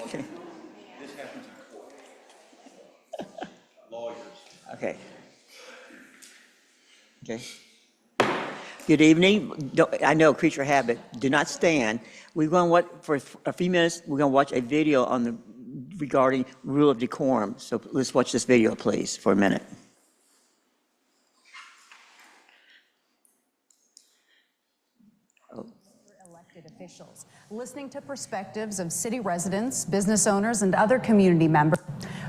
Okay. This happens in court. Lawyers. Okay. Okay. Good evening. I know, creature habit. Do not stand. We're going to watch for a few minutes. We're going to watch a video on the regarding rule of decorum. So let's watch this video, please, for a minute. Elected officials, listening to perspectives of city residents, business owners, and other community members.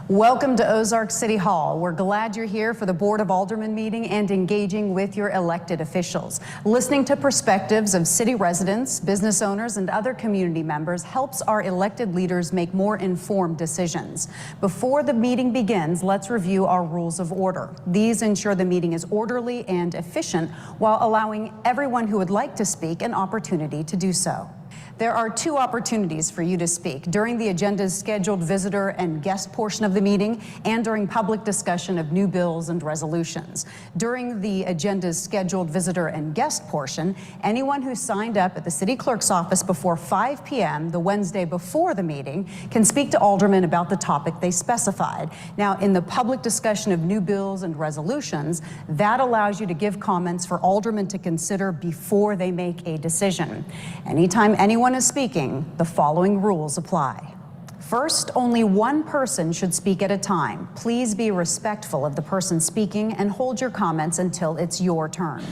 Welcome to Ozark City Hall. We're glad you're here for the Board of Aldermen meeting and engaging with your elected officials. Listening to perspectives of city residents, business owners, and other community members helps our elected leaders make more informed decisions. Before the meeting begins, let's review our rules of order. These ensure the meeting is orderly and efficient while allowing everyone who would like to speak an opportunity to do so. There are two opportunities for you to speak: during the agenda's scheduled visitor and guest portion of the meeting, and during public discussion of new bills and resolutions. During the agenda's scheduled visitor and guest portion, anyone who signed up at the city clerk's office before 5 p.m. the Wednesday before the meeting can speak to aldermen about the topic they specified. Now, in the public discussion of new bills and resolutions, that allows you to give comments for aldermen to consider before they make a decision. Anytime anyone is speaking, the following rules apply. First, only one person should speak at a time. Please be respectful of the person speaking and hold your comments until it's your turn.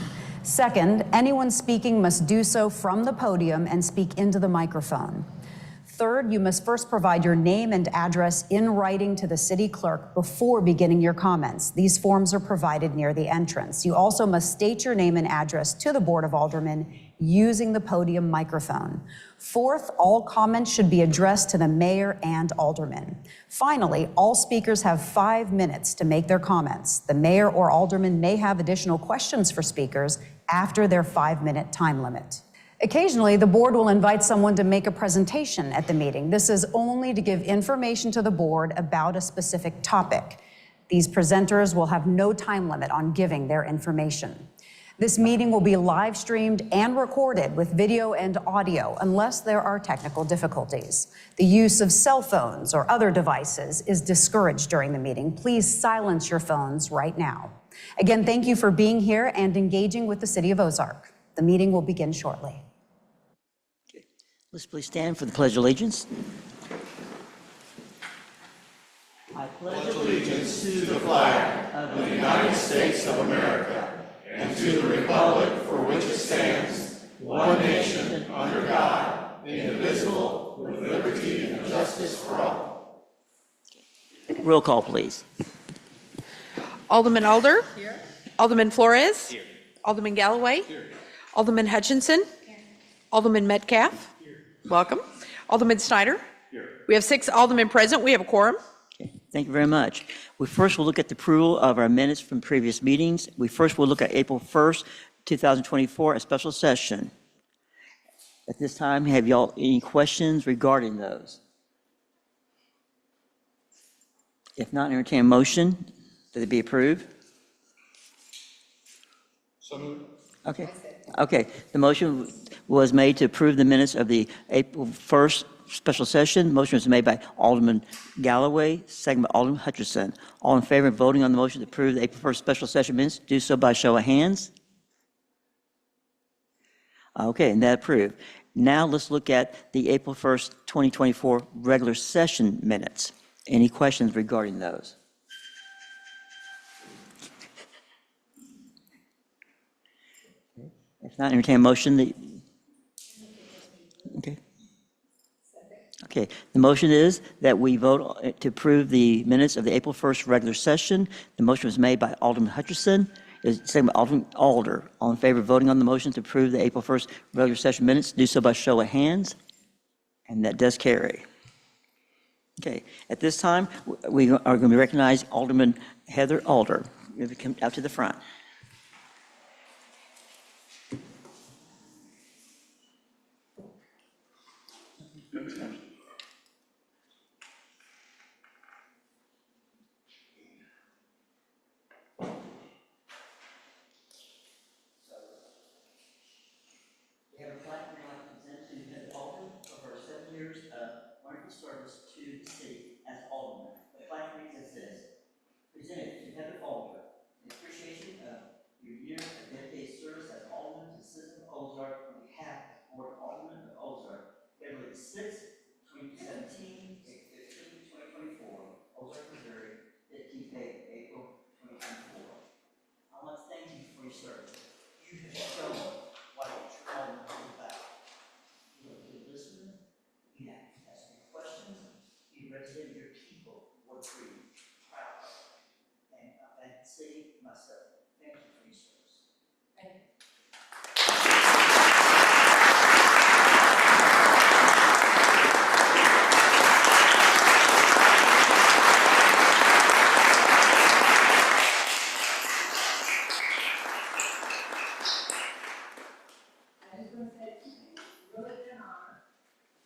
Second, anyone speaking must do so from the podium and speak into the microphone. Third, you must first provide your name and address in writing to the city clerk before beginning your comments. These forms are provided near the entrance. You also must state your name and address to the Board of Aldermen using the podium microphone. Fourth, all comments should be addressed to the mayor and aldermen. Finally, all speakers have 5 minutes to make their comments. The mayor or alderman may have additional questions for speakers after their 5-minute time limit. Occasionally, the board will invite someone to make a presentation at the meeting. This is only to give information to the board about a specific topic. These presenters will have no time limit on giving their information. This meeting will be live streamed and recorded with video and audio unless there are technical difficulties. The use of cell phones or other devices is discouraged during the meeting. Please silence your phones right now. Again, thank you for being here and engaging with the City of Ozark. The meeting will begin shortly. Let's please stand for the Pledge of Allegiance. I pledge allegiance to the flag of the United States of America and to the republic for which it stands, one nation, under God, indivisible, with liberty and justice for all. Roll call, please. Alderman Alder. Here. Alderman Flores. Here. Alderman Galloway. Here. Alderman Hutchinson. Here. Alderman Metcalf. Here. Welcome. Alderman Snyder. Here. We have 6 aldermen present. We have a quorum. Okay. Thank you very much. We first will look at the approval of our minutes from previous meetings. We first will look at April 1st, 2024, a special session. At this time, have y'all any questions regarding those? If not, entertain a motion that it be approved. So moved. Okay. Okay. The motion was made to approve the minutes of the April 1st special session. The motion was made by Alderman Galloway, second by Alderman Hutchinson. All in favor of voting on the motion to approve the April 1st special session minutes, do so by show of hands. Okay, and that approved. Now let's look at the April 1st, 2024 regular session minutes. Any questions regarding those? If not, entertain a motion that, okay. Okay, the motion is that we vote to approve the minutes of the April 1st regular session. The motion was made by Alderman Hutchinson, is second by Alderman Alder. All in favor of voting on the motion to approve the April 1st regular session minutes, do so by show of hands, and that does carry. Okay, at this time, we are going to recognize Alderman Heather Alder. You're going to come out to the front. wonderful service to the city as alderman. The plaque reads as this: presented to Heather Alder, in appreciation of your year of dedicated service as alderman to the citizens of Ozark on behalf of the Board of Aldermen of Ozark, February 6, 2017, 6/15, 2024, Ozark, Missouri, 15th day of April 2024. I want to thank you for your service. You have shown what a true alderman is about. You are a good listener. You have asked me questions. You represent your people. Work for you. Proud. And I thank the city myself. Thank you for your service. Thank you. I just want to say, it's really been an honor.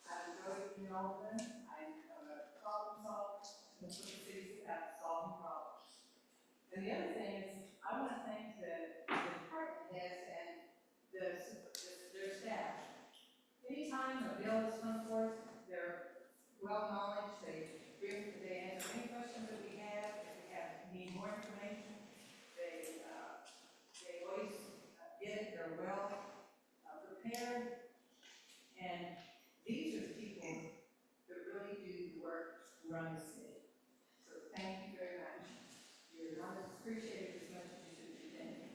I've enjoyed being Alderman. I'm a problem solver, and that's what the city's about, solving problems. And the other thing is, I want to thank the department heads and their staff. Anytime a bill has come forth, they're well knowledge, they answer any questions that we have, if we need more information, they always get it, they're well prepared, and these are the people that really do the work to run the city. So thank you very much. You're not as appreciated as much as you should be. Thank you.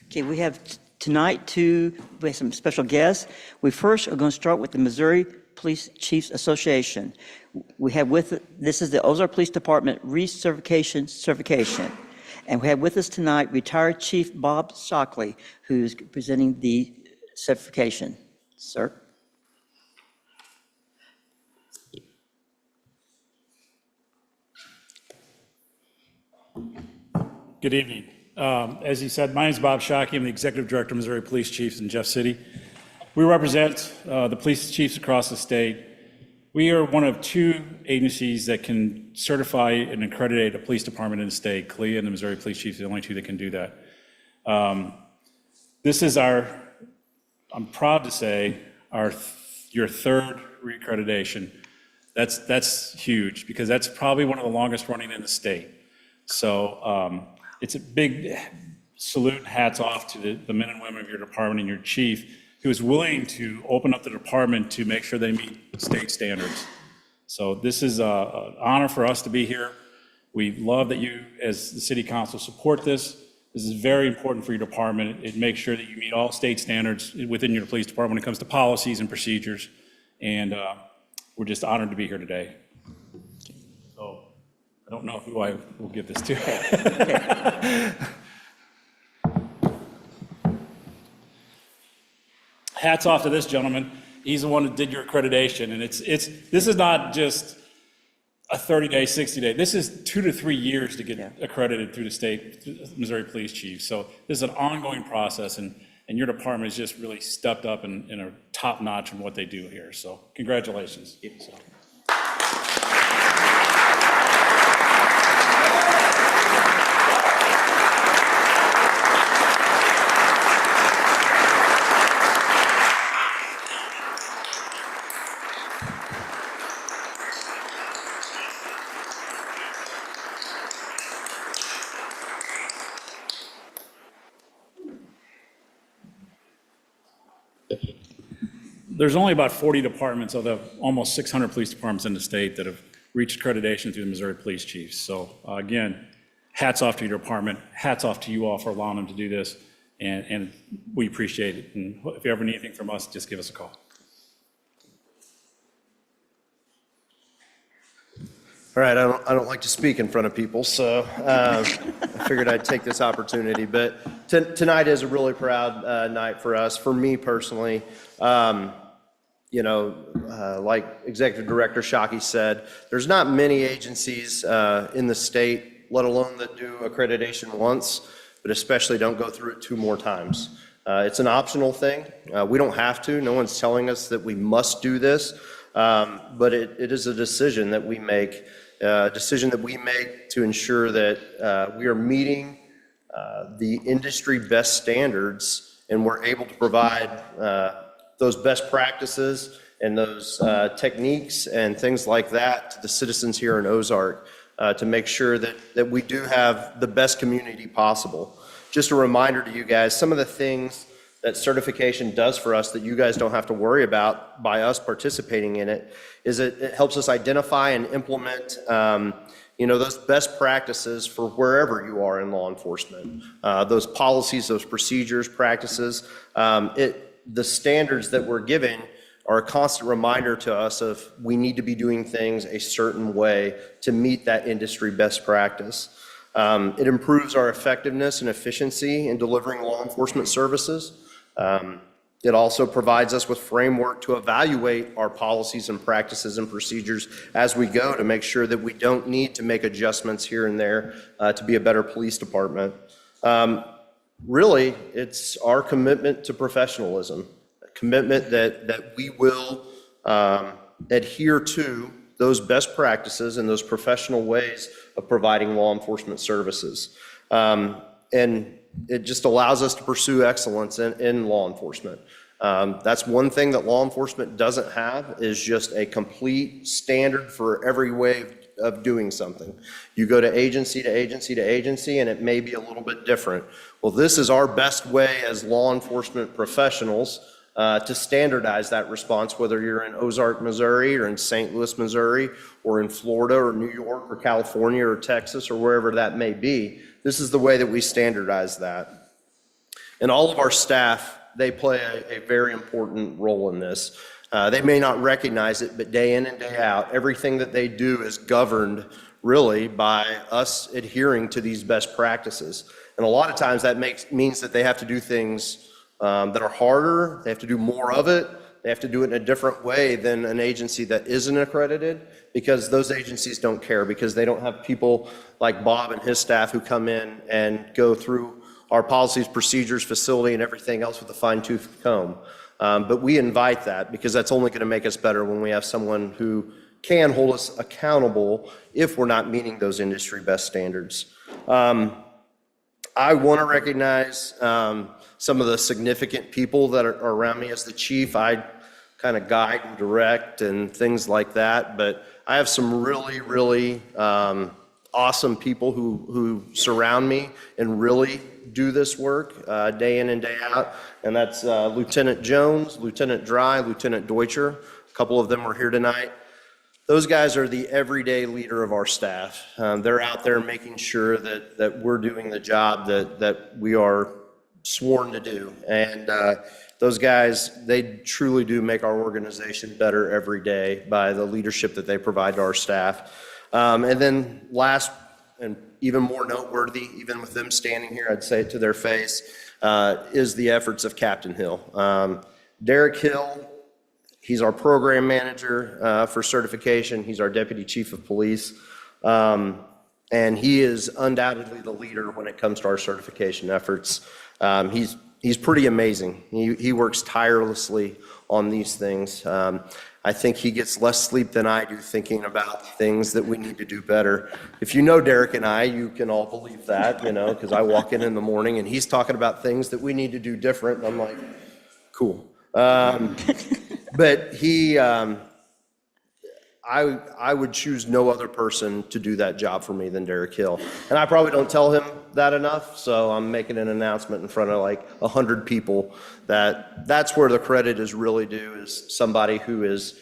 Okay, we have tonight we have some special guests. We first are going to start with the Missouri Police Chiefs Association. We have this is the Ozark Police Department certification. And we have with us tonight retired Chief Bob Shockley, who's presenting the certification. Sir? Good evening. As he said, my name is Bob Shockey. I'm the Executive Director of Missouri Police Chiefs in Jeff City. We represent the police chiefs across the state. We are one of two agencies that can certify and accreditate a police department in the state. CLEA and the Missouri Police Chiefs are the only two that can do that. This is I'm proud to say, your third reaccreditation. That's huge, because that's probably one of the longest running in the state. So it's a big salute and hats off to the men and women of your department and your chief, who is willing to open up the department to make sure they meet state standards. So this is an honor for us to be here. We love that you, as the city council, support this. This is very important for your department. It makes sure that you meet all state standards within your police department when it comes to policies and procedures. And we're just honored to be here today. So I don't know who I will give this to. Hats off to this gentleman. He's the one that did your accreditation, and this is not just a 30-day, 60-day. This is 2 to 3 years to get accredited through the state, through the Missouri Police Chief. So this is an ongoing process, and your department has just really stepped up and are top notch in what they do here. So congratulations. So. There's only about 40 departments of the almost 600 police departments in the state that have reached accreditation through the Missouri Police Chiefs. So again, hats off to your department, hats off to you all for allowing them to do this, and we appreciate it. And if you ever need anything from us, just give us a call. All right, I don't like to speak in front of people, so I figured I'd take this opportunity. But tonight is a really proud night for us, for me personally. Like Executive Director Shockey said, there's not many agencies in the state, let alone that do accreditation once, but especially don't go through it 2 more times. It's an optional thing. We don't have to. No one's telling us that we must do this, but it is a decision that we make, to ensure that we are meeting the industry best standards, and we're able to provide those best practices and those techniques and things like that to the citizens here in Ozark, to make sure that we do have the best community possible. Just a reminder to you guys, some of the things that certification does for us that you guys don't have to worry about by us participating in it is it helps us identify and implement those best practices for wherever you are in law enforcement. Those policies, those procedures, practices, the standards that we're giving are a constant reminder to us of we need to be doing things a certain way to meet that industry best practice. It improves our effectiveness and efficiency in delivering law enforcement services. It also provides us with framework to evaluate our policies and practices and procedures as we go, to make sure that we don't need to make adjustments here and there to be a better police department. Really, it's our commitment to professionalism, a commitment that we will adhere to those best practices and those professional ways of providing law enforcement services. And it just allows us to pursue excellence in law enforcement. That's one thing that law enforcement doesn't have, is just a complete standard for every way of doing something. You go to agency to agency to agency, and it may be a little bit different. Well, this is our best way as law enforcement professionals to standardize that response, whether you're in Ozark, Missouri, or in St. Louis, Missouri, or in Florida, or New York, or California, or Texas, or wherever that may be. This is the way that we standardize that. And all of our staff, they play a very important role in this. They may not recognize it, but day in and day out, everything that they do is governed really by us adhering to these best practices. And a lot of times that means that they have to do things that are harder. They have to do more of it. They have to do it in a different way than an agency that isn't accredited, because those agencies don't care, because they don't have people like Bob and his staff who come in and go through our policies, procedures, facility, and everything else with a fine-tooth comb. But we invite that, because that's only going to make us better when we have someone who can hold us accountable if we're not meeting those industry best standards. I want to recognize some of the significant people that are around me. As the chief, I kind of guide and direct and things like that, but I have some really, really awesome people who surround me and really do this work day in and day out, and that's Lieutenant Jones, Lieutenant Dry, Lieutenant Deutscher. A couple of them are here tonight. Those guys are the everyday leader of our staff. They're out there making sure that we're doing the job that we are sworn to do. And those guys, they truly do make our organization better every day by the leadership that they provide to our staff. And then last, and even more noteworthy, even with them standing here, I'd say it to their face, is the efforts of Captain Hill. Derek Hill, he's our program manager for certification. He's our deputy chief of police. And he is undoubtedly the leader when it comes to our certification efforts. He's pretty amazing. He works tirelessly on these things. I think he gets less sleep than I do thinking about things that we need to do better. If you know Derek and I, you can all believe that, because I walk in the morning and he's talking about things that we need to do different. And I'm like, cool. But he, I would choose no other person to do that job for me than Derek Hill. And I probably don't tell him that enough, so I'm making an announcement in front of like 100 people that's where the credit is really due, is somebody who is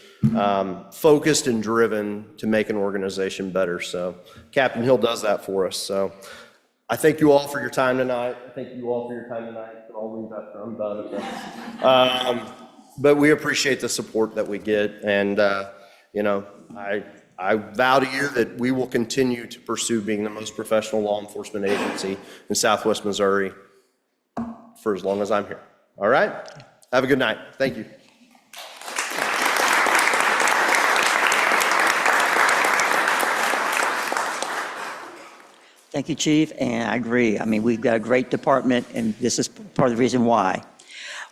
focused and driven to make an organization better. So Captain Hill does that for us. So I thank you all for your time tonight. I'll leave after I'm done. But we appreciate the support that we get, and I vow to you that we will continue to pursue being the most professional law enforcement agency in Southwest Missouri for as long as I'm here. All right? Have a good night. Thank you. Thank you, Chief, and I agree. I mean, we've got a great department, and this is part of the reason why.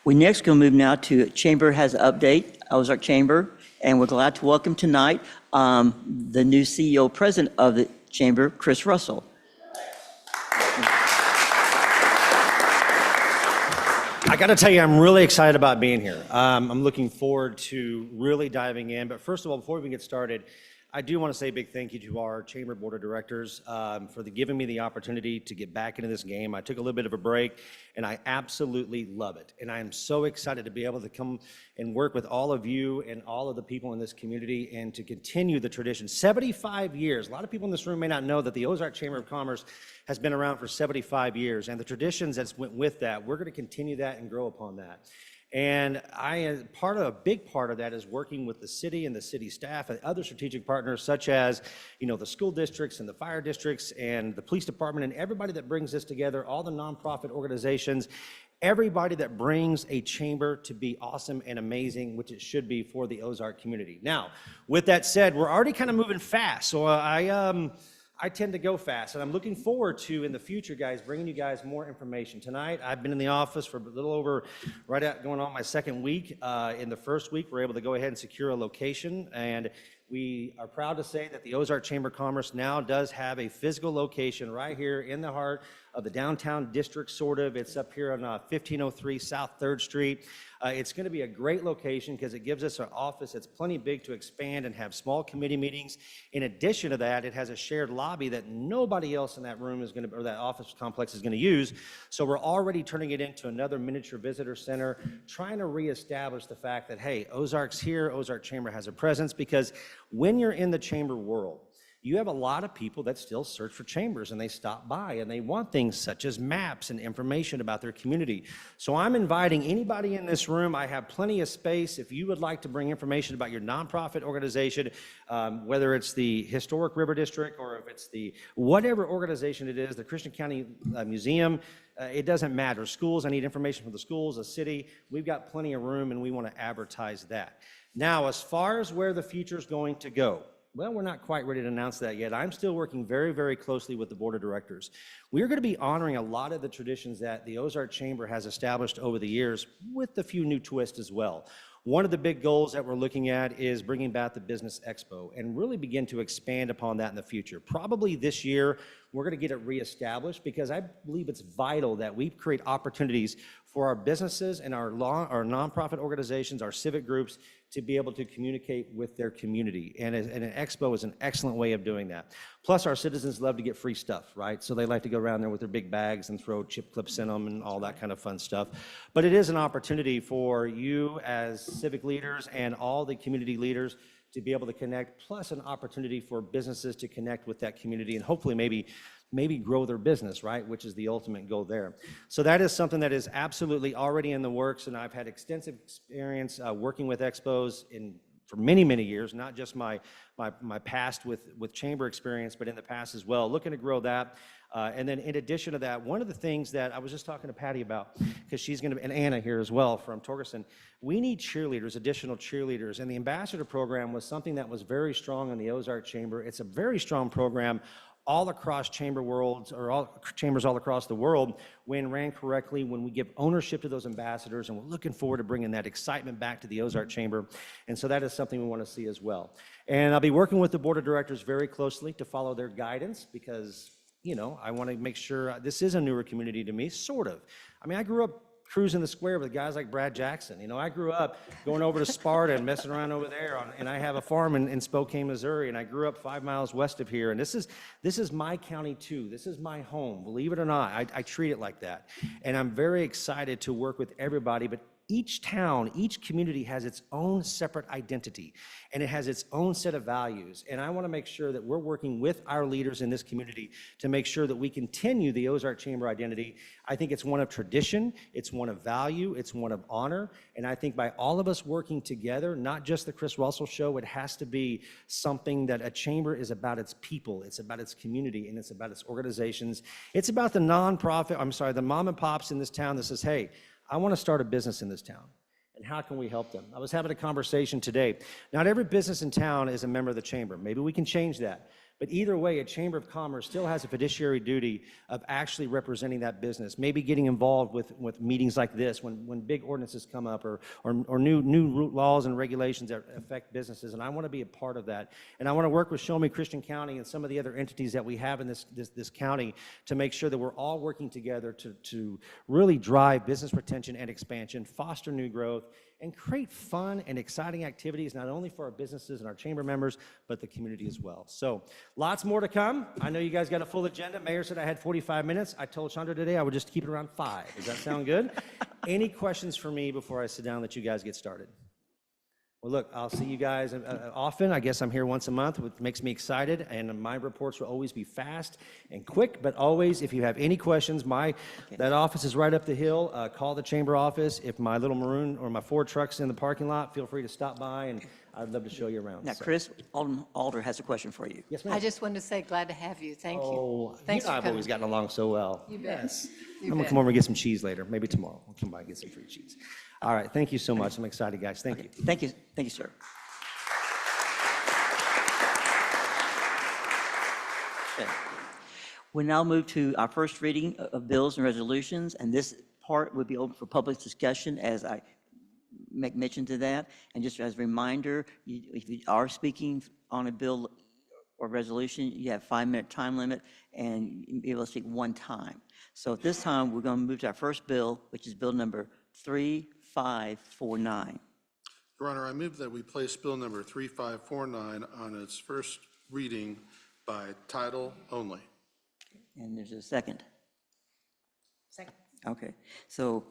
We next going to move now to Chamber has an update, Ozark Chamber, and we're glad to welcome tonight the new CEO President of the Chamber, Chris Russell. I got to tell you, I'm really excited about being here. I'm looking forward to really diving in. But first of all, before we get started, I do want to say a big thank you to our Chamber Board of Directors for giving me the opportunity to get back into this game. I took a little bit of a break, and I absolutely love it. And I am so excited to be able to come and work with all of you and all of the people in this community and to continue the tradition. 75 years. A lot of people in this room may not know that the Ozark Chamber of Commerce has been around for 75 years, and the traditions that went with that, we're going to continue that and grow upon that. And a big part of that is working with the city and the city staff and other strategic partners such as, the school districts and the fire districts and the police department and everybody that brings this together, all the nonprofit organizations, everybody that brings a chamber to be awesome and amazing, which it should be for the Ozark community. Now, with that said, we're already kind of moving fast, so I tend to go fast, and I'm looking forward to, in the future, guys, bringing you guys more information. Tonight, I've been in the office for a little over, going on my second week. In the first week, we're able to go ahead and secure a location, and we are proud to say that the Ozark Chamber of Commerce now does have a physical location right here in the heart of the downtown district, sort of. It's up here on 1503 South 3rd Street. It's going to be a great location because it gives us an office that's plenty big to expand and have small committee meetings. In addition to that, it has a shared lobby that nobody else in that room is going to, or that office complex is going to use. So we're already turning it into another miniature visitor center, trying to reestablish the fact that, hey, Ozark's here, Ozark Chamber has a presence, because when you're in the chamber world, you have a lot of people that still search for chambers, and they stop by and they want things such as maps and information about their community. So I'm inviting anybody in this room. I have plenty of space. If you would like to bring information about your nonprofit organization, whether it's the Historic River District or if it's the whatever organization it is, the Christian County Museum, it doesn't matter. Schools, I need information from the schools, the city. We've got plenty of room, and we want to advertise that. Now, as far as where the future is going to go, well, we're not quite ready to announce that yet. I'm still working very, very closely with the board of directors. We are going to be honoring a lot of the traditions that the Ozark Chamber has established over the years, with a few new twists as well. One of the big goals that we're looking at is bringing back the Business Expo and really begin to expand upon that in the future. Probably this year, we're going to get it reestablished, because I believe it's vital that we create opportunities for our businesses and our nonprofit organizations, our civic groups, to be able to communicate with their community. And an expo is an excellent way of doing that. Plus, our citizens love to get free stuff, right? So they like to go around there with their big bags and throw chip clips in them and all that kind of fun stuff. But it is an opportunity for you as civic leaders and all the community leaders to be able to connect, plus an opportunity for businesses to connect with that community and hopefully maybe grow their business, right? Which is the ultimate goal there. So that is something that is absolutely already in the works, and I've had extensive experience working with expos for many, many years, not just my past with chamber experience, but in the past as well, looking to grow that. And then in addition to that, one of the things that I was just talking to Patty about, because she's going to, and Anna here as well from Torgerson, we need cheerleaders, additional cheerleaders. And the ambassador program was something that was very strong in the Ozark Chamber. It's a very strong program all across chamber worlds, or all chambers all across the world, when ran correctly, when we give ownership to those ambassadors, and we're looking forward to bringing that excitement back to the Ozark Chamber. And so that is something we want to see as well. And I'll be working with the board of directors very closely to follow their guidance, because I want to make sure this is a newer community to me, sort of. I mean, I grew up cruising the square with guys like Brad Jackson. I grew up going over to Sparta and messing around over there, and I have a farm in Spokane, Missouri, and I grew up 5 miles west of here. And this is my county too. This is my home, believe it or not. I treat it like that. And I'm very excited to work with everybody, but each town, each community has its own separate identity, and it has its own set of values. And I want to make sure that we're working with our leaders in this community to make sure that we continue the Ozark Chamber identity. I think it's one of tradition, it's one of value, it's one of honor. And I think by all of us working together, not just the Chris Russell Show, it has to be something that a chamber is about its people, it's about its community, and it's about its organizations. It's about the the mom and pops in this town that says, hey, I want to start a business in this town, and how can we help them? I was having a conversation today. Not every business in town is a member of the chamber. Maybe we can change that. But either way, a Chamber of Commerce still has a fiduciary duty of actually representing that business, maybe getting involved with meetings like this when big ordinances come up or new laws and regulations that affect businesses. And I want to be a part of that. And I want to work with Show Me Christian County and some of the other entities that we have in this county to make sure that we're all working together to really drive business retention and expansion, foster new growth, and create fun and exciting activities, not only for our businesses and our chamber members, but the community as well. So lots more to come. I know you guys got a full agenda. Mayor said I had 45 minutes. I told Chandra today I would just keep it around 5. Does that sound good? Any questions for me before I sit down and let you guys get started? Well, look, I'll see you guys often. I guess I'm here once a month, which makes me excited, and my reports will always be fast and quick, but always, if you have any questions, that office is right up the hill. Call the chamber office. If my little maroon or my Ford truck's in the parking lot, feel free to stop by, and I'd love to show you around. Now, So. Chris, Alderman Alder has a question for you. Yes, ma'am. I just wanted to say, glad to have you. Thank you. Oh, Thanks you and I for have coming. always gotten along so well. You bet. Yes. You I'm gonna bet. come over and get some cheese later. Maybe tomorrow. I'll come by and get some free cheese. All right, thank you so much. I'm excited, guys. Thank you. Thank you, sir. Okay. We now move to our first reading of bills and resolutions, and this part would be open for public discussion as I make mention to that. And just as a reminder, if you are speaking on a bill or resolution, you have a 5-minute time limit, and you'll be able to speak one time. So at this time, we're going to move to our first bill, which is bill number 3549. Your Honor, I move that we place bill number 3549 on its first reading by title only. And there's a second. Second. Okay, so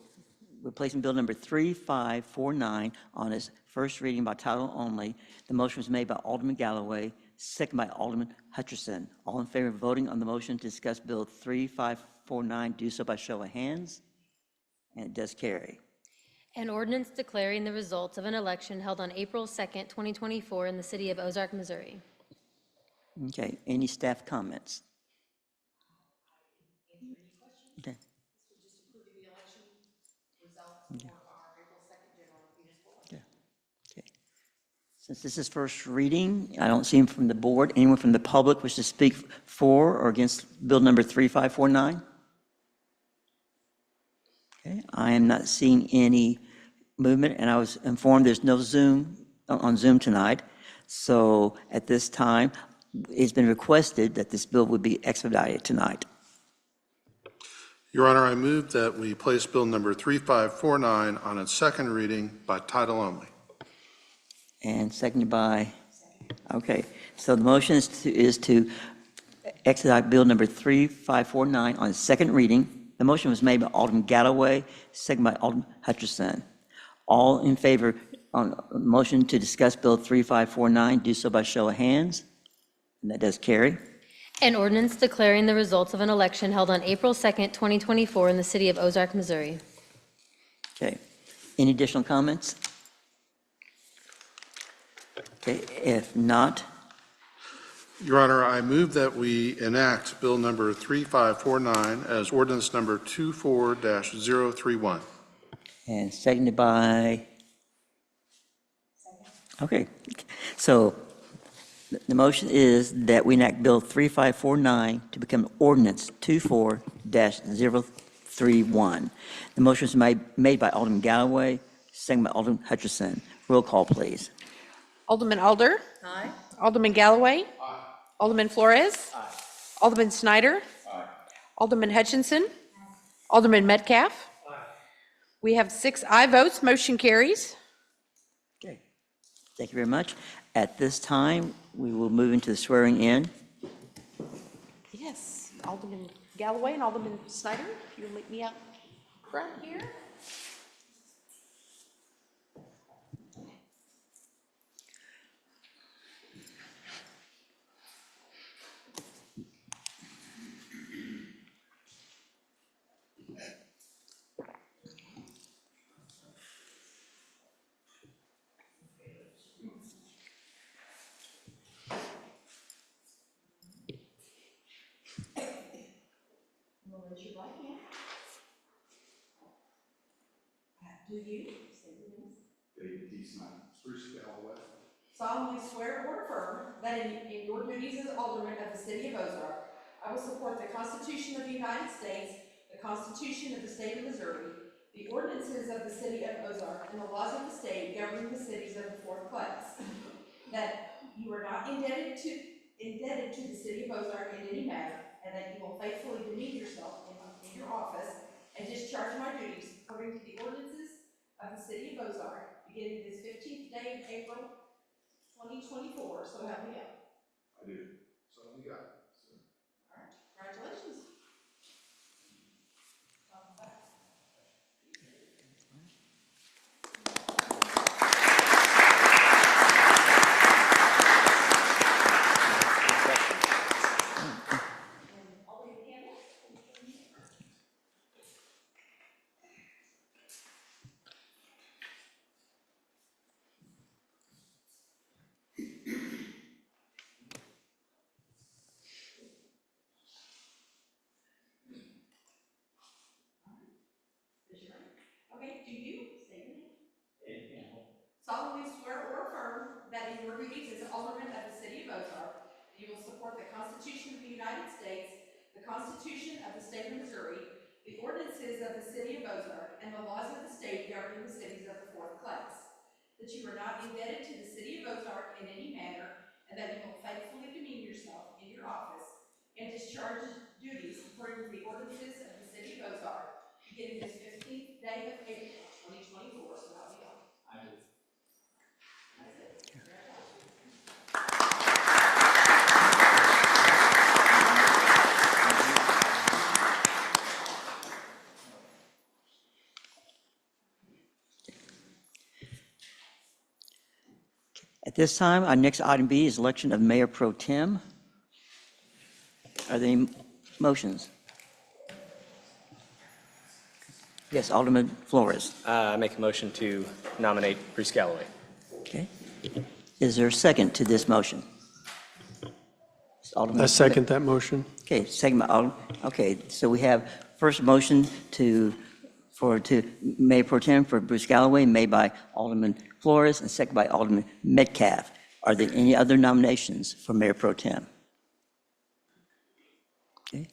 we're placing bill number 3549 on its first reading by title only. The motion was made by Alderman Galloway, second by Alderman Hutcherson. All in favor of voting on the motion to discuss bill 3549, do so by show of hands. And it does carry. An ordinance declaring the results of an election held on April 2nd, 2024 in the city of Ozark, Missouri. Okay, any staff comments? Okay. Okay. Okay. Since this is first reading, I don't see him from the board. Anyone from the public wish to speak for or against bill number 3549? Okay, I am not seeing any movement, and I was informed there's no Zoom on Zoom tonight. So at this time, it's been requested that this bill would be expedited tonight. Your Honor, I move that we place bill number 3549 on its second reading by title only. And seconded by, okay. So the motion is to expedite bill number 3549 on its second reading. The motion was made by Alderman Galloway, seconded by Alderman Hutcherson. All in favor on the motion to discuss bill 3549, do so by show of hands. And that does carry. An ordinance declaring the results of an election held on April 2nd, 2024 in the city of Ozark, Missouri. Okay. Any additional comments? Okay, if not, Your Honor, I move that we enact bill number 3549 as ordinance number 24-031. and seconded by? Okay, so the motion is that we enact Bill 3549 to become ordinance 24-031. The motion is made by Alderman Galloway, seconded by Alderman Hutcherson. Roll call, please. Alderman Alder. Aye. Alderman Galloway. Alderman Flores. Alderman Snyder. Alderman Hutchinson. Alderman Metcalf. We have 6 aye votes, motion carries. Okay, thank you very much. At this time, we will move into the swearing in. Yes, Alderman Galloway and Alderman Snyder, if you'll meet me out front here. David D. Snyder. Bruce Galloway. solemnly swear or affirm that in your duties as alderman of the city of Ozark, I will support the Constitution of the United States, the Constitution of the state of Missouri, the ordinances of the city of Ozark, and the laws of the state governing the cities of the fourth class. That you are not indebted to the city of Ozark in any matter, and that you will faithfully demean yourself in your office and discharge my duties according to the ordinances of the city of Ozark, beginning this 15th day of April, 2024. So help me God. I do. So help me God. All right, congratulations. Okay, do you state your name? Solemnly swear or affirm that in your duties as alderman of the city of Ozark, you will support the Constitution of the United States, the Constitution of the state of Missouri, the ordinances of the city of Ozark, and the laws of the state governing the cities of the fourth class. That you are not indebted to the city of Ozark in any manner, and that you will faithfully demean yourself in your office and discharge duties according to the ordinances of the city of Ozark, beginning this 15th day of April, 2024. So help me God. I do. That's it. Congratulations. At this time, our next item B is election of Mayor Pro Tem. Are there any motions? Yes, Alderman Flores. I make a motion to nominate Bruce Galloway. Okay. Is there a second to this motion? Alderman- I second that motion. Okay, second by Alderman. Okay, so we have first motion to Mayor Pro Tem for Bruce Galloway, made by Alderman Flores and second by Alderman Metcalf. Are there any other nominations for Mayor Pro Tem? Okay.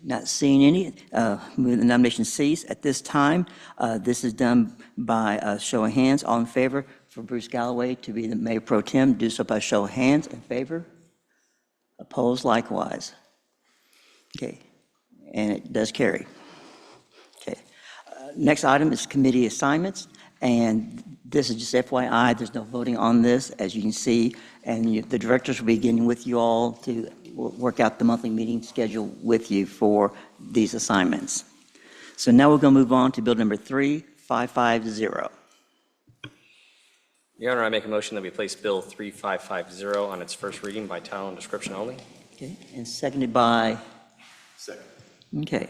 Not seeing any, move the nomination cease. At this time, this is done by a show of hands. All in favor for Bruce Galloway to be the Mayor Pro Tem, do so by show of hands. In favor? Opposed likewise. Okay, and it does carry. Okay, next item is committee assignments, and this is just FYI, there's no voting on this, as you can see, and the directors will be getting with you all to work out the monthly meeting schedule with you for these assignments. So now we're going to move on to bill number 3550. Your Honor, I make a motion that we place Bill 3550 on its first reading by title and description only. Okay, and seconded by? Second. Okay,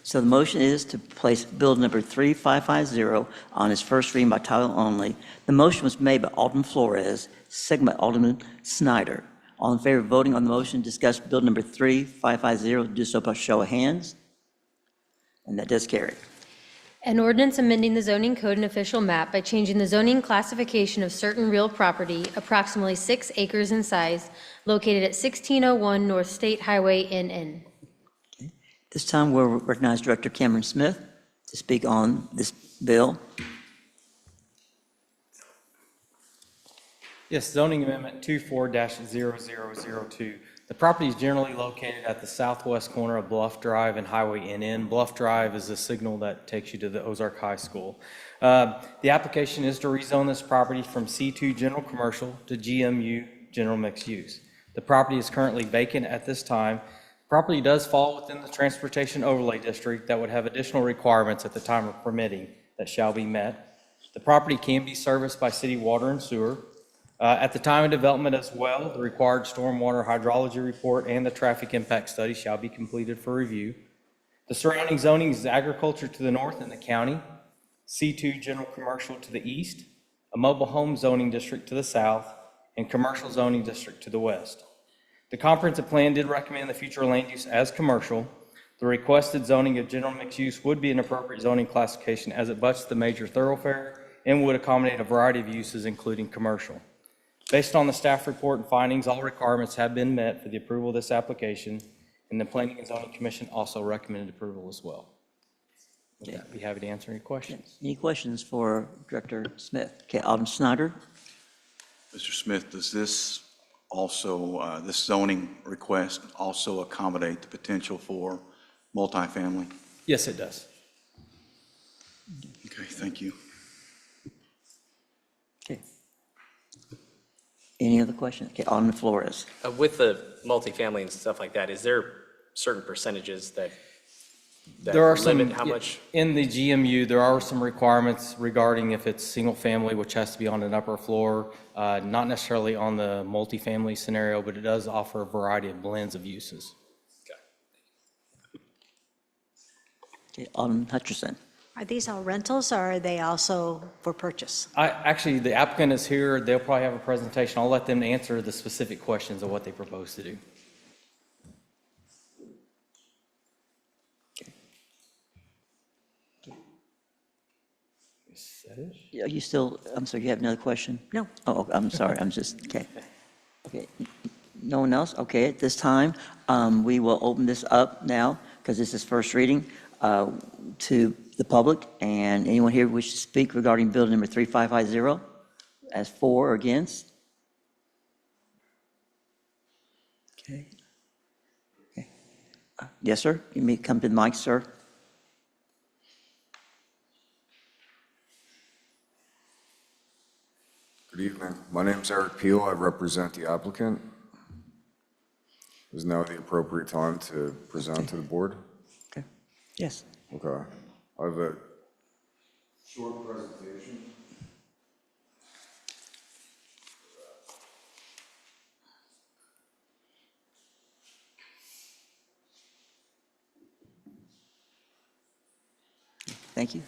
so the motion is to place bill number 3550 on its first reading by title only. The motion was made by Alderman Flores, seconded by Alderman Snyder. All in favor of voting on the motion, discuss bill number 3550, do so by show of hands. And that does carry. An ordinance amending the zoning code and official map by changing the zoning classification of certain real property, approximately 6 acres in size, located at 1601 North State Highway NN. This time, we'll recognize Director Cameron Smith to speak on this bill. Yes, zoning amendment 24-0002. The property is generally located at the southwest corner of Bluff Drive and Highway NN. Bluff Drive is the signal that takes you to the Ozark High School. The application is to rezone this property from C2 General Commercial to GMU General Mixed Use. The property is currently vacant at this time. Property does fall within the Transportation Overlay District that would have additional requirements at the time of permitting that shall be met. The property can be serviced by city water and sewer. At the time of development as well, the required stormwater hydrology report and the traffic impact study shall be completed for review. The surrounding zoning is agriculture to the north in the county, C2 general commercial to the east, a mobile home zoning district to the south, and commercial zoning district to the west. The comprehensive plan did recommend the future land use as commercial. The requested zoning of general mixed use would be an appropriate zoning classification as it butts the major thoroughfare and would accommodate a variety of uses, including commercial. Based on the staff report and findings, all requirements have been met for the approval of this application, and the Planning and Zoning Commission also recommended approval as well. With that, be happy to answer any questions. Any questions for Director Smith? Okay, Alderman Snyder? Mr. Smith, does this also, this zoning request also accommodate the potential for multifamily? Yes, it does. Okay, thank you. Okay. Any other questions? Okay, Alderman Flores. With the multifamily and stuff like that, is there certain percentages that There are some, limit how much? in the GMU, there are some requirements regarding if it's single family, which has to be on an upper floor, not necessarily on the multifamily scenario, but it does offer a variety of blends of uses. Okay, Alderman Hutcherson. Are these all rentals or are they also for purchase? Actually, the applicant is here. They'll probably have a presentation. I'll let them answer the specific questions of what they propose to do. Is that it? Are you still, I'm sorry, you have another question? No. Oh, I'm sorry, I'm just, okay. Okay, no one else? Okay, at this time, we will open this up now, because this is first reading, to the public, and anyone here wish to speak regarding bill number 3550, as for or against? Okay. Okay. Yes, sir, you may come to the mic, sir. Good evening. My name is Eric Peel. I represent the applicant. Is now the appropriate time to present to the board? Okay, yes. Okay. I have a short presentation. Thank you.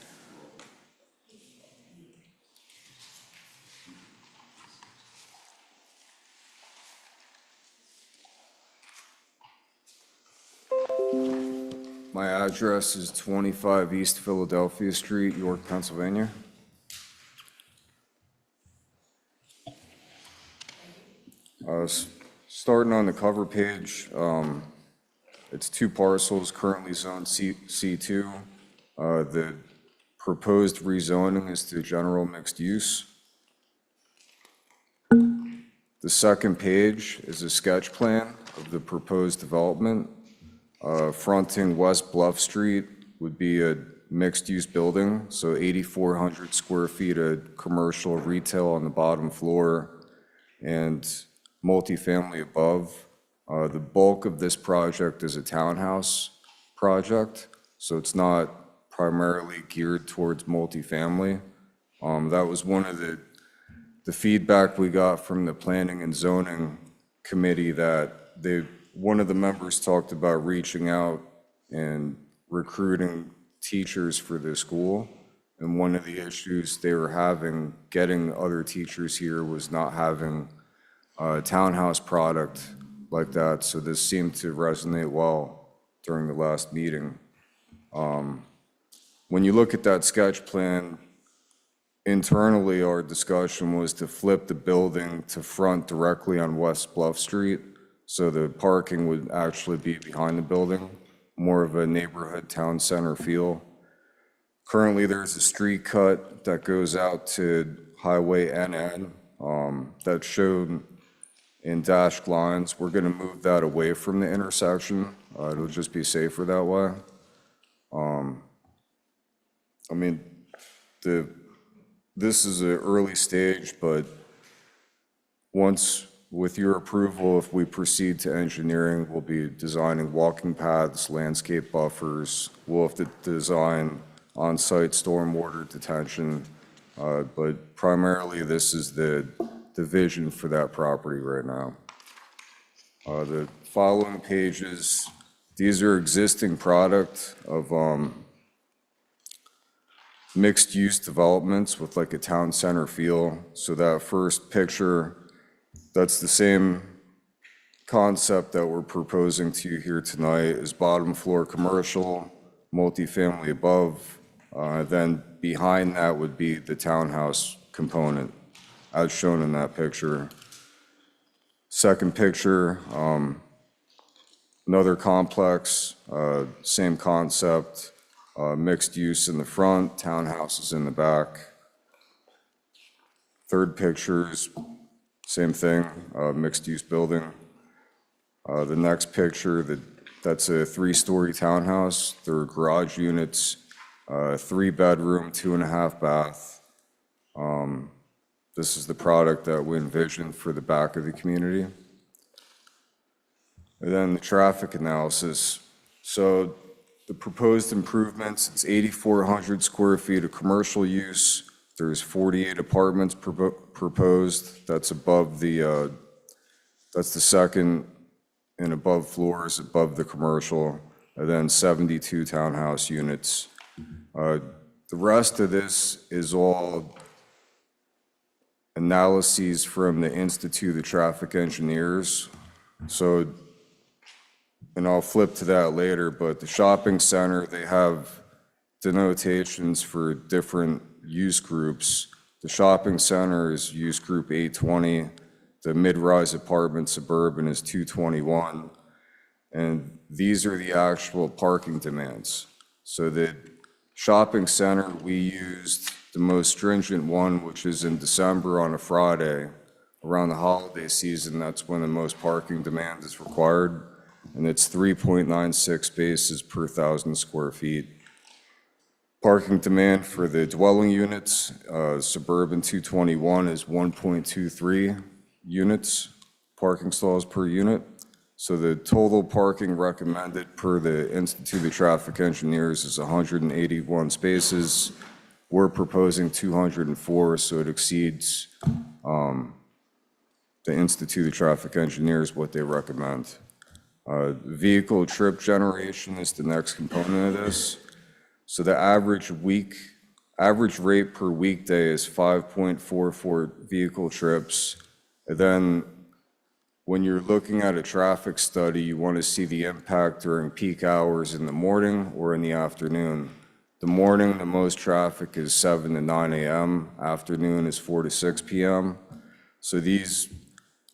My address is 25 East Philadelphia Street, York, Pennsylvania. Starting on the cover page, it's 2 parcels currently zoned C2. The proposed rezoning is to general mixed use. The second page is a sketch plan of the proposed development. Fronting West Bluff Street would be a mixed-use building, so 8,400 square feet of commercial retail on the bottom floor and multifamily above. The bulk of this project is a townhouse project, so it's not primarily geared towards multifamily. That was one of the feedback we got from the Planning and Zoning Committee, that one of the members talked about reaching out and recruiting teachers for the school. And one of the issues they were having getting other teachers here was not having a townhouse product like that. So this seemed to resonate well during the last meeting. When you look at that sketch plan, internally our discussion was to flip the building to front directly on West Bluff Street. So the parking would actually be behind the building, more of a neighborhood town center feel. Currently, there's a street cut that goes out to Highway NN that's shown in dashed lines. We're gonna move that away from the intersection. It'll just be safer that way. I mean, this is an early stage, but once, with your approval, if we proceed to engineering, we'll be designing walking paths, landscape buffers. We'll have to design on-site stormwater detention, but primarily this is the vision for that property right now. The following pages, these are existing product of mixed-use developments with like a town center feel. So that first picture, that's the same concept that we're proposing to you here tonight, is bottom floor commercial, multifamily above. Then behind that would be the townhouse component, as shown in that picture. Second picture, another complex, same concept, mixed use in the front, townhouses in the back. Third picture is same thing, mixed use building. The next picture, that's a 3-story townhouse. There are garage units, 3-bedroom, 2.5 bath. This is the product that we envisioned for the back of the community. And then the traffic analysis. So the proposed improvements, it's 8,400 square feet of commercial use. There's 48 apartments proposed. That's above the, that's the second and above floors above the commercial, and then 72 townhouse units. The rest of this is all analyses from the Institute of Traffic Engineers. So, and I'll flip to that later, but the shopping center, they have denotations for different use groups. The shopping center is use group 820. The mid-rise apartment suburban is 221. And these are the actual parking demands. So the shopping center, we used the most stringent one, which is in December on a Friday. Around the holiday season, that's when the most parking demand is required. And it's 3.96 spaces per 1,000 square feet. Parking demand for the dwelling units, suburban 221 is 1.23 units, parking stalls per unit. So the total parking recommended per the Institute of Traffic Engineers is 181 spaces. We're proposing 204, so it exceeds the Institute of Traffic Engineers, what they recommend. Vehicle trip generation is the next component of this. So the average rate per weekday is 5.44 vehicle trips. And then when you're looking at a traffic study, you want to see the impact during peak hours in the morning or in the afternoon. The morning, the most traffic is 7 to 9 a.m. Afternoon is 4 to 6 p.m. So these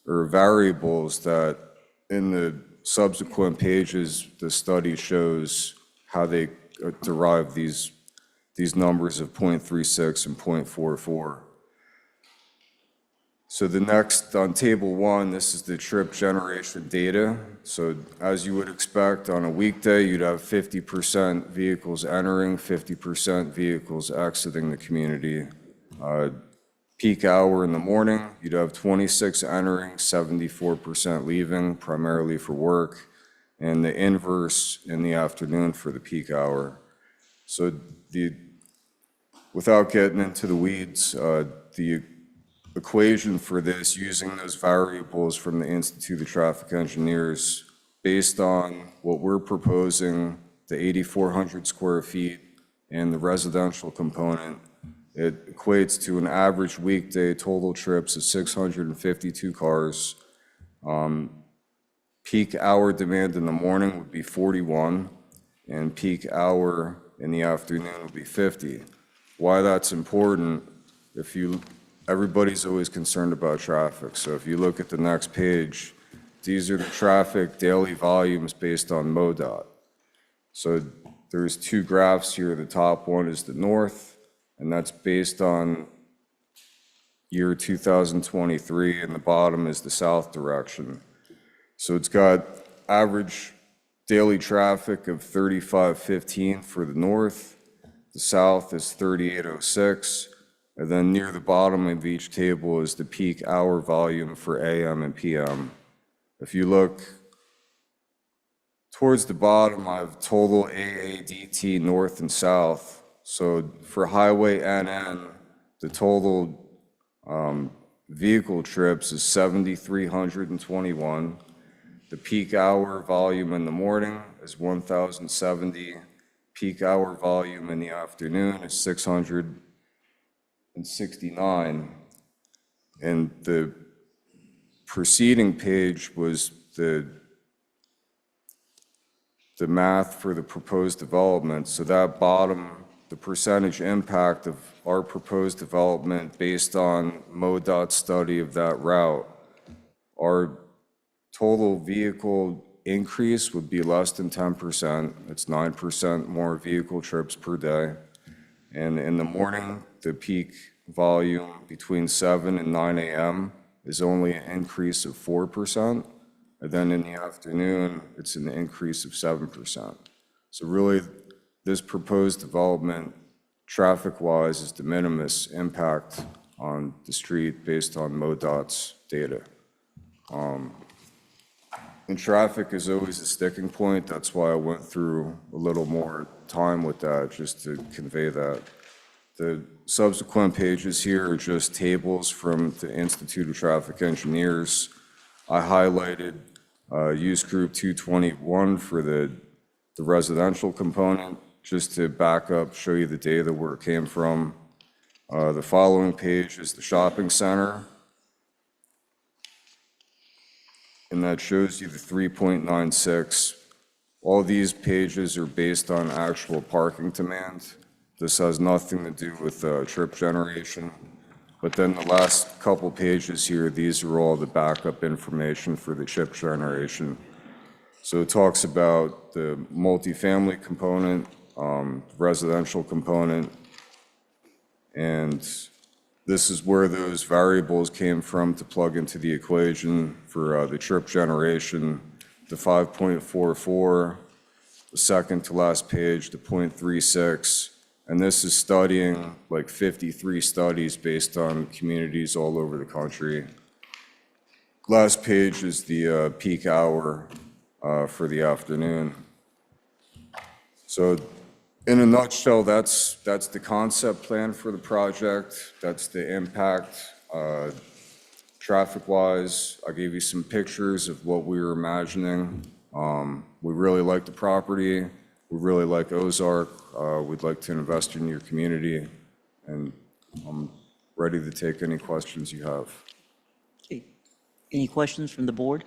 are variables that in the subsequent pages, the study shows how they derive these numbers of 0.36 and 0.44. So the next, on table 1, this is the trip generation data. So as you would expect, on a weekday, you'd have 50% vehicles entering, 50% vehicles exiting the community. Peak hour in the morning, you'd have 26 entering, 74% leaving, primarily for work, and the inverse in the afternoon for the peak hour. So without getting into the weeds, the equation for this, using those variables from the Institute of Traffic Engineers, based on what we're proposing, the 8,400 square feet and the residential component, it equates to an average weekday total trips of 652 cars. Peak hour demand in the morning would be 41, and peak hour in the afternoon would be 50. Why that's important, everybody's always concerned about traffic. So if you look at the next page, these are the traffic daily volumes based on MoDOT. So there's 2 graphs here. The top one is the north, and that's based on year 2023, and the bottom is the south direction. So it's got average daily traffic of 3515 for the north. The south is 3806. And then near the bottom of each table is the peak hour volume for AM and PM. If you look towards the bottom, I have total AADT north and south. So for Highway NN, the total vehicle trips is 7,321. The peak hour volume in the morning is 1,070. Peak hour volume in the afternoon is 669. And the preceding page was the math for the proposed development. So that bottom, the percentage impact of our proposed development based on MoDOT study of that route, our total vehicle increase would be less than 10%. It's 9% more vehicle trips per day. And in the morning, the peak volume between 7 and 9 a.m. is only an increase of 4%. And then in the afternoon, it's an increase of 7%. So really, this proposed development, traffic-wise, is de minimis impact on the street based on MoDOT's data. And traffic is always a sticking point. That's why I went through a little more time with that, just to convey that. The subsequent pages here are just tables from the Institute of Traffic Engineers. I highlighted use group 221 for the residential component, just to back up, show you the data where it came from. The following page is the shopping center. And that shows you the 3.96. All these pages are based on actual parking demand. This has nothing to do with trip generation. But then the last couple pages here, these are all the backup information for the trip generation. So it talks about the multifamily component, residential component, and this is where those variables came from to plug into the equation for the trip generation, the 5.44, the second to last page, the 0.36, and this is studying like 53 studies based on communities all over the country. Last page is the peak hour for the afternoon. So in a nutshell, that's the concept plan for the project. That's the impact traffic-wise. I gave you some pictures of what we were imagining. We really like the property. We really like Ozark. We'd like to invest in your community, and I'm ready to take any questions you have. Okay. Any questions from the board?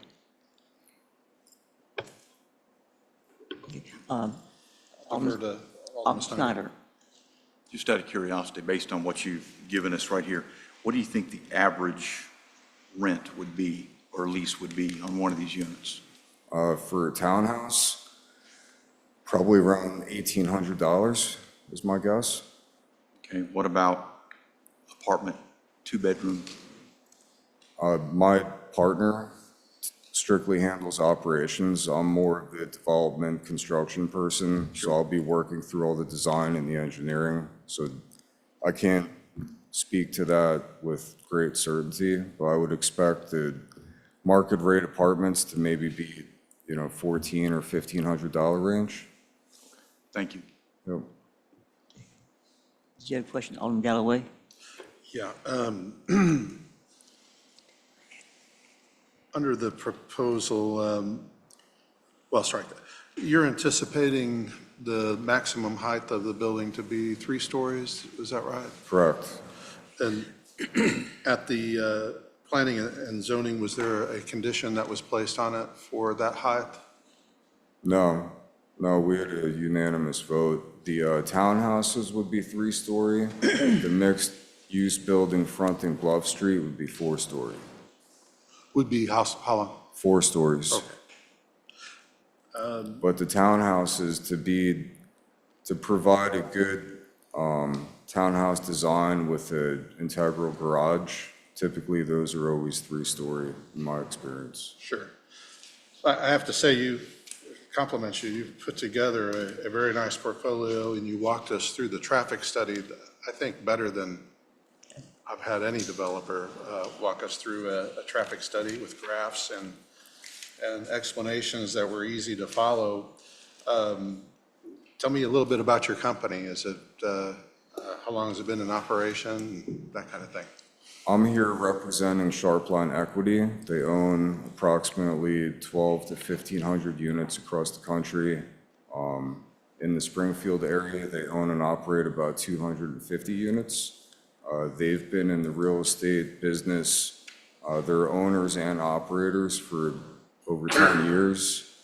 Okay. Alderman Snyder. Just out of curiosity, based on what you've given us right here, what do you think the average rent would be or lease would be on one of these units? For a townhouse, probably around $1,800 is my guess. Okay, what about apartment, 2-bedroom? My partner strictly handles operations. I'm more of the development construction person, so I'll be working through all the design and the engineering. So I can't speak to that with great certainty, but I would expect the market rate apartments to maybe be, $1,400 or $1,500 range. Thank you. Yep. Did you have a question, Alderman Galloway? Yeah. Under the proposal, well, strike that. You're anticipating the maximum height of the building to be 3 stories, is that right? Correct. And at the planning and zoning, was there a condition that was placed on it for that height? No, we had a unanimous vote. The townhouses would be 3-story. The mixed-use building fronting Bluff Street would be 4-story. Would be how long? 4 stories. Okay. But the townhouses, to provide a good townhouse design with an integral garage, typically those are always 3-story in my experience. Sure. I have to say, compliment you. You've put together a very nice portfolio, and you walked us through the traffic study, I think, better than I've had any developer walk us through a traffic study with graphs and explanations that were easy to follow. Tell me a little bit about your company. Is it, how long has it been in operation, that kind of thing? I'm here representing Sharpline Equity. They own approximately 1,200 to 1,500 units across the country. In the Springfield area, they own and operate about 250 units. They've been in the real estate business, they're owners and operators for over 10 years.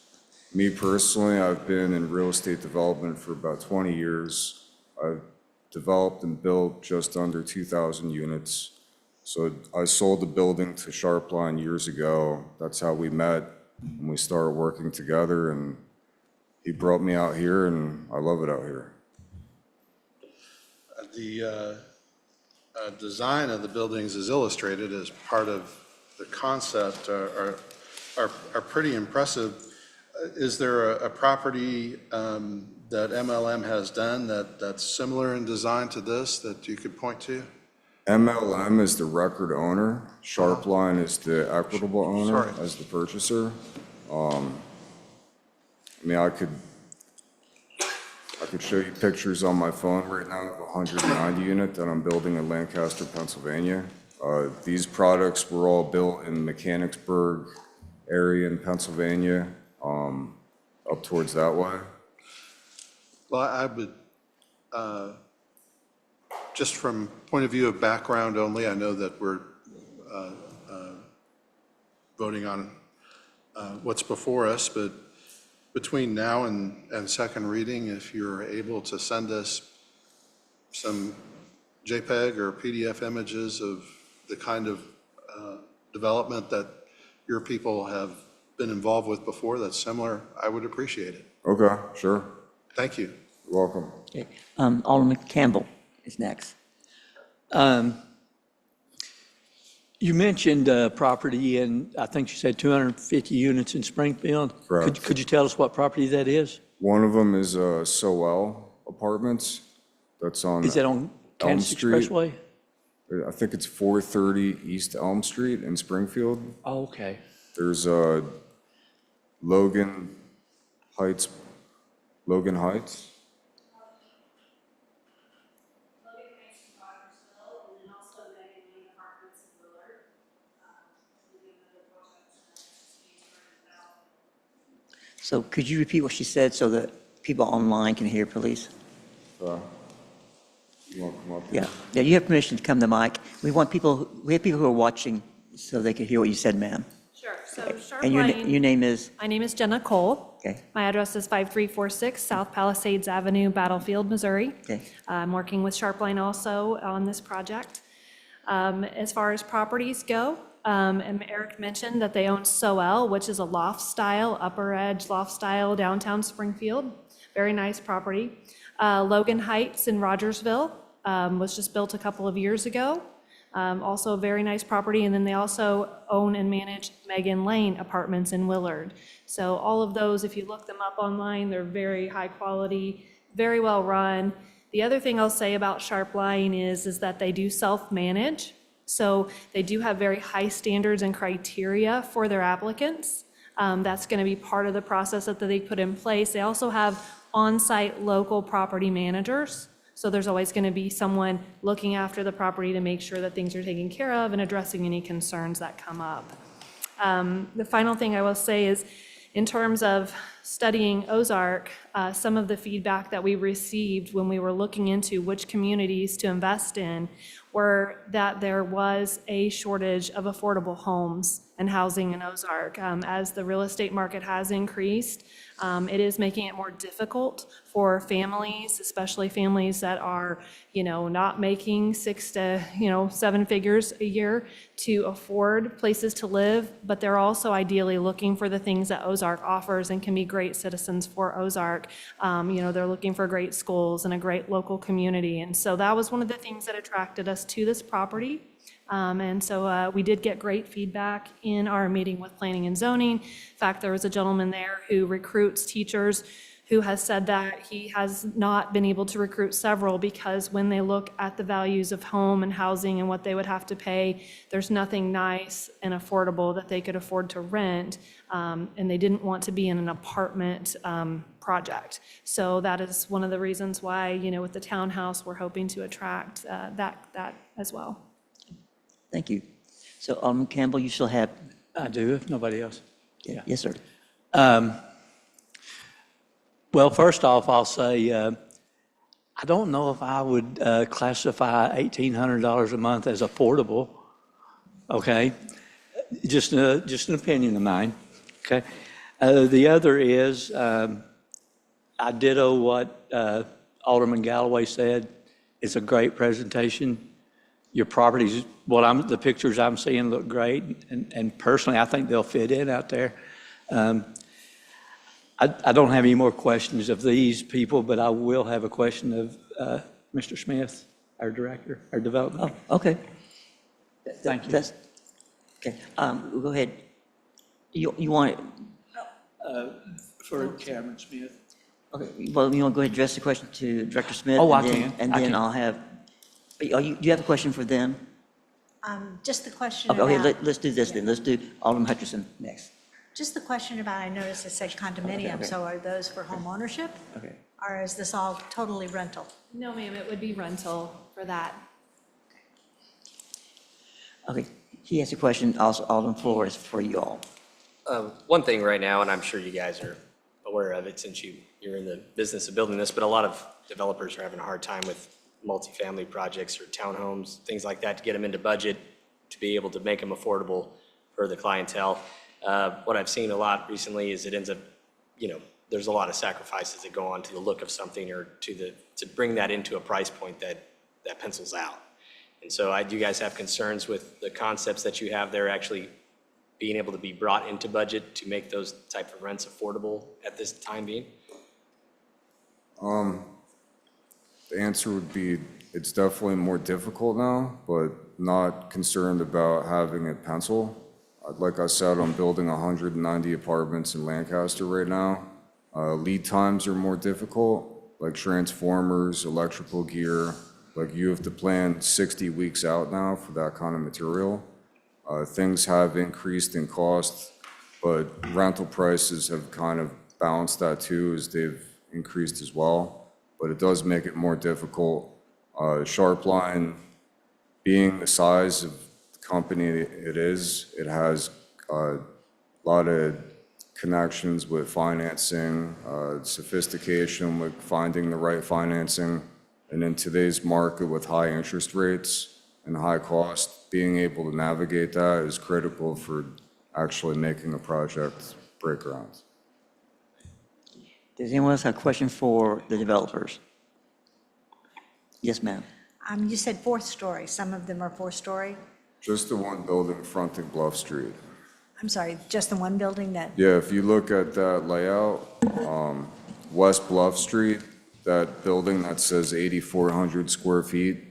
Me personally, I've been in real estate development for about 20 years. I've developed and built just under 2,000 units. So I sold the building to Sharpline years ago. That's how we met, and we started working together, and he brought me out here, and I love it out here. The design of the buildings is illustrated as part of the concept are pretty impressive. Is there a property that MLM has done that's similar in design to this that you could point to? MLM is the record owner. Sharpline is the equitable owner Sorry. as the purchaser. I mean, I could show you pictures on my phone right now of a 190 unit that I'm building in Lancaster, Pennsylvania. These products were all built in Mechanicsburg area in Pennsylvania, up towards that way. Well, I would, just from point of view of background only, I know that we're voting on what's before us, but between now and second reading, if you're able to send us some JPEG or PDF images of the kind of development that your people have been involved with before that's similar, I would appreciate it. Okay, sure. Thank you. You're welcome. Okay. Alderman Campbell is next. You mentioned property in, I think you said 250 units in Springfield. Correct. Could you tell us what property that is? One of them is Sowell Apartments. That's on Is that on Elm Kansas Street. Expressway? I think it's 430 East Elm Street in Springfield. Oh, okay. There's Logan Heights. Logan Heights in Rogersville, and then also Megan Lane Apartments in Willard. So could you repeat what she said so that people online can hear, please? You want to come up here? Yeah, yeah, you have permission to come to the mic. We have people who are watching so they can hear what you said, ma'am. Sure, so And your Sharpline, name is? my name is Jenna Cole. Okay. My address is 5346 South Palisades Avenue, Battlefield, Missouri. Okay. I'm working with Sharpline also on this project. As far as properties go, and Eric mentioned that they own Sowell, which is a loft style, upper edge loft style downtown Springfield. Very nice property. Logan Heights in Rogersville was just built a couple of years ago. Also a very nice property, and then they also own and manage Megan Lane Apartments in Willard. So all of those, if you look them up online, they're very high quality, very well run. The other thing I'll say about Sharpline is that they do self-manage. So they do have very high standards and criteria for their applicants. That's going to be part of the process that they put in place. They also have on-site local property managers. So there's always going to be someone looking after the property to make sure that things are taken care of and addressing any concerns that come up. The final thing I will say is, in terms of studying Ozark, some of the feedback that we received when we were looking into which communities to invest in were that there was a shortage of affordable homes and housing in Ozark. As the real estate market has increased, it is making it more difficult for families, especially families that are, not making 6 to 7 figures a year, to afford places to live, but they're also ideally looking for the things that Ozark offers and can be great citizens for Ozark. They're looking for great schools and a great local community. And so that was one of the things that attracted us to this property. And so we did get great feedback in our meeting with planning and zoning. In fact, there was a gentleman there who recruits teachers who has said that he has not been able to recruit several because when they look at the values of home and housing and what they would have to pay, there's nothing nice and affordable that they could afford to rent, and they didn't want to be in an apartment project. So that is one of the reasons why, with the townhouse, we're hoping to attract that as well. Thank you. So Alderman Campbell, you still have? I do, if nobody else. Yeah. Yes, sir. Well, first off, I'll say, I don't know if I would classify $1,800 a month as affordable, okay? Just an opinion of mine, okay? The other is, I ditto what Alderman Galloway said. It's a great presentation. your properties, the pictures I'm seeing look great, and personally, I think they'll fit in out there. I don't have any more questions of these people, but I will have a question of Mr. Smith, our director, our development. Oh, okay. Thank you. Okay, we'll go ahead. You want, For Chairman Smith. okay, well, you want to go ahead and address the question to Director Smith? Oh, I and then- can. And I then can. I'll have, do you have a question for them? Just the question Okay, about, let's do this then. Let's do Alderman Hutchinson next. just the question about, I noticed it said condominium, Okay. so are those for home ownership? Okay. Or is this all totally rental? No, ma'am, it would be rental for that. Okay, he has a question, also Alderman Flores, for you all. One thing right now, and I'm sure you guys are aware of it since you're in the business of building this, but a lot of developers are having a hard time with multifamily projects or townhomes, things like that, to get them into budget, to be able to make them affordable for the clientele. What I've seen a lot recently is it ends up, there's a lot of sacrifices that go on to the look of something or to bring that into a price point that pencils out. And so do you guys have concerns with the concepts that you have there actually being able to be brought into budget to make those type of rents affordable at this time being? The answer would be, it's definitely more difficult now, but not concerned about having it pencil. Like I said, I'm building 190 apartments in Lancaster right now. Lead times are more difficult, like transformers, electrical gear. Like you have to plan 60 weeks out now for that kind of material. Things have increased in cost, but rental prices have kind of balanced that too as they've increased as well. But it does make it more difficult. Sharpline, being the size of the company it is, it has a lot of connections with financing, sophistication with finding the right financing. And in today's market with high interest rates and high cost, being able to navigate that is critical for actually making a project break ground. Does anyone else have a question for the developers? Yes, ma'am. You said fourth story, some of them are fourth story. Just the one building fronting Bluff Street. I'm sorry, just the one building that, Yeah, if you look at that layout, West Bluff Street, that building that says 8,400 square feet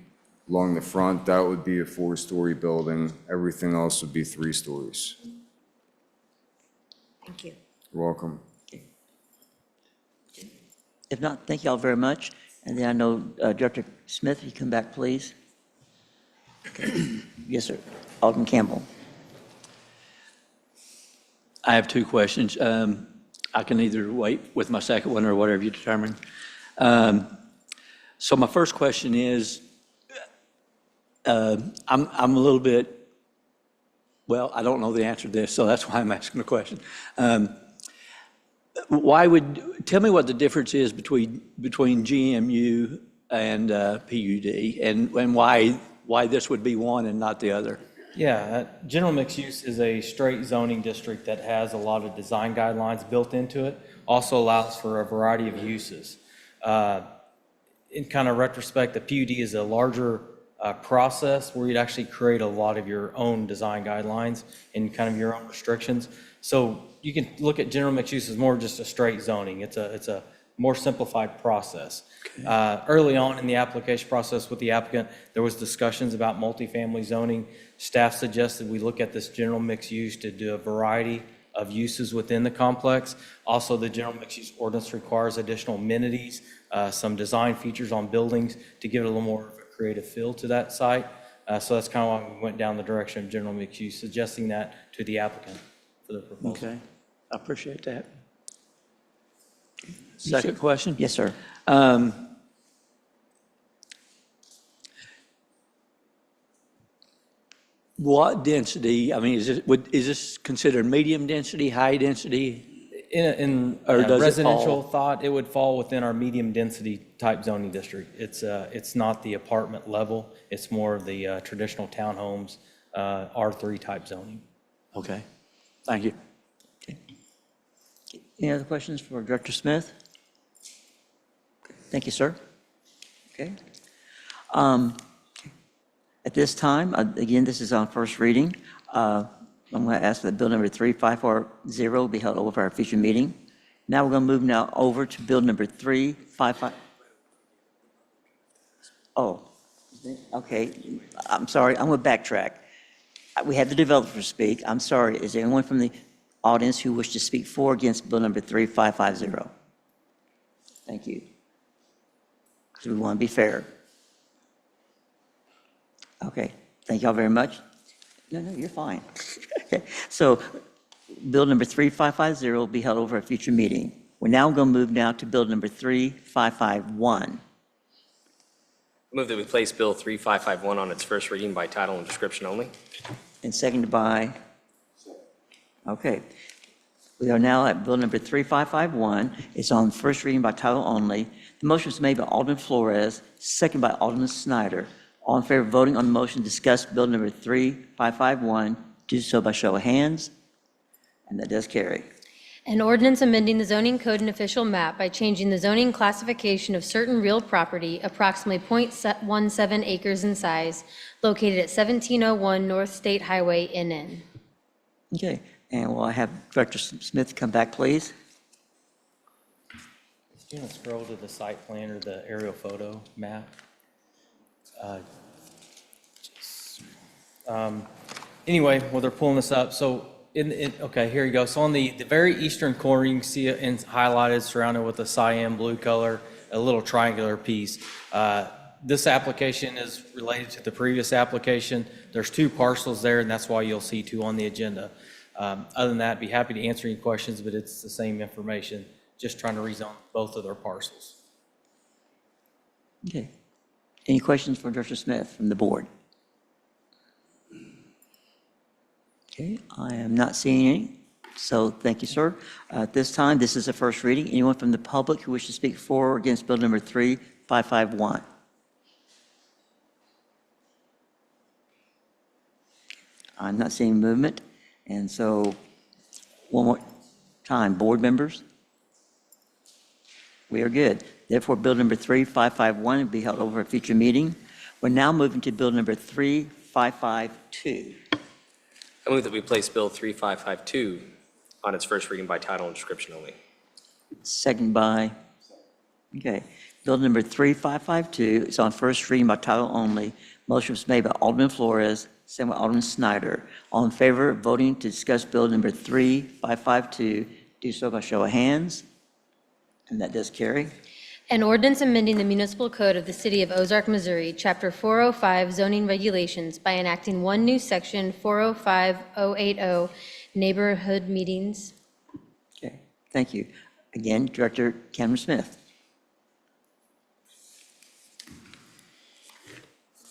along the front, that would be a 4-story building. Everything else would be 3 stories. thank you. You're welcome. If not, thank you all very much. And then I know Director Smith, if you come back, please. Okay. Yes, sir. Alderman Campbell. I have two questions. I can either wait with my second one or whatever you determine. So my first question is, I'm a little bit, well, I don't know the answer to this, so that's why I'm asking the question. Tell me what the difference is between GMU and PUD, and why this would be one and not the other? Yeah, general mixed use is a straight zoning district that has a lot of design guidelines built into it, also allows for a variety of uses. In kind of retrospect, the PUD is a larger process where you'd actually create a lot of your own design guidelines and kind of your own restrictions. So you can look at general mixed use as more just a straight zoning. It's a more simplified process. Early on in the application process with the applicant, there was discussions about multifamily zoning. Staff suggested we look at this general mixed use to do a variety of uses within the complex. Also, the general mixed use ordinance requires additional amenities, some design features on buildings to give it a little more of a creative feel to that site. So that's kind of why we went down the direction of general mixed use, suggesting that to the applicant for the proposal. Okay, I appreciate that. Second question? Yes, sir. What density, I mean, is this considered medium density, high density? In Or does it residential fall? thought, it would fall within our medium density type zoning district. It's not the apartment level, it's more of the traditional townhomes, R3 type zoning. Okay, thank you. Any other questions for Director Smith? Thank you, sir. Okay. At this time, again, this is on first reading. I'm going to ask that Bill number 3540 be held over for our future meeting. Now we're going to move now over to Bill number 355. Oh, okay. I'm sorry. I'm going to backtrack. We had the developers speak. I'm sorry. Is there anyone from the audience who wishes to speak for or against Bill number 3550? Thank you. Because we want to be fair. Okay. Thank y'all very much. No, you're fine. Okay. So Bill number 3550 will be held over a future meeting. We're now going to move now to Bill number 3551. Move that we place Bill 3551 on its first reading by title and description only. And seconded by? Okay. We are now at Bill number 3551. It's on first reading by title only. The motion was made by Alderman Flores, seconded by Alderman Snyder. All in favor of voting on the motion to discuss Bill number 3551, do so by show of hands. And that does carry. An ordinance amending the zoning code and official map by changing the zoning classification of certain real property, approximately .17 acres in size, located at 1701 North State Highway, NN. Okay. And will I have Director Smith come back, please? If you want to scroll to the site plan or the aerial photo map. Anyway, while they're pulling this up, so okay, here you go. So on the very eastern corner, you can see it highlighted, surrounded with a cyan blue color, a little triangular piece. This application is related to the previous application. There's 2 parcels there, and that's why you'll see 2 on the agenda. Other than that, I'd be happy to answer any questions, but it's the same information, just trying to rezone both of their parcels. Okay. Any questions for Director Smith from the board? Okay, I am not seeing any, so thank you, sir. At this time, this is a first reading. Anyone from the public who wishes to speak for or against Bill number 3551? I'm not seeing movement, and so one more time, board members? We are good. Therefore, Bill number 3551 will be held over a future meeting. We're now moving to Bill number 3552. I move that we place Bill 3552 on its first reading by title and description only. Second by? Okay. Bill number 3552 is on first reading by title only. Motion was made by Alderman Flores, seconded by Alderman Snyder. All in favor of voting to discuss Bill number 3552, do so by show of hands. And that does carry. An ordinance amending the municipal code of the city of Ozark, Missouri, Chapter 405 zoning regulations by enacting one new section, 405080, neighborhood meetings. Okay, thank you. Again, Director Cameron Smith.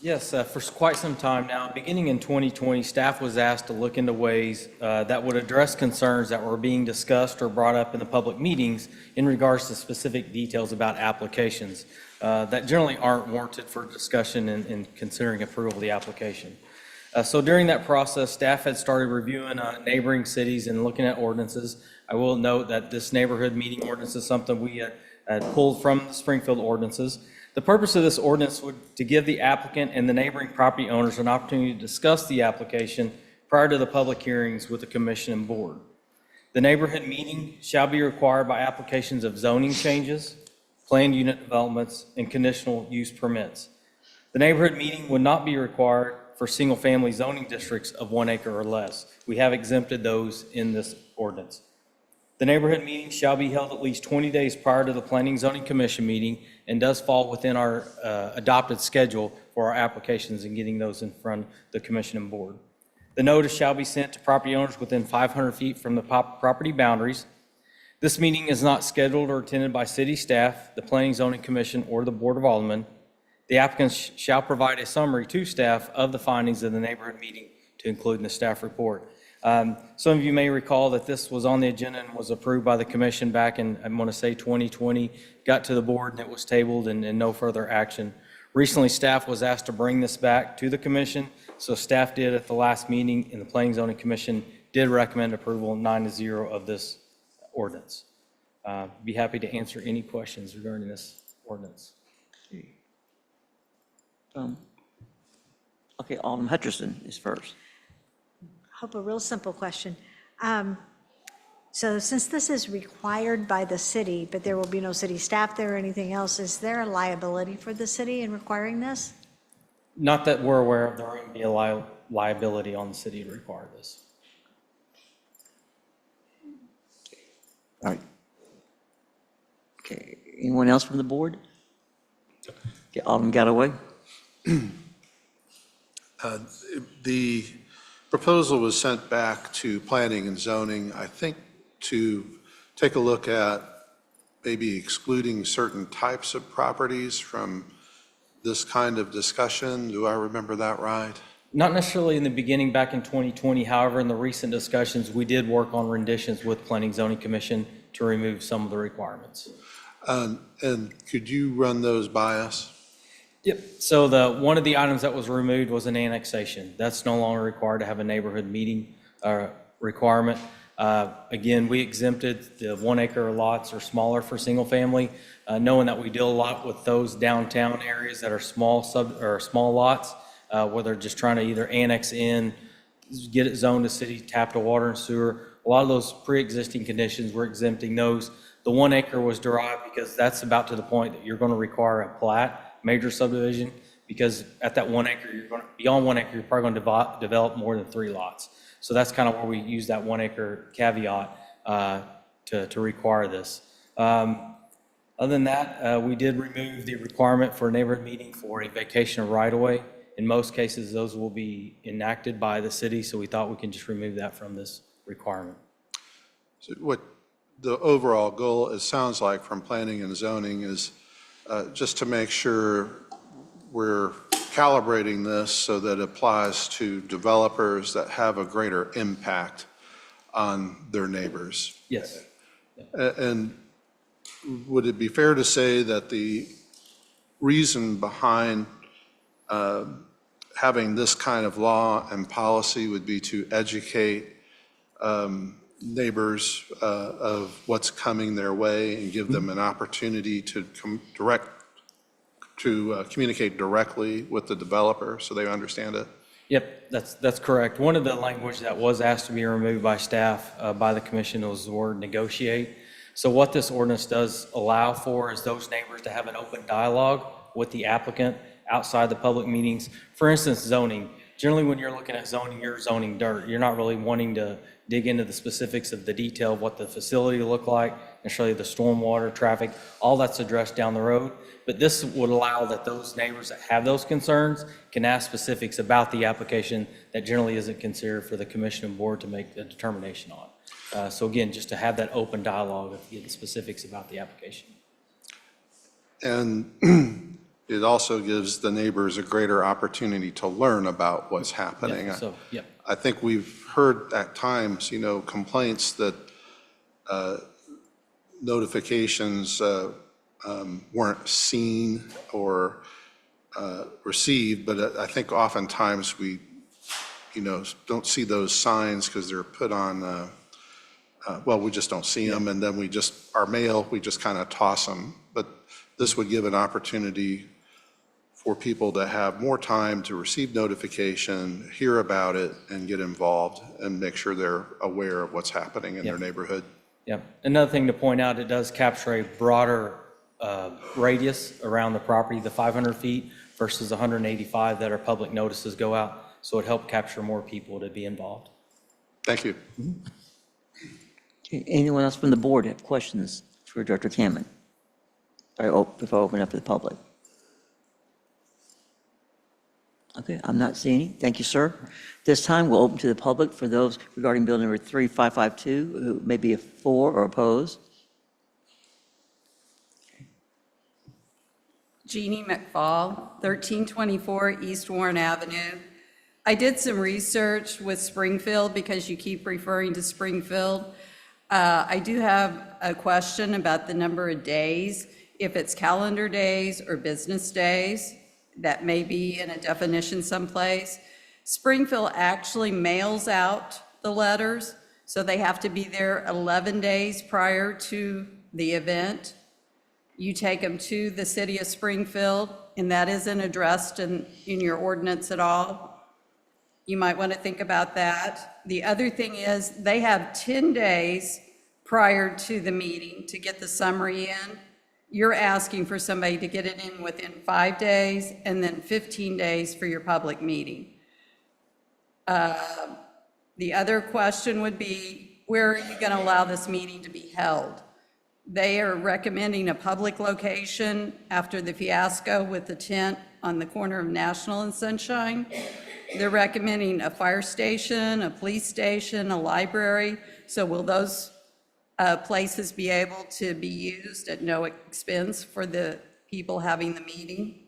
Yes, for quite some time now, beginning in 2020, staff was asked to look into ways that would address concerns that were being discussed or brought up in the public meetings in regards to specific details about applications that generally aren't warranted for discussion in considering approval of the application. So during that process, staff had started reviewing neighboring cities and looking at ordinances. I will note that this neighborhood meeting ordinance is something we had pulled from the Springfield ordinances. The purpose of this ordinance would to give the applicant and the neighboring property owners an opportunity to discuss the application prior to the public hearings with the commission and board. The neighborhood meeting shall be required by applications of zoning changes, planned unit developments, and conditional use permits. The neighborhood meeting would not be required for single-family zoning districts of 1 acre or less. We have exempted those in this ordinance. The neighborhood meeting shall be held at least 20 days prior to the Planning Zoning Commission meeting and does fall within our adopted schedule for our applications and getting those in front of the commission and board. The notice shall be sent to property owners within 500 feet from the property boundaries. This meeting is not scheduled or attended by city staff, the Planning Zoning Commission, or the Board of Aldermen. The applicants shall provide a summary to staff of the findings of the neighborhood meeting to include in the staff report. Some of you may recall that this was on the agenda and was approved by the commission back in, I want to say 2020, got to the board and it was tabled and no further action. Recently, staff was asked to bring this back to the commission, so staff did at the last meeting, and the Planning Zoning Commission did recommend approval 9-0 of this ordinance. Be happy to answer any questions regarding this ordinance. Okay, Alderman Hutcherson is first. Hope a real simple question. So since this is required by the city, but there will be no city staff there or anything else, is there a liability for the city in requiring this? Not that we're aware of, there won't be a liability on the city to require this. All right. Okay, anyone else from the board? Okay, Alderman Galloway? The proposal was sent back to planning and zoning, I think, to take a look at maybe excluding certain types of properties from this kind of discussion. Do I remember that right? Not necessarily in the beginning back in 2020, however, in the recent discussions, we did work on renditions with Planning Zoning Commission to remove some of the requirements. And could you run those by us? Yep, so one of the items that was removed was an annexation. That's no longer required to have a neighborhood meeting requirement. Again, we exempted the 1 acre lots or smaller for single family, knowing that we deal a lot with those downtown areas that are small lots, where they're just trying to either annex in, get it zoned to city, tap to water and sewer. A lot of those pre-existing conditions, we're exempting those. The 1 acre was derived because that's about to the point that you're going to require a plat, major subdivision, because at that 1 acre, beyond 1 acre, you're probably going to develop more than 3 lots. So that's kind of where we use that 1 acre caveat to require this. Other than that, we did remove the requirement for a neighborhood meeting for a vacation of right-of-way. In most cases, those will be enacted by the city, so we thought we can just remove that from this requirement. So what the overall goal, it sounds like from planning and zoning, is just to make sure we're calibrating this so that it applies to developers that have a greater impact on their neighbors. Yes. And would it be fair to say that the reason behind having this kind of law and policy would be to educate neighbors of what's coming their way and give them an opportunity to communicate directly with the developer so they understand it? Yep, that's correct. One of the language that was asked to be removed by staff, by the commission, was the word negotiate. So what this ordinance does allow for is those neighbors to have an open dialogue with the applicant outside the public meetings. For instance, zoning. Generally, when you're looking at zoning, you're zoning dirt. You're not really wanting to dig into the specifics of the detail of what the facility will look like, necessarily the stormwater, traffic, all that's addressed down the road. But this would allow that those neighbors that have those concerns can ask specifics about the application that generally isn't considered for the commission and board to make the determination on. So again, just to have that open dialogue of getting specifics about the application. And it also gives the neighbors a greater opportunity to learn about what's happening. Yeah, so, yep. I think we've heard at times, complaints that notifications weren't seen or received, but I think oftentimes we, don't see those signs because they're put on, we just don't see them, and then our mail, we just kind of toss them. But this would give an opportunity for people to have more time to receive notification, hear about it, and get involved, and make sure they're aware of what's happening in their neighborhood. Yeah. Another thing to point out, it does capture a broader radius around the property, the 500 feet versus 185 that our public notices go out. So it helped capture more people to be involved. Thank you. Okay, anyone else from the board have questions for Director Cameron? Before I open up to the public. Okay, I'm not seeing any. Thank you, sir. This time, we'll open to the public for those regarding bill number 3552 who may be for or opposed. Jeannie McFall, 1324 East Warren Avenue. I did some research with Springfield because you keep referring to Springfield. I do have a question about the number of days, if it's calendar days or business days. That may be in a definition someplace. Springfield actually mails out the letters, so they have to be there 11 days prior to the event. You take them to the city of Springfield, and that isn't addressed in your ordinance at all. You might want to think about that. The other thing is, they have 10 days prior to the meeting to get the summary in. You're asking for somebody to get it in within 5 days and then 15 days for your public meeting. The other question would be, where are you going to allow this meeting to be held? They are recommending a public location after the fiasco with the tent on the corner of National and Sunshine. They're recommending a fire station, a police station, a library. So will those places be able to be used at no expense for the people having the meeting?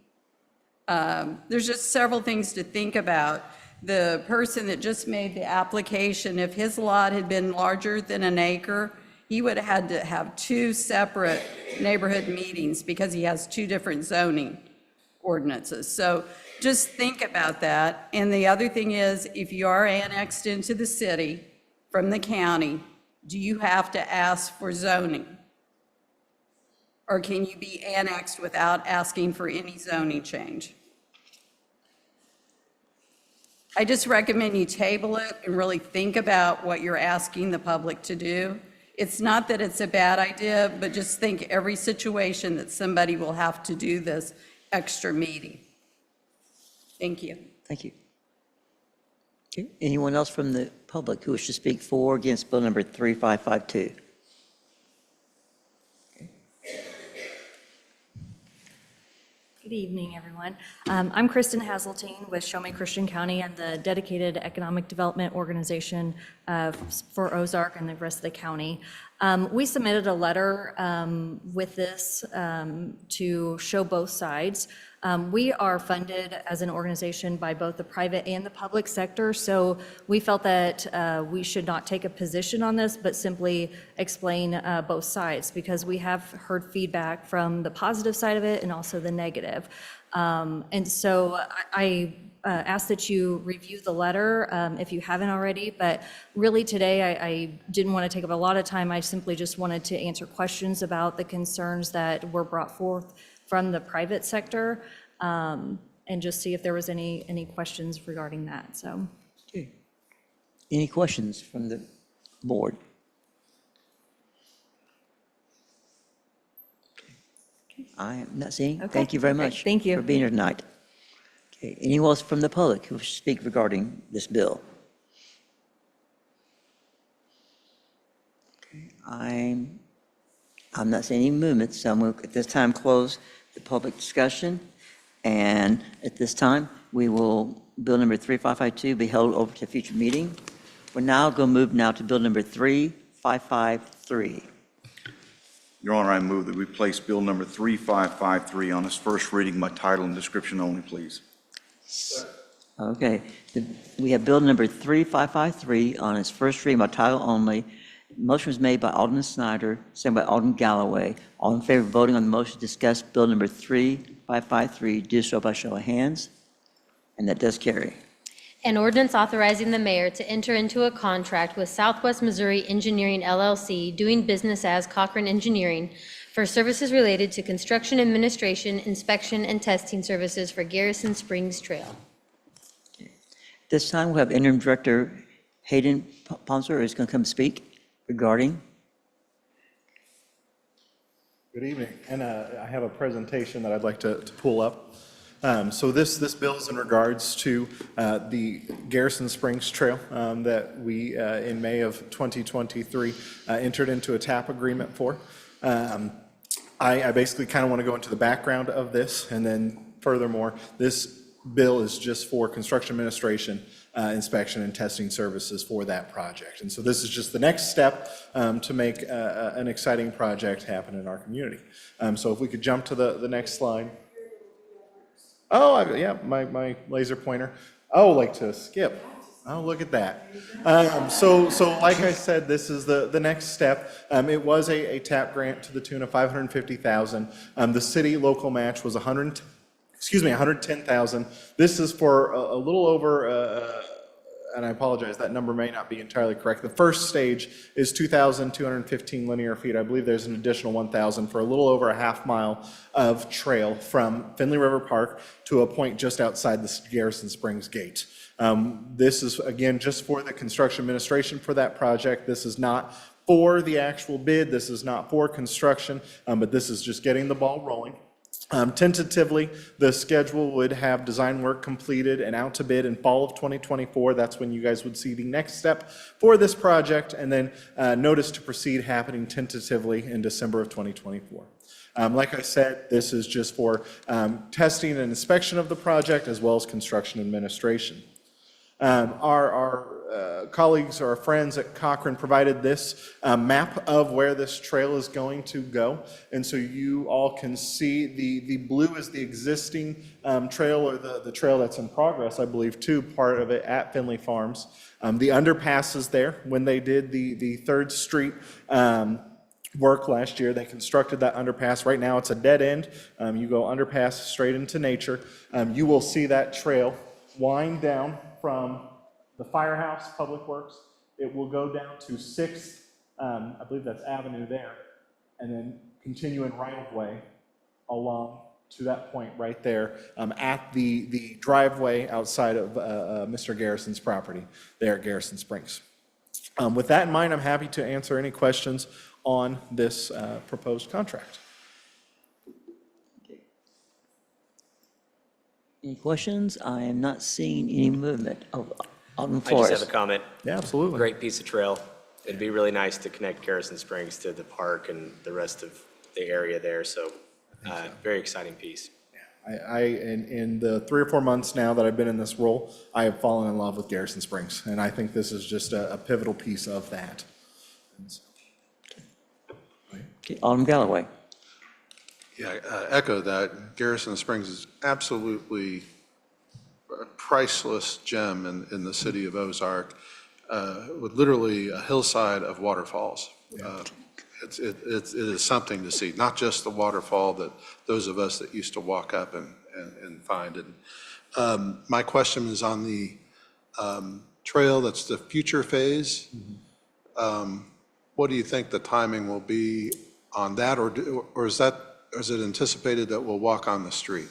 There's just several things to think about. The person that just made the application, if his lot had been larger than an acre, he would have had to have 2 separate neighborhood meetings because he has 2 different zoning ordinances. So just think about that. And the other thing is, if you are annexed into the city from the county, do you have to ask for zoning? Or can you be annexed without asking for any zoning change? I just recommend you table it and really think about what you're asking the public to do. It's not that it's a bad idea, but just think every situation that somebody will have to do this extra meeting. Thank you. Thank you. Okay. Anyone else from the public who wishes to speak for or against Bill number 3552? Good evening, everyone. I'm Kristen Hazeltine with Show Me Christian County and the dedicated economic development organization for Ozark and the rest of the county. We submitted a letter with this to show both sides. We are funded as an organization by both the private and the public sector, so we felt that we should not take a position on this, but simply explain both sides, because we have heard feedback from the positive side of it and also the negative. And so I ask that you review the letter if you haven't already, but really today I didn't want to take up a lot of time. I simply just wanted to answer questions about the concerns that were brought forth from the private sector, and just see if there was any questions regarding that, so. Okay. Any questions from the board? I am not seeing. Okay. Thank you very Okay. much. Thank you. For being here tonight. Okay. Anyone else from the public who wishes to speak regarding this bill? Okay. I'm not seeing any movement, so I'm going to, at this time, close the public discussion. And at this time, we will, Bill number 3552 be held over to a future meeting. We're now going to move now to Bill number 3553. Your Honor, I move that we place Bill number 3553 on its first reading by title and description only, please. Okay. We have Bill number 3553 on its first reading by title only. Motion was made by Alderman Snyder, seconded by Alderman Galloway. All in favor of voting on the motion to discuss Bill number 3553, do so by show of hands. And that does carry. An ordinance authorizing the mayor to enter into a contract with Southwest Missouri Engineering LLC, doing business as Cochran Engineering, for services related to construction administration, inspection, and testing services for Garrison Springs Trail. This time, we'll have Interim Director Hayden Ponser is going to come speak regarding. Good evening, and I have a presentation that I'd like to pull up. So this bill is in regards to the Garrison Springs Trail that we, in May of 2023, entered into a TAP agreement for. I basically kind of want to go into the background of this, and then furthermore, this bill is just for construction administration, inspection and testing services for that project. And so this is just the next step to make an exciting project happen in our community. So if we could jump to the next slide. Oh, yeah, my laser pointer. Oh, like to skip. Oh, look at that. So like I said, this is the next step. It was a TAP grant to the tune of $550,000. The city local match was $110,000. This is for a little over, and I apologize, that number may not be entirely correct. The first stage is 2,215 linear feet. I believe there's an additional 1,000 for a little over a half mile of trail from Finley River Park to a point just outside the Garrison Springs gate. This is, again, just for the construction administration for that project. This is not for the actual bid. This is not for construction, but this is just getting the ball rolling. Tentatively, the schedule would have design work completed and out to bid in fall of 2024. That's when you guys would see the next step for this project, and then notice to proceed happening tentatively in December of 2024. Like I said, this is just for testing and inspection of the project as well as construction administration. Our colleagues or our friends at Cochrane provided this map of where this trail is going to go. And so you all can see the blue is the existing trail, or the trail that's in progress, I believe, too, part of it at Finley Farms. The underpass is there. When they did the 3rd Street work last year, they constructed that underpass. Right now it's a dead end. You go underpass straight into nature. You will see that trail wind down from the firehouse, Public Works. It will go down to 6th, I believe that's Avenue there, and then continue in right-of-way along to that point right there at the driveway outside of Mr. Garrison's property there at Garrison Springs. With that in mind, I'm happy to answer any questions on this proposed contract. Any questions? I am not seeing any movement. Oh, Alderman I Flores. just have a comment. Yeah, absolutely. Great piece of trail. It'd be really nice to connect Garrison Springs to the park and the rest of the area there, so very exciting piece. In the 3 or 4 months now that I've been in this role, I have fallen in love with Garrison Springs, and I think this is just a pivotal piece of that. Okay, Alderman Galloway. Yeah, echo that. Garrison Springs is absolutely a priceless gem in the city of Ozark, with literally a hillside of waterfalls. It is something to see, not just the waterfall that those of us that used to walk up and find. And my question is on the trail that's the future phase. What do you think the timing will be on that, or is it anticipated that we'll walk on the street?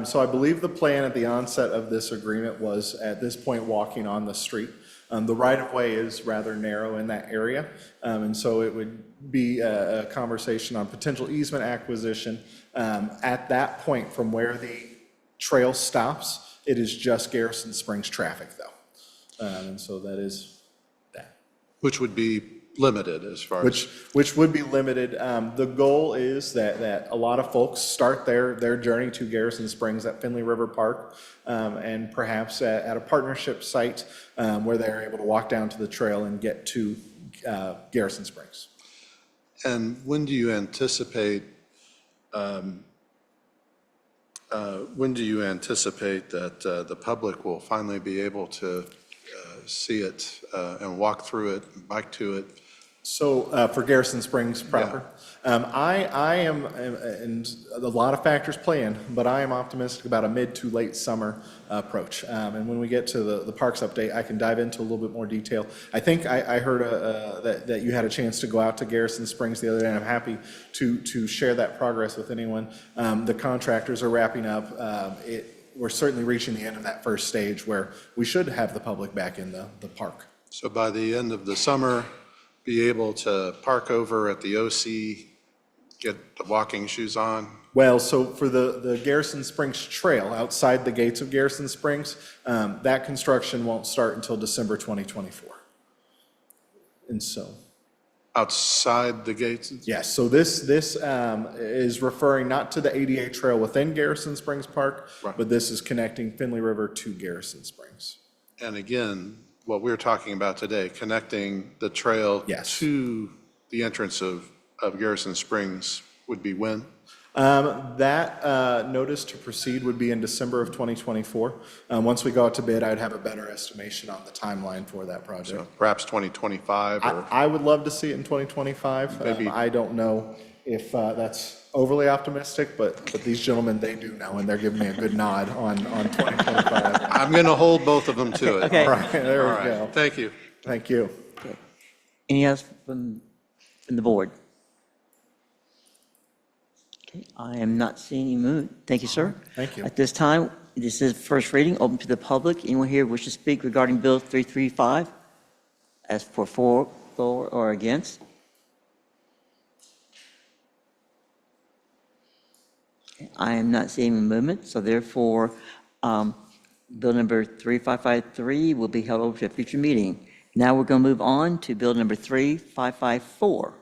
So I believe the plan at the onset of this agreement was, at this point, walking on the street. The right-of-way is rather narrow in that area, and so it would be a conversation on potential easement acquisition. At that point, from where the trail stops, it is just Garrison Springs traffic, though. And so that is that. Which would be limited as far as... Which would be limited. The goal is that a lot of folks start their journey to Garrison Springs at Finley River Park, and perhaps at a partnership site where they're able to walk down to the trail and get to Garrison Springs. And when do you anticipate that the public will finally be able to see it and walk through it, bike to it? So for Garrison Springs proper, I am, and a lot of factors play in, but I am optimistic about a mid to late summer approach. And when we get to the parks update, I can dive into a little bit more detail. I think I heard that you had a chance to go out to Garrison Springs the other day, and I'm happy to share that progress with anyone. The contractors are wrapping up. We're certainly reaching the end of that first stage where we should have the public back in the park. So by the end of the summer, be able to park over at the OC, get the walking shoes on? Well, so for the Garrison Springs Trail outside the gates of Garrison Springs, that construction won't start until December 2024. And so. Outside the gates? Yes, so this is referring not to the ADA trail within Garrison Springs Park, but this is connecting Finley River to Garrison Springs. And again, what we're talking about today, connecting the trail to the entrance of Garrison Springs would be when? That notice to proceed would be in December of 2024. Once we go out to bid, I'd have a better estimation on the timeline for that project. So perhaps 2025? Or I would love to see it in 2025. Maybe. I don't know if that's overly optimistic, but these gentlemen, they do know, and they're giving me a good nod on 2025. I'm going to hold both of them to it. Okay. All right, there All we go. right. Thank you. Thank you. Any else from the board? Okay, I am not seeing any movement. Thank you, sir. Thank you. At this time, This is first reading, open to the public. Anyone here wish to speak regarding Bill 335? As for or against? Okay, I am not seeing movement, so therefore, Bill number 3553 will be held over to a future meeting. Now we're going to move on to Bill number 3554.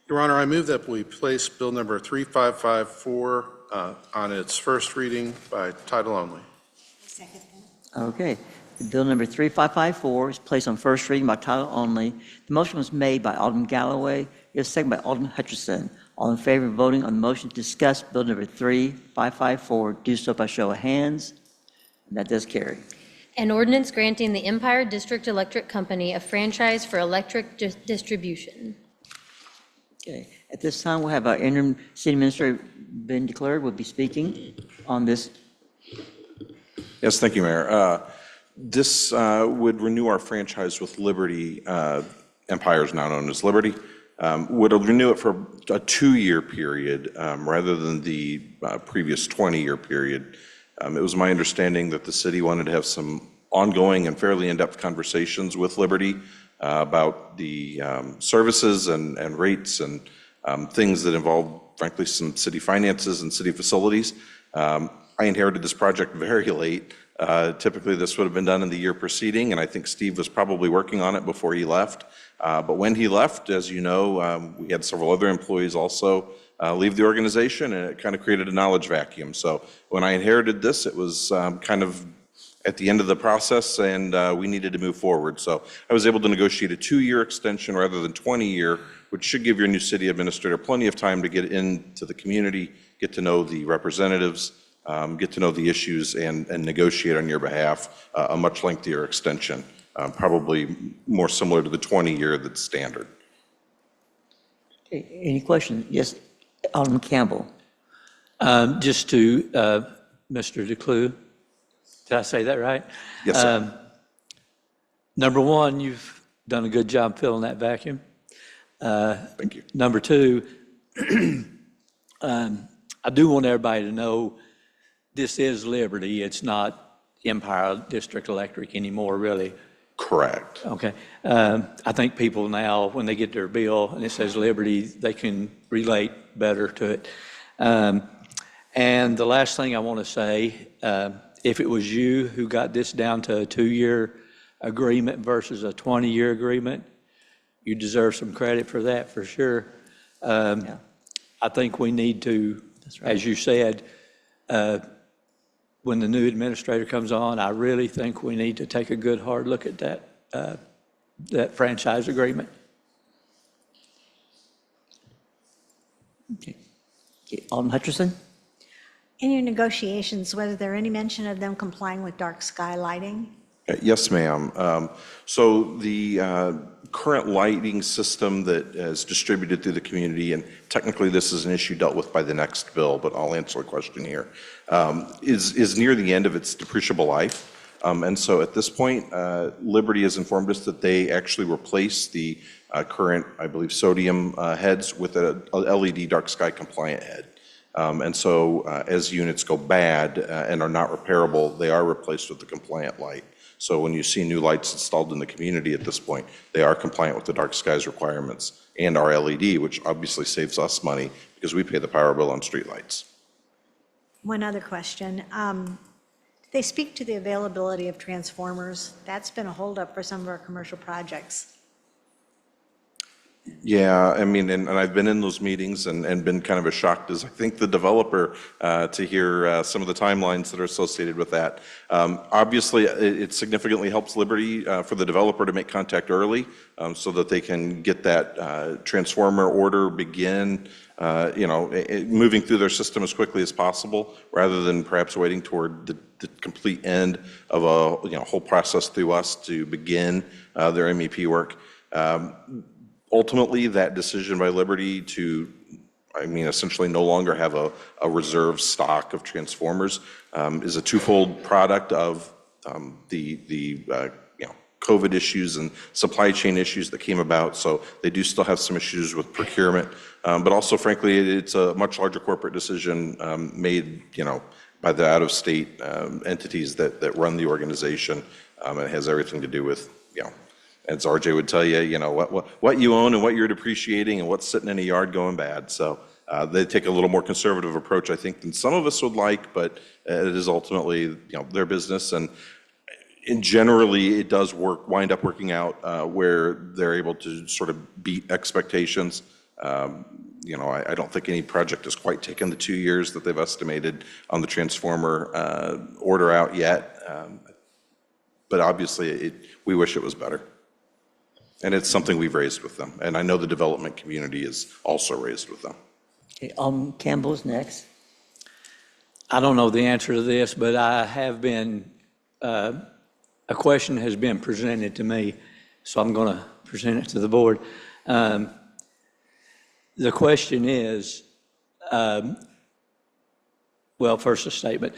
Your Honor, I move that we place Bill number 3554 on its first reading by title only. Okay. Bill number 3554 is placed on first reading by title only. The motion was made by Alderman Galloway. It was seconded by Alderman Hutchinson. All in favor of voting on the motion to discuss Bill number 3554, do so by show of hands. And that does carry. An ordinance granting the Empire District Electric Company a franchise for electric distribution. Okay. At this time, we'll have our interim city administrator, Ben declared, will be speaking on this. Yes, thank you, Mayor. This would renew our franchise with Liberty, Empire is now known as Liberty, would renew it for a 2-year period rather than the previous 20-year period. It was my understanding that the city wanted to have some ongoing and fairly in-depth conversations with Liberty about the services and rates and things that involve, frankly, some city finances and city facilities. I inherited this project very late. Typically, this would have been done in the year preceding, and I think Steve was probably working on it before he left. But when he left, as you know, we had several other employees also leave the organization, and it kind of created a knowledge vacuum. So when I inherited this, it was kind of at the end of the process, and we needed to move forward. So I was able to negotiate a 2-year extension rather than 20-year, which should give your new city administrator plenty of time to get into the community, get to know the representatives, get to know the issues, and negotiate on your behalf a much lengthier extension, probably more similar to the 20-year that's standard. Okay, any questions? Yes, Alderman Campbell. Just to Mr. DeClue, did I say that right? Yes, sir. Number one, you've done a good job filling that vacuum. Thank you. Number two, I do want everybody to know this is Liberty. It's not Empire District Electric anymore, really. Correct. Okay. I think people now, when they get their bill and it says Liberty, they can relate better to it. And the last thing I want to say, if it was you who got this down to a 2-year agreement versus a 20-year agreement, you deserve some credit for that, for sure. I think we need to, as you said, when the new administrator comes on, I really think we need to take a good hard look at that franchise agreement. Okay. Alderman Hutchinson? In your negotiations, was there any mention of them complying with dark sky lighting? Yes, ma'am. So the current lighting system that is distributed through the community, and technically this is an issue dealt with by the next bill, but I'll answer the question here, is near the end of its depreciable life. And so at this point, Liberty has informed us that they actually replace the current, I believe, sodium heads with a LED dark sky compliant head. And so as units go bad and are not repairable, they are replaced with the compliant light. So when you see new lights installed in the community at this point, they are compliant with the dark skies requirements and our LED, which obviously saves us money because we pay the power bill on streetlights. One other question. They speak to the availability of transformers. That's been a holdup for some of our commercial projects. Yeah, I mean, and I've been in those meetings and been kind of as shocked as I think the developer to hear some of the timelines that are associated with that. Obviously, it significantly helps Liberty for the developer to make contact early so that they can get that transformer order begin, moving through their system as quickly as possible, rather than perhaps waiting toward the complete end of a whole process through us to begin their MEP work. Ultimately, that decision by Liberty to, essentially no longer have a reserve stock of transformers is a twofold product of the COVID issues and supply chain issues that came about. So they do still have some issues with procurement, but also, frankly, it's a much larger corporate decision made, by the out-of-state entities that run the organization. It has everything to do with, as RJ would tell you, what you own and what you're depreciating and what's sitting in a yard going bad. So they take a little more conservative approach, I think, than some of us would like, but it is ultimately, their business. And generally, it does wind up working out where they're able to sort of beat expectations. I don't think any project has quite taken the 2 years that they've estimated on the transformer order out yet. But obviously, we wish it was better. And it's something we've raised with them. And I know the development community is also raised with them. Okay, Campbell's next. I don't know the answer to this, but I have been, a question has been presented to me, so I'm going to present it to the board. The question is, first a statement.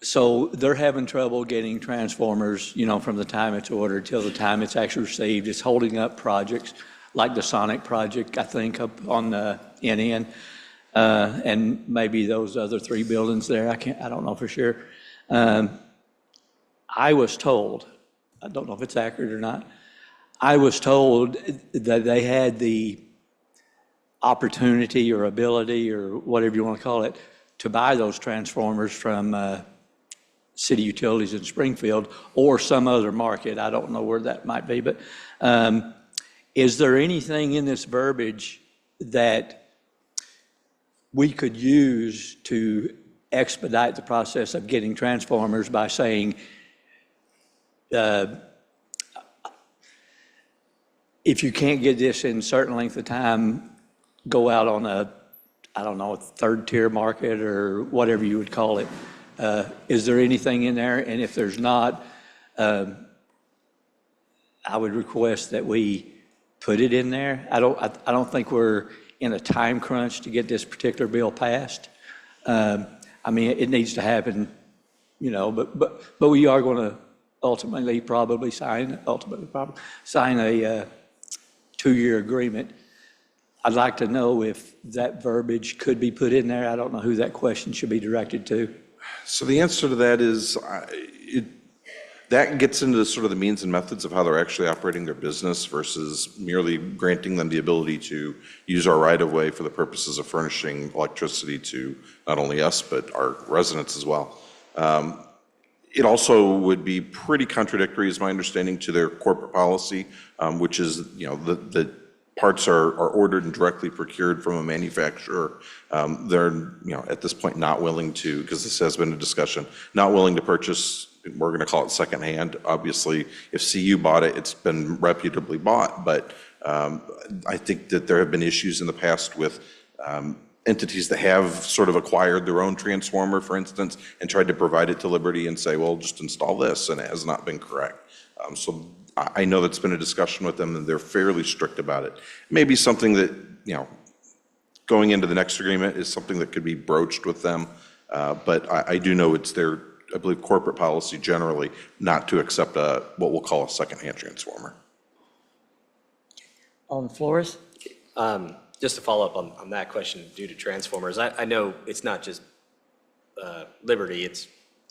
So they're having trouble getting transformers, from the time it's ordered till the time it's actually received. It's holding up projects like the Sonic project, I think, up on the NN, and maybe those other 3 buildings there. I don't know for sure. I was told, I don't know if it's accurate or not, I was told that they had the opportunity or ability or whatever you want to call it to buy those transformers from City Utilities in Springfield or some other market. I don't know where that might be, but is there anything in this verbiage that we could use to expedite the process of getting transformers by saying, if you can't get this in a certain length of time, go out on a third-tier market or whatever you would call it? Is there anything in there? And if there's not, I would request that we put it in there. I don't think we're in a time crunch to get this particular bill passed. It needs to happen, but we are going to ultimately probably sign a 2-year agreement. I'd like to know if that verbiage could be put in there. I don't know who that question should be directed to. So the answer to that is, that gets into sort of the means and methods of how they're actually operating their business versus merely granting them the ability to use our right-of-way for the purposes of furnishing electricity to not only us, but our residents as well. It also would be pretty contradictory, is my understanding, to their corporate policy, which is, the parts are ordered and directly procured from a manufacturer. They're, at this point not willing to, because this has been a discussion, not willing to purchase, we're going to call it secondhand. Obviously, if CU bought it, it's been reputably bought, but I think that there have been issues in the past with entities that have sort of acquired their own transformer, for instance, and tried to provide it to Liberty and say, well, just install this, and it has not been correct. So I know that's been a discussion with them, and they're fairly strict about it. Maybe something that, going into the next agreement is something that could be broached with them, but I do know it's their, I believe, corporate policy generally not to accept what we'll call a secondhand transformer. On Flores? Just to follow up on that question due to transformers, I know it's not just Liberty,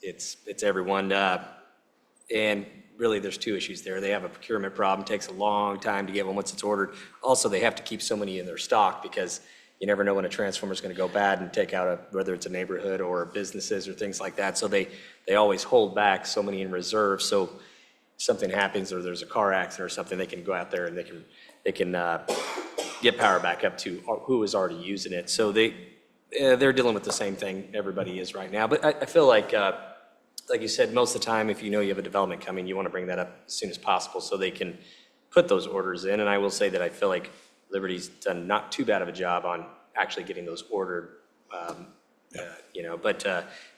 it's everyone. And really, there's 2 issues there. They have a procurement problem, takes a long time to get one once it's ordered. Also, they have to keep so many in their stock because you never know when a transformer is going to go bad and take out whether it's a neighborhood or businesses or things like that. So they always hold back so many in reserve. So if something happens or there's a car accident or something, they can go out there and they can get power back up to who is already using it. So they're dealing with the same thing everybody is right now. But I feel like you said, most of the time, if you know you have a development coming, you want to bring that up as soon as possible so they can put those orders in. And I will say that I feel like Liberty's done not too bad of a job on actually getting those ordered. But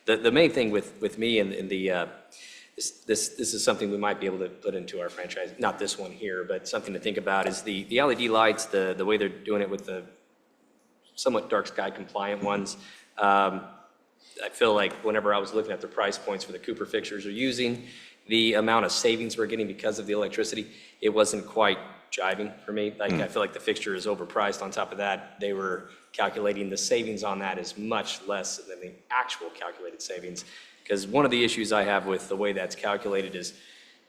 the main thing with me and this is something we might be able to put into our franchise, not this one here, but something to think about is the LED lights, the way they're doing it with the somewhat dark sky compliant ones. I feel like whenever I was looking at the price points for the Cooper fixtures we're using, the amount of savings we're getting because of the electricity, it wasn't quite jiving for me. Like, I feel like the fixture is overpriced. On top of that, they were calculating the savings on that is much less than the actual calculated savings. Because one of the issues I have with the way that's calculated is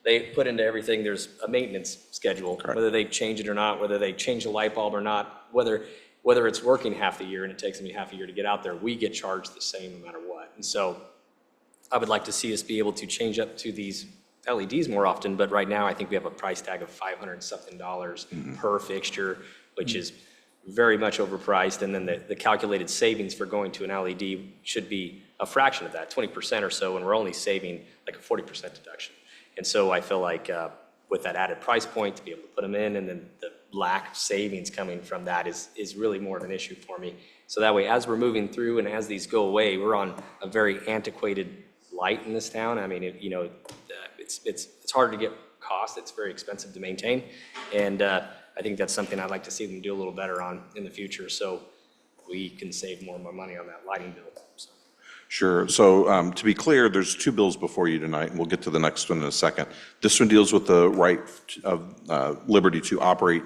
they put into everything, there's a maintenance schedule, whether they change it or not, whether they change the light bulb or not, whether it's working half the year and it takes me half a year to get out there, we get charged the same no matter what. And so I would like to see us be able to change up to these LEDs more often, but right now I think we have a price tag of $500 and something per fixture, which is very much overpriced. And then the calculated savings for going to an LED should be a fraction of that, 20% or so, and we're only saving like a 40% deduction. And so I feel like with that added price point to be able to put them in, and then the lack of savings coming from that is really more of an issue for me. So that way, as we're moving through and as these go away, we're on a very antiquated light in this town. I mean, it's hard to get cost. It's very expensive to maintain. And I think that's something I'd like to see them do a little better on in the future, so we can save more money on that lighting bill. So. Sure. So to be clear, there's two bills before you tonight, and we'll get to the next one in a second. This one deals with the right of liberty to operate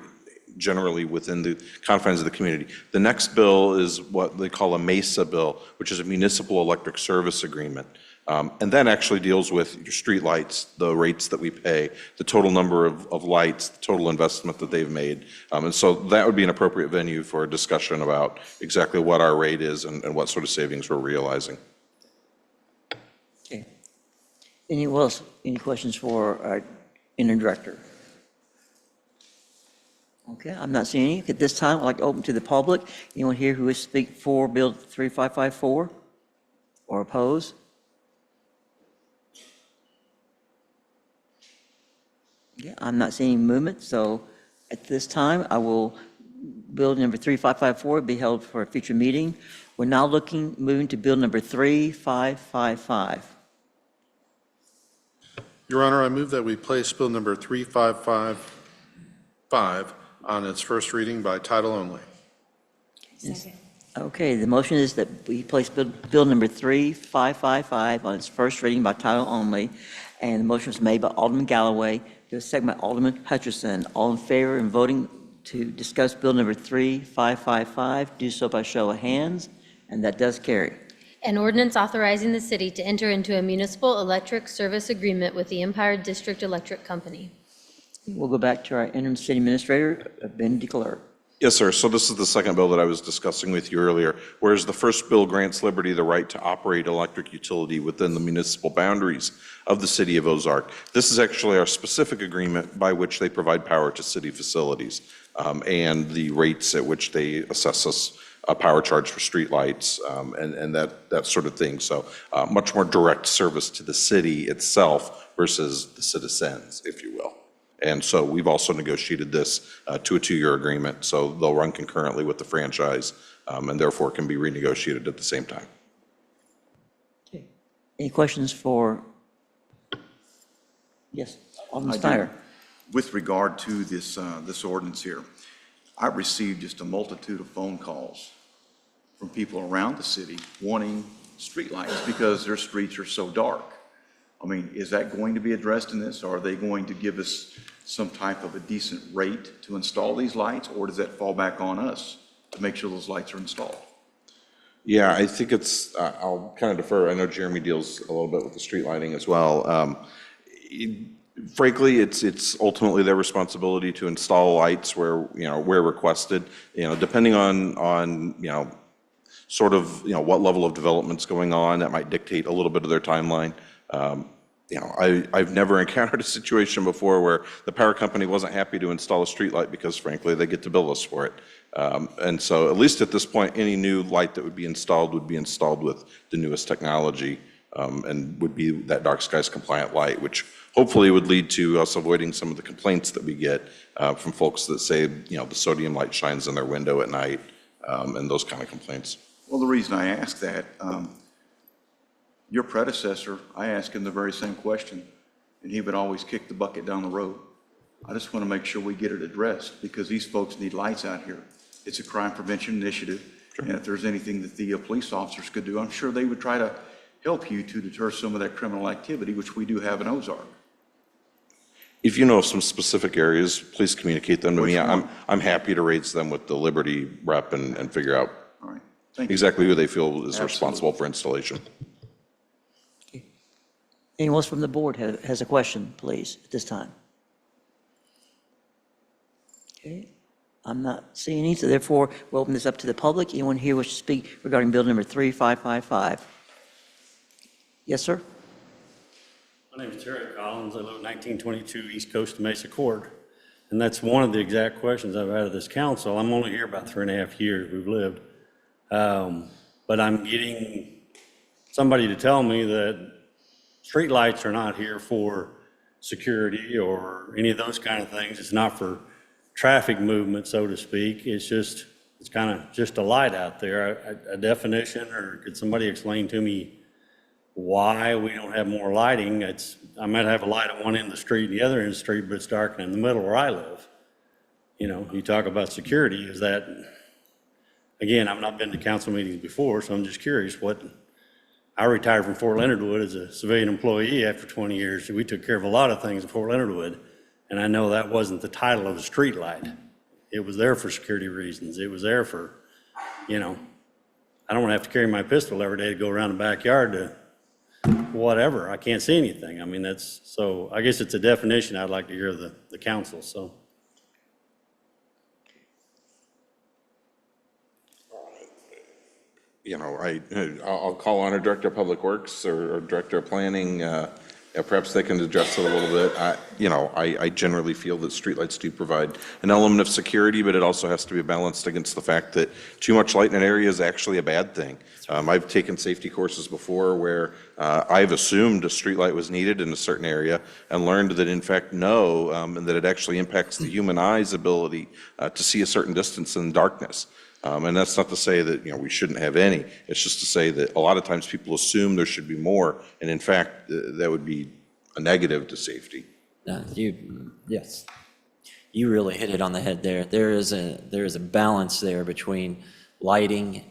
generally within the confines of the community. The next bill is what they call a MESA bill, which is a municipal electric service agreement. And that actually deals with your street lights, the rates that we pay, the total number of lights, the total investment that they've made. And so that would be an appropriate venue for a discussion about exactly what our rate is and what sort of savings we're realizing. Okay. Any questions for our interim director? Okay, I'm not seeing any. At this time, I'd like to open to the public. Anyone here who wishes to speak for Bill 3554 or oppose? Yeah, I'm not seeing movement, so at this time, Bill number 3554 be held for a future meeting. We're now moving to Bill number 3555. Your Honor, I move that we place Bill number 3555 on its first reading by title only. Second. Okay, the motion is that we place Bill number 3555 on its first reading by title only, and the motion was made by Alderman Galloway, to a second by Alderman Hutcherson. All in favor in voting to discuss Bill number 3555, do so by show of hands, and that does carry. An ordinance authorizing the city to enter into a municipal electric service agreement with the Empire District Electric Company. We'll go back to our interim city administrator, Ben DeClerc. Yes, sir. So this is the second bill that I was discussing with you earlier. Whereas the first bill grants Liberty the right to operate electric utility within the municipal boundaries of the city of Ozark. This is actually our specific agreement by which they provide power to city facilities and the rates at which they assess us a power charge for streetlights and that sort of thing. So much more direct service to the city itself versus the citizens, if you will. And so we've also negotiated this to a 2-year agreement, so they'll run concurrently with the franchise and therefore can be renegotiated at the same time. Okay. Any questions for, yes, Alderman Snyder? With regard to this ordinance here, I've received just a multitude of phone calls from people around the city wanting streetlights because their streets are so dark. I mean, is that going to be addressed in this? Or are they going to give us some type of a decent rate to install these lights, or does that fall back on us to make sure those lights are installed? Yeah, I think it's, I'll kind of defer. I know Jeremy deals a little bit with the street lighting as well. Frankly, it's ultimately their responsibility to install lights where requested, depending on sort of, what level of development's going on, that might dictate a little bit of their timeline. I've never encountered a situation before where the power company wasn't happy to install a streetlight because frankly, they get to bill us for it. And so at least at this point, any new light that would be installed with the newest technology and would be that dark skies compliant light, which hopefully would lead to us avoiding some of the complaints that we get from folks that say, the sodium light shines in their window at night and those kind of complaints. Well, the reason I ask that, your predecessor, I asked him the very same question, and he would always kick the bucket down the road. I just want to make sure we get it addressed because these folks need lights out here. It's a crime prevention initiative, and if there's anything that the police officers could do, I'm sure they would try to help you to deter some of that criminal activity, which we do have in Ozark. If you know of some specific areas, please communicate them to me. I'm happy to raise them with the Liberty rep and figure out exactly who they feel is responsible for installation. Anyone else from the board has a question, please, at this time? Okay, I'm not seeing any, so therefore, we'll open this up to the public. Anyone here wish to speak regarding bill number 3555? Yes, sir? My name is Terry Collins. I live at 1922 East Coast of Mesa Court. And that's one of the exact questions I've had of this council. I'm only here about 3.5 years we've lived. But I'm getting somebody to tell me that streetlights are not here for security or any of those kind of things. It's not for traffic movement, so to speak. It's kind of just a light out there. A definition, or could somebody explain to me why we don't have more lighting? I might have a light at one end of the street and the other end of the street, but it's dark in the middle where I live. You know, you talk about security, is that, again, I've not been to council meetings before, so I'm just curious I retired from Fort Leonard Wood as a civilian employee after 20 years. We took care of a lot of things at Fort Leonard Wood, and I know that wasn't the title of a street light. It was there for security reasons. It was there for, you know, I don't want to have to carry my pistol every day to go around the backyard to whatever. I can't see anything. I mean, so I guess it's a definition I'd like to hear the council, so. You know, I'll call on a director of public works or director of planning. Perhaps they can address it a little bit. I generally feel that streetlights do provide an element of security, but it also has to be balanced against the fact that too much light in an area is actually a bad thing. I've taken safety courses before where I've assumed a streetlight was needed in a certain area and learned that in fact no, and that it actually impacts the human eye's ability to see a certain distance in darkness. And that's not to say that, we shouldn't have any. It's just to say that a lot of times people assume there should be more, and in fact, that would be a negative to safety. Yes, you really hit it on the head there. There is a balance there between lighting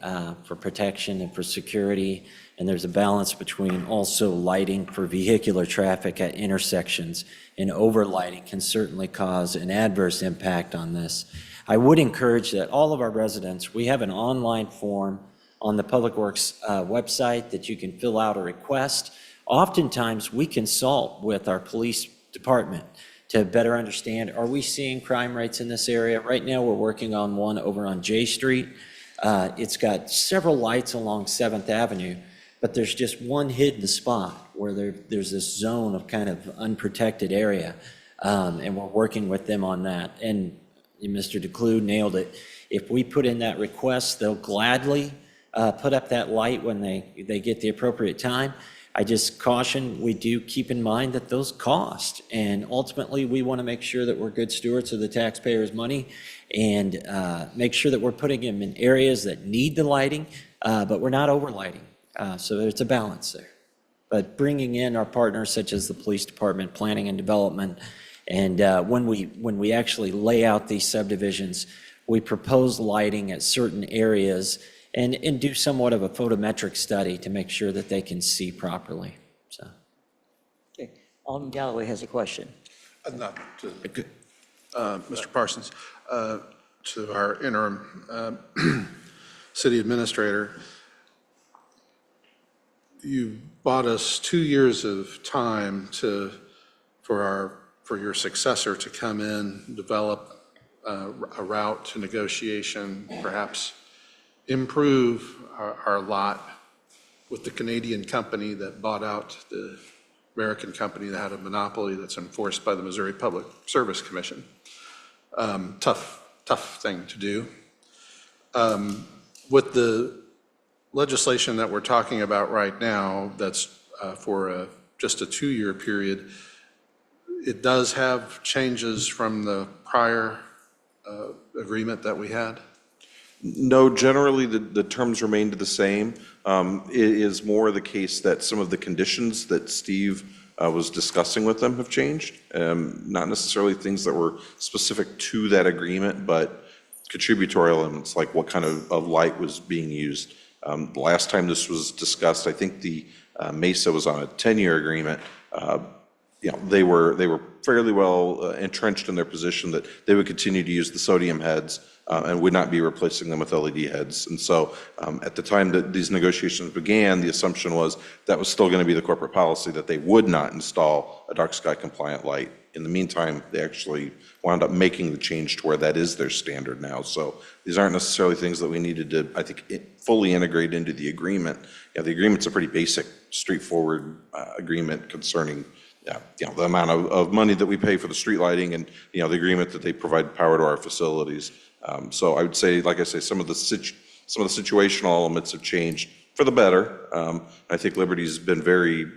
for protection and for security, and there's a balance between also lighting for vehicular traffic at intersections, and overlighting can certainly cause an adverse impact on this. I would encourage that all of our residents, we have an online form on the Public Works website that you can fill out a request. Oftentimes, we consult with our police department to better understand, are we seeing crime rates in this area? Right now, we're working on one over on J Street. It's got several lights along 7th Avenue, but there's just one hidden spot where there's this zone of kind of unprotected area, and we're working with them on that. And Mr. DeClue nailed it. If we put in that request, they'll gladly put up that light when they get the appropriate time. I just caution, we do keep in mind that those cost, and ultimately we want to make sure that we're good stewards of the taxpayers' money and make sure that we're putting them in areas that need the lighting, but we're not overlighting. So it's a balance there. But bringing in our partners such as the police department, planning and development, and when we actually lay out these subdivisions, we propose lighting at certain areas and do somewhat of a photometric study to make sure that they can see properly. So, Okay, Alderman Galloway has a question. Not to Mr. Parsons, to our interim city administrator. You bought us 2 years of time for your successor to come in, develop a route to negotiation, perhaps improve our lot with the Canadian company that bought out the American company that had a monopoly that's enforced by the Missouri Public Service Commission. Tough thing to do. With the legislation that we're talking about right now, that's for just a 2-year period, it does have changes from the prior agreement that we had? No, generally the terms remained the same. It is more the case that some of the conditions that Steve was discussing with them have changed. Not necessarily things that were specific to that agreement, but contributory elements like what kind of light was being used. The last time this was discussed, I think the Mesa was on a 10-year agreement. they were fairly well entrenched in their position that they would continue to use the sodium heads and would not be replacing them with LED heads. And so at the time that these negotiations began, the assumption was that was still going to be the corporate policy, that they would not install a dark sky compliant light. In the meantime, they actually wound up making the change to where that is their standard now. So these aren't necessarily things that we needed to, I think, fully integrate into the agreement. The agreement's a pretty basic, straightforward agreement concerning the amount of money that we pay for the street lighting and, the agreement that they provide power to our facilities. So I would say, like I say, some of the situational elements have changed for the better. I think Liberty's been very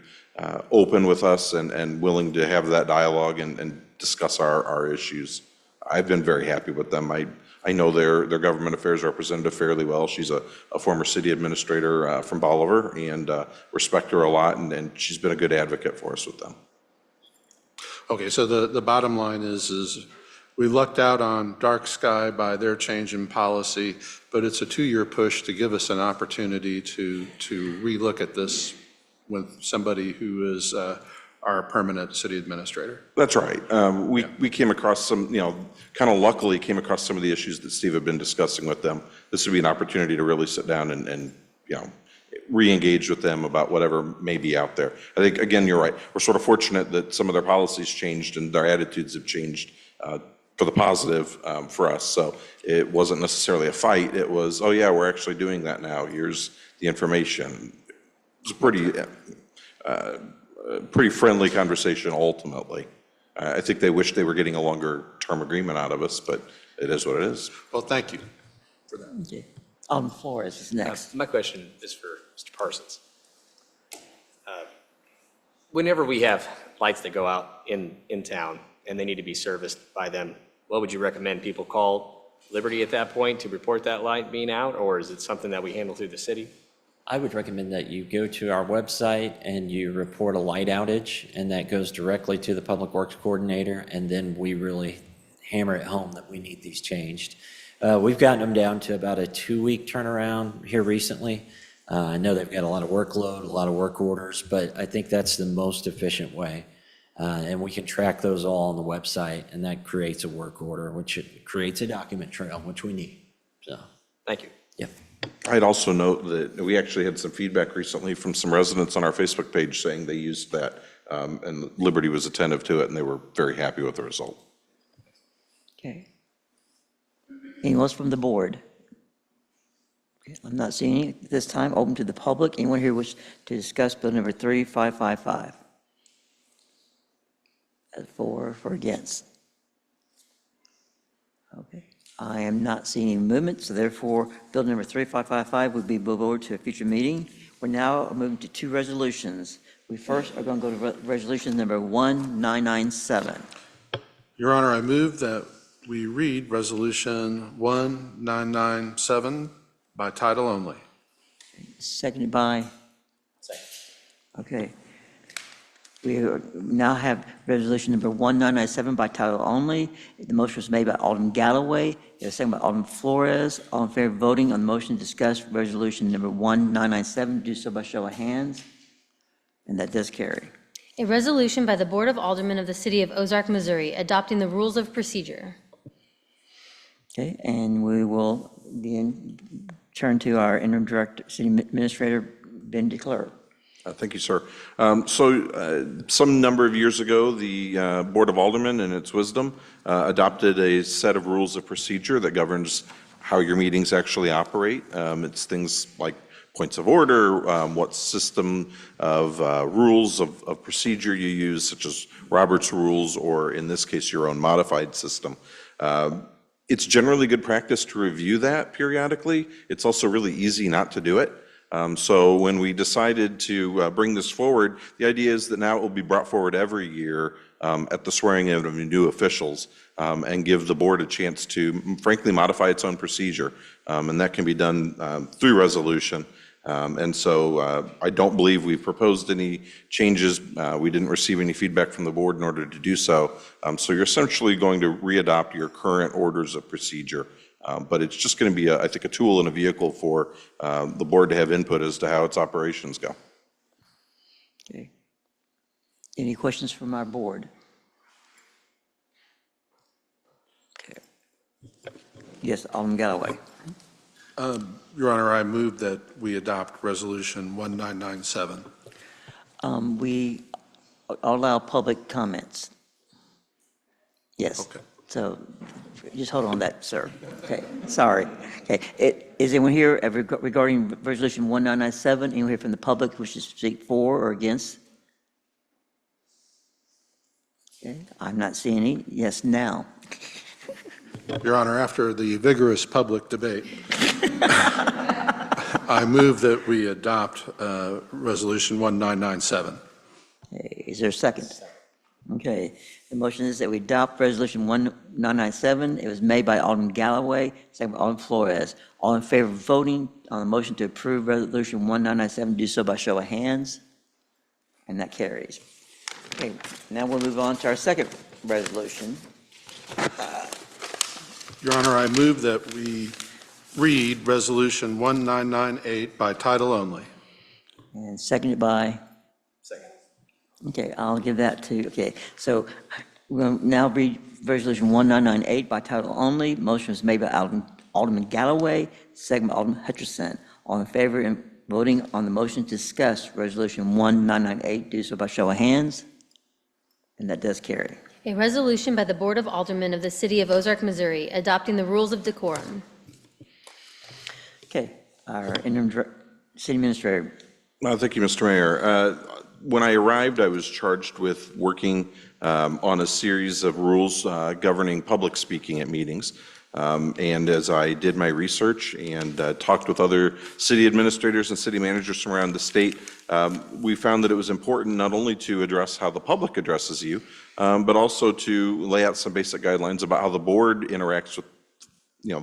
open with us and willing to have that dialogue and discuss our issues. I've been very happy with them. I know their government affairs representative fairly well. She's a former city administrator from Bolivar, and respect her a lot, and she's been a good advocate for us with them. Okay, so the bottom line is we lucked out on dark sky by their change in policy, but it's a 2-year push to give us an opportunity to relook at this with somebody who is our permanent city administrator. That's right. We came across some, kind of luckily came across some of the issues that Steve had been discussing with them. This would be an opportunity to really sit down and re-engage with them about whatever may be out there. I think, again, you're right. We're sort of fortunate that some of their policies changed and their attitudes have changed for the positive for us. So it wasn't necessarily a fight. It was, oh yeah, we're actually doing that now. Here's the information. It was a pretty friendly conversation ultimately. I think they wish they were getting a longer term agreement out of us, but it is what it is. Well, thank you for that. Okay. Alderman Flores is next. My question is for Mr. Parsons. Whenever we have lights that go out in town and they need to be serviced by them, what would you recommend? People call Liberty at that point to report that light being out, or is it something that we handle through the city? I would recommend that you go to our website and you report a light outage, and that goes directly to the Public Works Coordinator, and then we really hammer it home that we need these changed. We've gotten them down to about a 2-week turnaround here recently. I know they've got a lot of workload, a lot of work orders, but I think that's the most efficient way. And we can track those all on the website, and that creates a work order, which creates a document trail, which we need. So, thank you. Yep. I'd also note that we actually had some feedback recently from some residents on our Facebook page saying they used that, and Liberty was attentive to it, and they were very happy with the result. Okay. Anyone else from the board? Okay, I'm not seeing any at this time. Open to the public. Anyone here wish to discuss bill number 3555? For against? Okay. I am not seeing any movement, so therefore, bill number 3555 would be moved over to a future meeting. We're now moving to 2 resolutions. We first are going to go to resolution number 1997. Your Honor, I move that we read resolution 1997 by title only. Seconded by? Okay. We now have resolution number 1997 by title only. The motion was made by Alderman Galloway. It was seconded by Alderman Flores. All in favor of voting on the motion to discuss resolution number 1997, do so by show of hands. And that does carry. A resolution by the Board of Aldermen of the City of Ozark, Missouri, adopting the rules of procedure. Okay, and we will then turn to our interim director, city administrator, Ben DeClerc. Thank you, sir. Some number of years ago, the Board of Aldermen, in its wisdom, adopted a set of rules of procedure that governs how your meetings actually operate. It's things like points of order, what system of rules of procedure you use, such as Robert's rules, or in this case, your own modified system. It's generally good practice to review that periodically. It's also really easy not to do it. So when we decided to bring this forward, the idea is that now it will be brought forward every year at the swearing in of new officials and give the board a chance to, frankly, modify its own procedure. And that can be done through resolution. And so I don't believe we've proposed any changes. We didn't receive any feedback from the board in order to do so. So you're essentially going to readopt your current orders of procedure. But it's just going to be, I think, a tool and a vehicle for the board to have input as to how its operations go. Okay. Any questions from our board? Okay. Yes, Alderman Galloway. Your Honor, I move that we adopt Resolution 1997. We allow public comments. Yes. Okay. So just hold on that, sir. Okay, sorry. Okay, is anyone here regarding Resolution 1997? Anyone here from the public who wishes to speak for or against? Okay, I'm not seeing any. Yes, now. Your Honor, after the vigorous public debate, I move that we adopt Resolution 1997. Okay, is there a second? Okay, the motion is that we adopt Resolution 1997. It was made by Alderman Galloway, second by Alderman Flores. All in favor of voting on the motion to approve Resolution 1997, do so by show of hands. And that carries. Okay, now we'll move on to our second resolution. Your Honor, I move that we read Resolution 1998 by title only. And seconded by? Second. Okay, I'll give that to, okay. So we'll now read Resolution 1998 by title only. Motion was made by Alderman Galloway, second by Alderman Hutchinson. All in favor in voting on the motion to discuss Resolution 1998, do so by show of hands. And that does carry. A resolution by the Board of Aldermen of the City of Ozark, Missouri, adopting the rules of decorum. Okay, our interim city administrator. Thank you, Mr. Mayor. When I arrived, I was charged with working on a series of rules governing public speaking at meetings. And as I did my research and talked with other city administrators and city managers from around the state, we found that it was important not only to address how the public addresses you, but also to lay out some basic guidelines about how the board interacts with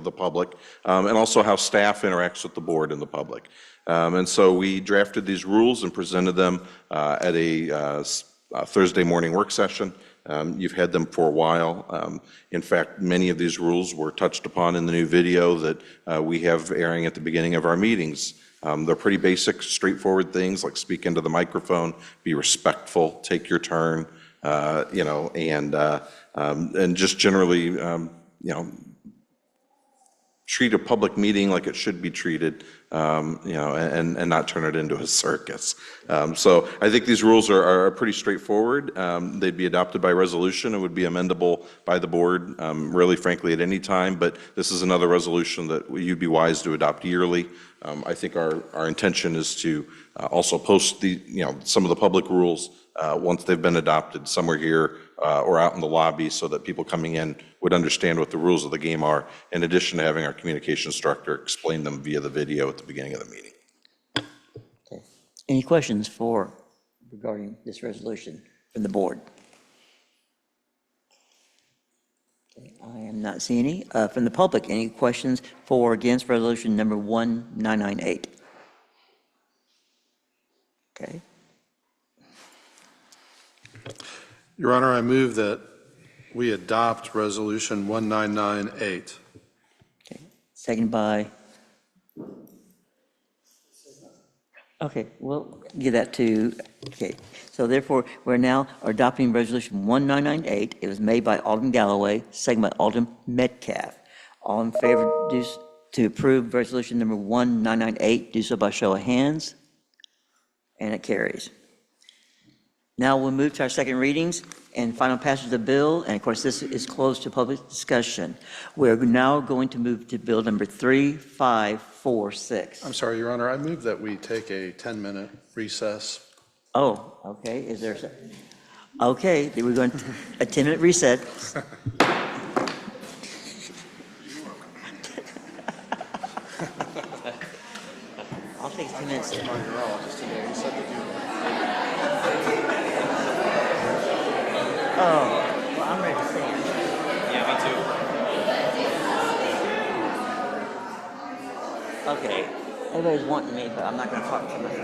the public, and also how staff interacts with the board and the public. And so we drafted these rules and presented them at a Thursday morning work session. You've had them for a while. In fact, many of these rules were touched upon in the new video that we have airing at the beginning of our meetings. They're pretty basic, straightforward things like speak into the microphone, be respectful, take your turn, and just generally, treat a public meeting like it should be treated, and not turn it into a circus. So I think these rules are pretty straightforward. They'd be adopted by resolution and would be amendable by the board, really frankly, at any time. But this is another resolution that you'd be wise to adopt yearly. I think our intention is to also post some of the public rules once they've been adopted somewhere here or out in the lobby so that people coming in would understand what the rules of the game are, in addition to having our communications director explain them via the video at the beginning of the meeting. Okay. Any questions regarding this resolution from the board? Okay, I am not seeing any. From the public, any questions for or against resolution number 1998? Okay. Your Honor, I move that we adopt Resolution 1998. Okay, second by? Okay, we'll give that to, okay. So therefore, we're now adopting Resolution 1998. It was made by Alderman Galloway, second by Alderman Metcalf. All in favor to approve Resolution number 1998, do so by show of hands. And it carries. Now we'll move to our second readings and final passage of the bill, and of course, this is closed to public discussion. We're now going to move to bill number 3546. I'm sorry, Your Honor, I move that we take a 10-minute recess. Oh, okay, is there, okay, then we're going to, a 10-minute reset. I'll take 10 minutes. Oh, well, I'm ready to see it. Yeah, me too. Okay, everybody's wanting me, but I'm not gonna talk to them right now.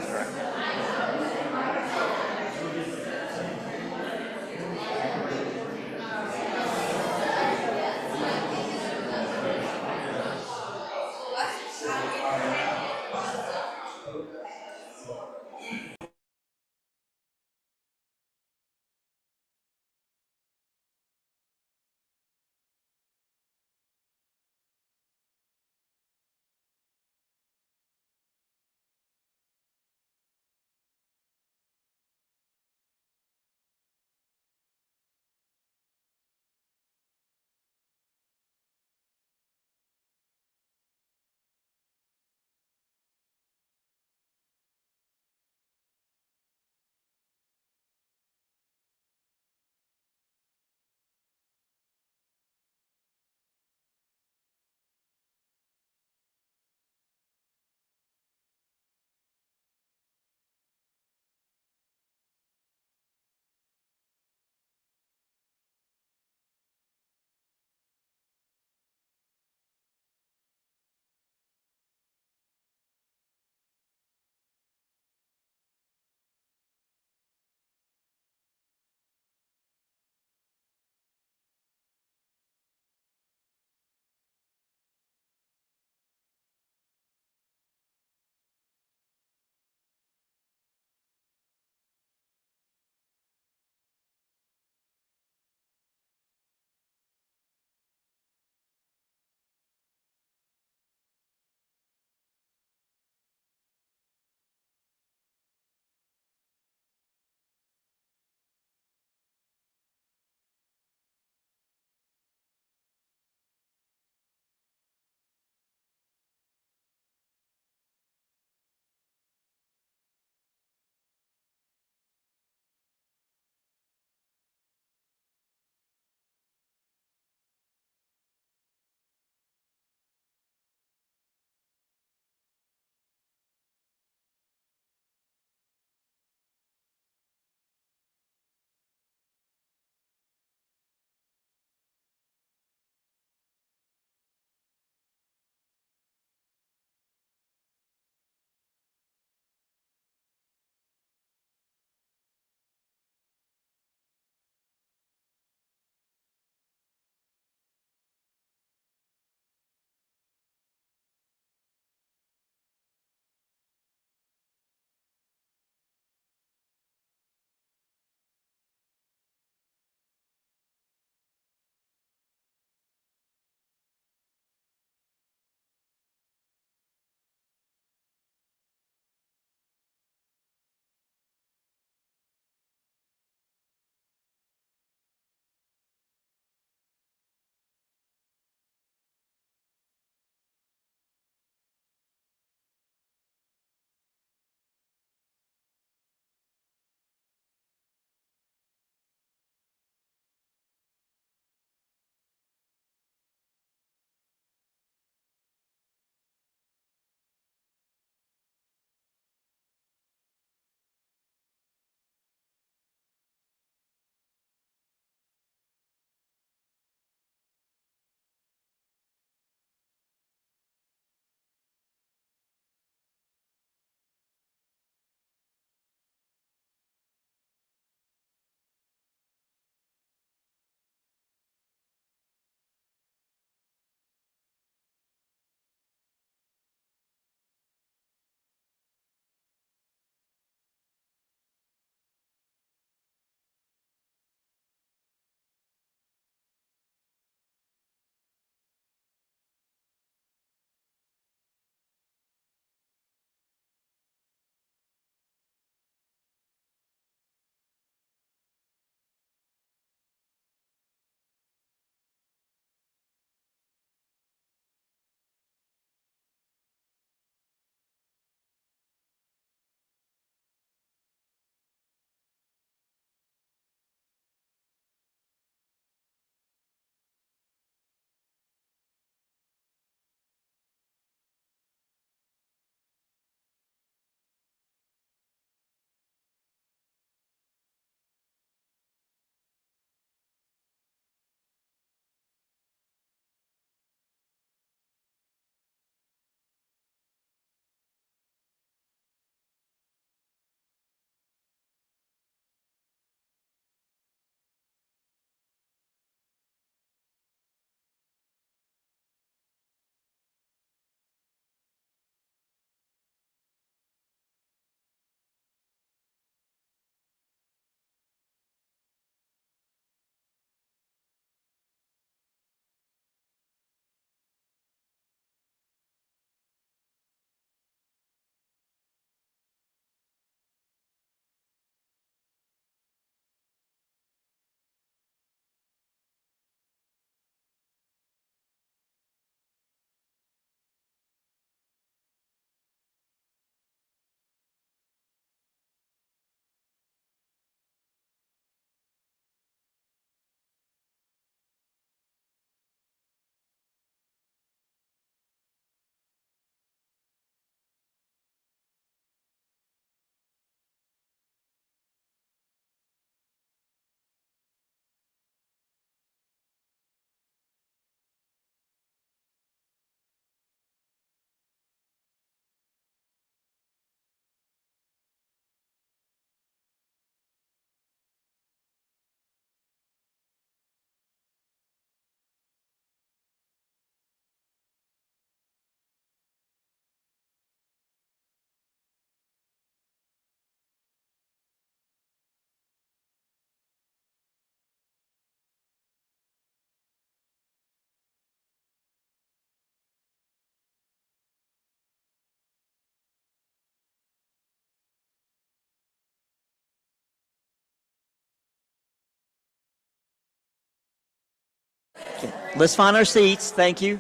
Let's find our seats. Thank you.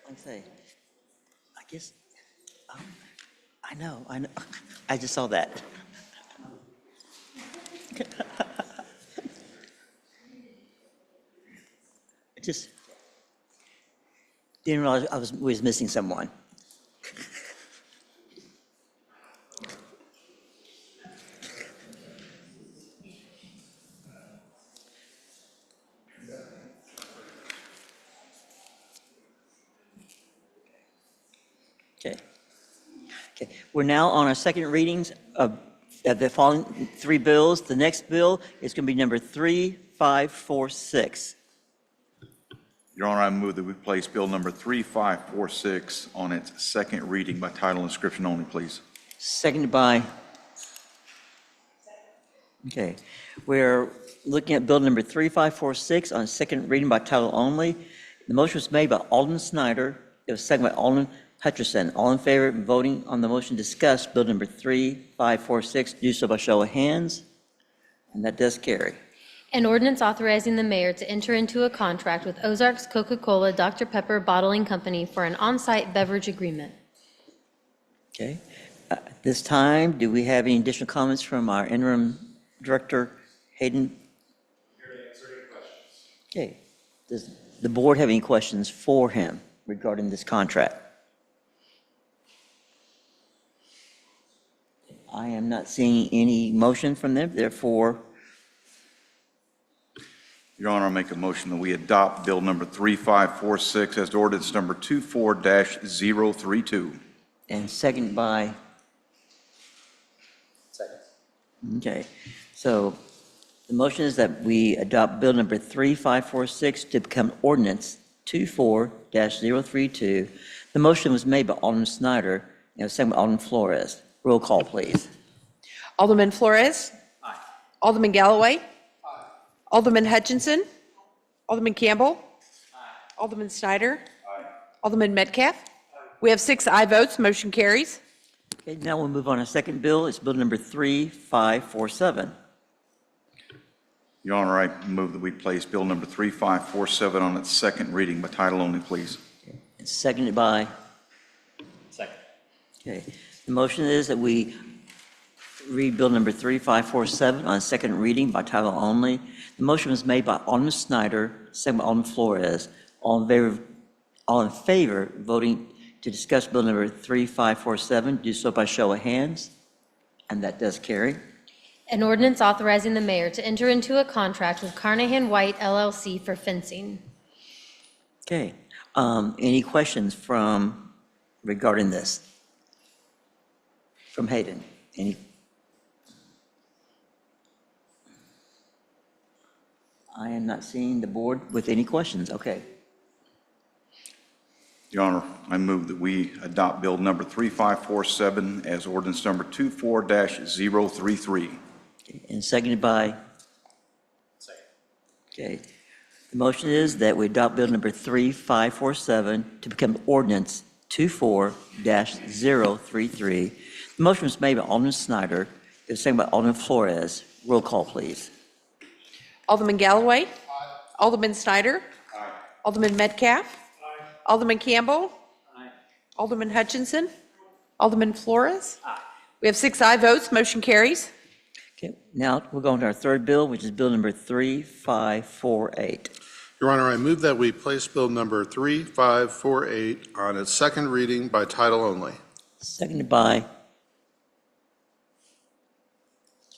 Like I say, I guess, I know. I just saw that. I just didn't realize we was missing someone. Okay. Okay. We're now on our second readings of the following three bills. The next bill is going to be number 3546. Your Honor, I move that we place Bill number 3546 on its second reading by title and inscription only, please. Seconded by, okay. We're looking at bill number 3546 on second reading by title only. The motion was made by Alderman Snyder. It was seconded by Alderman Hutcherson. All in favor of voting on the motion to discuss bill number 3546, do so by show of hands. And that does carry. An ordinance authorizing the mayor to enter into a contract with Ozarks Coca-Cola Dr. Pepper Bottling Company for an on-site beverage agreement. Okay. At this time, do we have any additional comments from our interim director, Hayden? Here to answer any questions. Okay. Does the board have any questions for him regarding this contract? I am not seeing any motion from them, therefore, Your Honor, I make a motion that we adopt Bill number 3546 as ordinance number 24-032. and second by, Second. okay. So the motion is that we adopt bill number 3546 to become ordinance 24-032. The motion was made by Alderman Snyder and was seconded by Alderman Flores. Roll call, please. Alderman Flores? Aye. Alderman Galloway? Aye. Alderman Hutchinson? Alderman Campbell? Aye. Alderman Snyder? Aye. Alderman Metcalf? Aye. We have 6 aye votes, motion carries. Okay, now we'll move on to second bill. It's bill number 3547. Your Honor, I move that we place Bill number 3547 on its second reading by title only, please. It's seconded by, Second. okay. The motion is that we read bill number 3547 on second reading by title only. The motion was made by Alderman Snyder, seconded by Alderman Flores. All in favor of voting to discuss bill number 3547, do so by show of hands. And that does carry. An ordinance authorizing the mayor to enter into a contract with Carnahan White LLC for fencing. Okay. Any questions regarding this? From Hayden? Any? I am not seeing the board with any questions. Okay. Your Honor, I move that we adopt Bill number 3547 as ordinance number 24-033. And seconded by? Second. Okay. The motion is that we adopt bill number 3547 to become ordinance 24-033. The motion was made by Alderman Snyder. It was seconded by Alderman Flores. Roll call, please. Alderman Galloway? Aye. Alderman Snyder? Aye. Alderman Metcalf? Aye. Alderman Campbell? Aye. Alderman Hutchinson? Alderman Flores? Aye. We have 6 aye votes, motion carries. Okay, now we'll go on to our third bill, which is bill number 3548. Your Honor, I move that we place Bill number 3548 on its second reading by title only. Seconded by?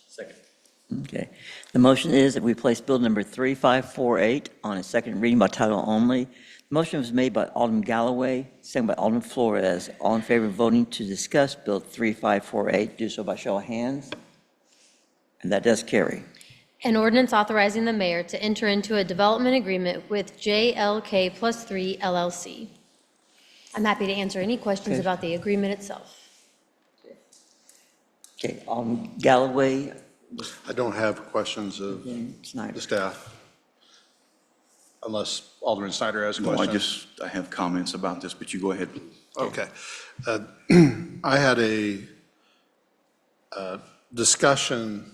Second. Okay. The motion is that we place bill number 3548 on its second reading by title only. The motion was made by Alderman Galloway, seconded by Alderman Flores. All in favor of voting to discuss bill 3548, do so by show of hands. And that does carry. An ordinance authorizing the mayor to enter into a development agreement with JLK Plus 3 LLC. I'm happy to answer any questions Okay. about the agreement itself. Okay, Alderman Galloway, I don't have questions of Snyder. the staff, unless Alderman Snyder has No, questions. I have comments about this, but you go ahead, please. Okay. I had a discussion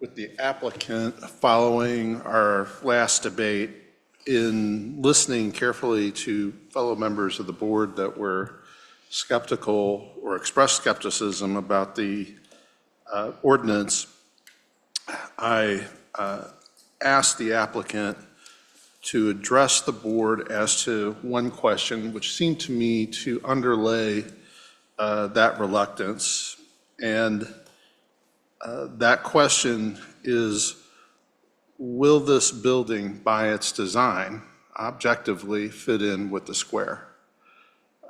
with the applicant following our last debate in listening carefully to fellow members of the board that were skeptical or expressed skepticism about the ordinance. I asked the applicant to address the board as to one question, which seemed to me to underlay that reluctance. And that question is, will this building, by its design, objectively fit in with the square?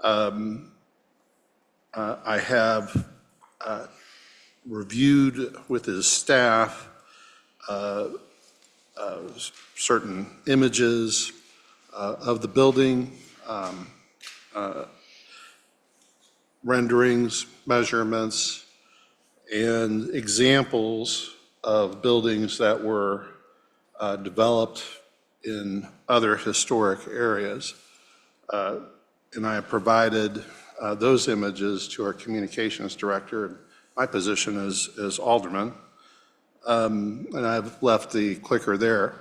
I have reviewed with his staff certain images of the building, renderings, measurements, and examples of buildings that were developed in other historic areas. And I have provided those images to our communications director. My position is alderman. And I've left the clicker there.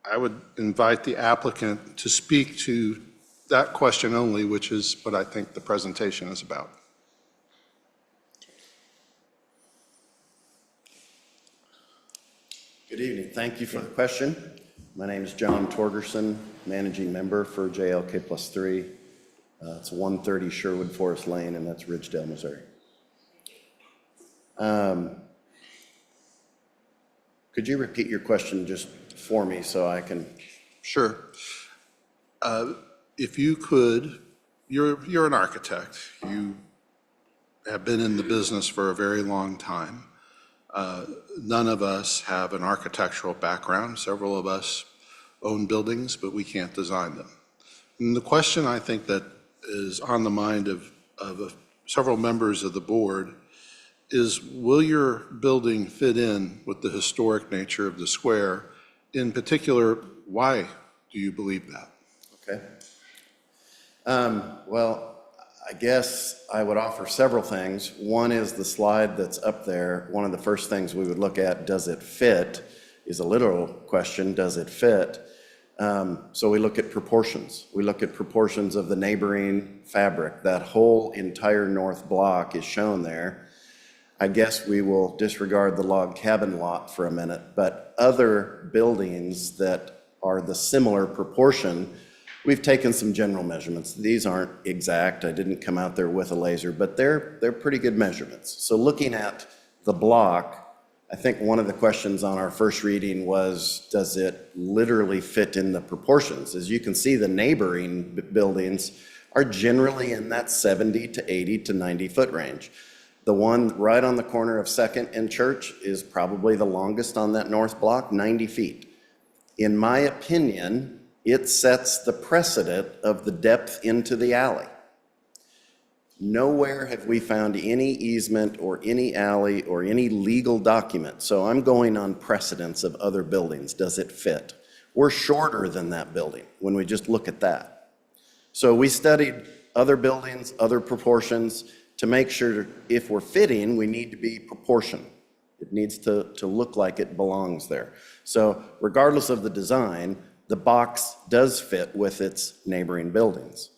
I would invite the applicant to speak to that question only, which is what I think the presentation is about. Good evening. Thank you for the question. My name is John Torgerson, managing member for JLK+3. It's 130 Sherwood Forest Lane, and that's Ridgedale, Missouri. Could you repeat your question just for me so I can? Sure. If you could, you're an architect. You have been in the business for a very long time. None of us have an architectural background. Several of us own buildings, but we can't design them. And the question I think that is on the mind of several members of the board is, will your building fit in with the historic nature of the square? In particular, why do you believe that? Okay. Well, I guess I would offer several things. One is the slide that's up there. One of the first things we would look at, does it fit, is a literal question, does it fit? So we look at proportions. We look at proportions of the neighboring fabric. That whole entire north block is shown there. I guess we will disregard the log cabin lot for a minute, but other buildings that are the similar proportion, we've taken some general measurements. These aren't exact. I didn't come out there with a laser, but they're pretty good measurements. So looking at the block, I think one of the questions on our first reading was, does it literally fit in the proportions? As you can see, the neighboring buildings are generally in that 70 to 80 to 90 foot range. The one right on the corner of 2nd and Church is probably the longest on that north block, 90 feet. In my opinion, it sets the precedent of the depth into the alley. Nowhere have we found any easement or any alley or any legal document. So I'm going on precedents of other buildings. Does it fit? We're shorter than that building when we just look at that. So we studied other buildings, other proportions, to make sure if we're fitting, we need to be proportioned. It needs to look like it belongs there. So regardless of the design, the box does fit with its neighboring buildings.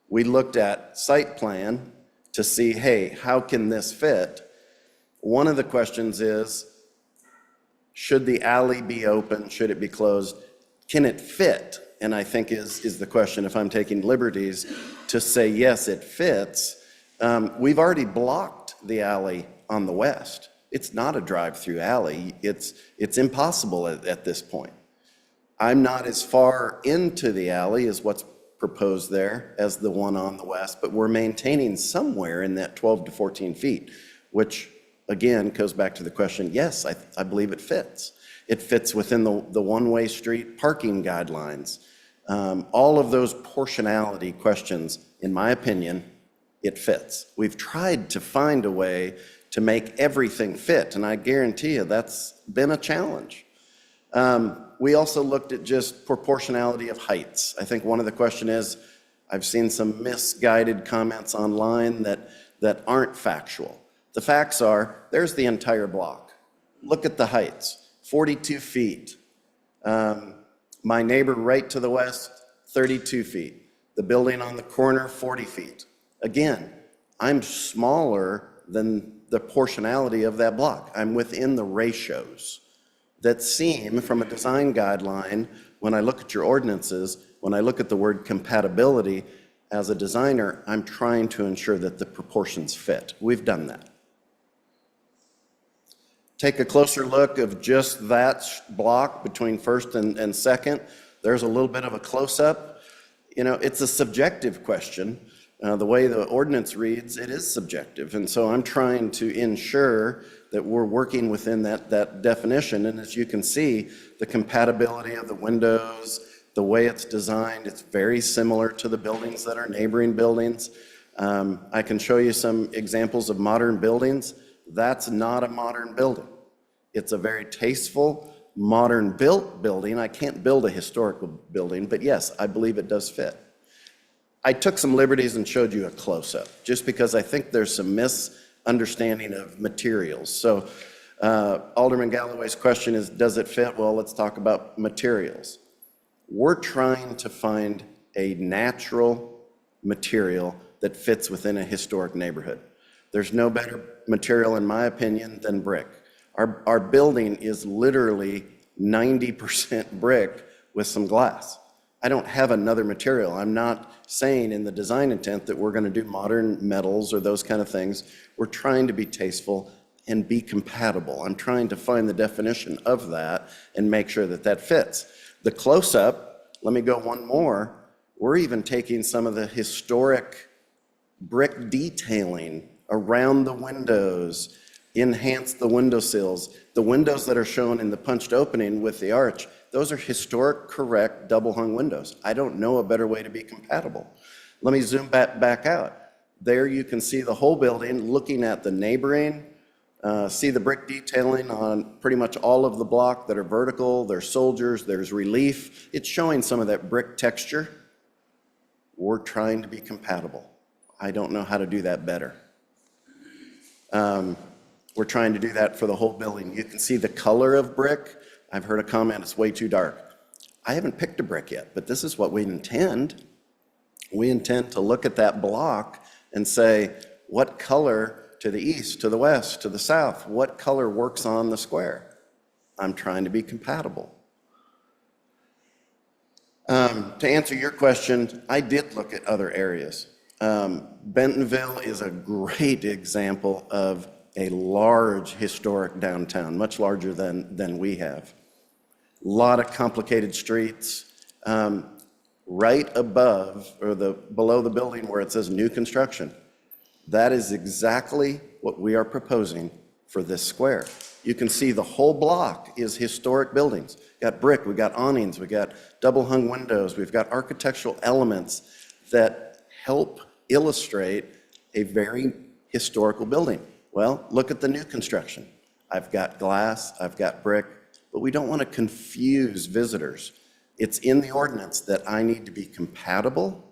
We looked at site plan to see, hey, how can this fit? One of the questions is, should the alley be open? Should it be closed? Can it fit? And I think is the question, if I'm taking liberties to say, yes, it fits. We've already blocked the alley on the west. It's not a drive-through alley. It's impossible at this point. I'm not as far into the alley as what's proposed there as the one on the west, but we're maintaining somewhere in that 12 to 14 feet, which again goes back to the question, yes, I believe it fits. It fits within the one-way street parking guidelines. All of those portionality questions, in my opinion, it fits. We've tried to find a way to make everything fit, and I guarantee you that's been a challenge. We also looked at just proportionality of heights. I think one of the question is, I've seen some misguided comments online that aren't factual. The facts are, there's the entire block. Look at the heights, 42 feet. My neighbor right to the west, 32 feet. The building on the corner, 40 feet. Again, I'm smaller than the proportionality of that block. I'm within the ratios that seem, from a design guideline, when I look at your ordinances, when I look at the word compatibility, as a designer, I'm trying to ensure that the proportions fit. We've done that. Take a closer look of just that block between first and second. There's a little bit of a close-up. You know, it's a subjective question. The way the ordinance reads, it is subjective. And so I'm trying to ensure that we're working within that definition. And as you can see, the compatibility of the windows, the way it's designed, it's very similar to the buildings that are neighboring buildings. I can show you some examples of modern buildings. That's not a modern building. It's a very tasteful, modern built building. I can't build a historical building, but yes, I believe it does fit. I took some liberties and showed you a close-up, just because I think there's some misunderstanding of materials. So Alderman Galloway's question is, does it fit? Well, let's talk about materials. We're trying to find a natural material that fits within a historic neighborhood. There's no better material, in my opinion, than brick. Our building is literally 90% brick with some glass. I don't have another material. I'm not saying in the design intent that we're going to do modern metals or those kind of things. We're trying to be tasteful and be compatible. I'm trying to find the definition of that and make sure that that fits. The close-up, let me go one more. We're even taking some of the historic brick detailing around the windows, enhance the windowsills. The windows that are shown in the punched opening with the arch, those are historic, correct, double-hung windows. I don't know a better way to be compatible. Let me zoom back out. There you can see the whole building, looking at the neighboring, see the brick detailing on pretty much all of the block that are vertical. There's soldiers, there's relief. It's showing some of that brick texture. We're trying to be compatible. I don't know how to do that better. We're trying to do that for the whole building. You can see the color of brick. I've heard a comment, it's way too dark. I haven't picked a brick yet, but this is what we intend. We intend to look at that block and say, what color to the east, to the west, to the south, what color works on the square? I'm trying to be compatible. To answer your question, I did look at other areas. Bentonville is a great example of a large historic downtown, much larger than we have. A lot of complicated streets. Right above, or below the building where it says new construction, that is exactly what we are proposing for this square. You can see the whole block is historic buildings. Got brick, we got awnings, we got double hung windows, we've got architectural elements that help illustrate a very historical building. Well, look at the new construction. I've got glass, I've got brick, but we don't want to confuse visitors. It's in the ordinance that I need to be compatible,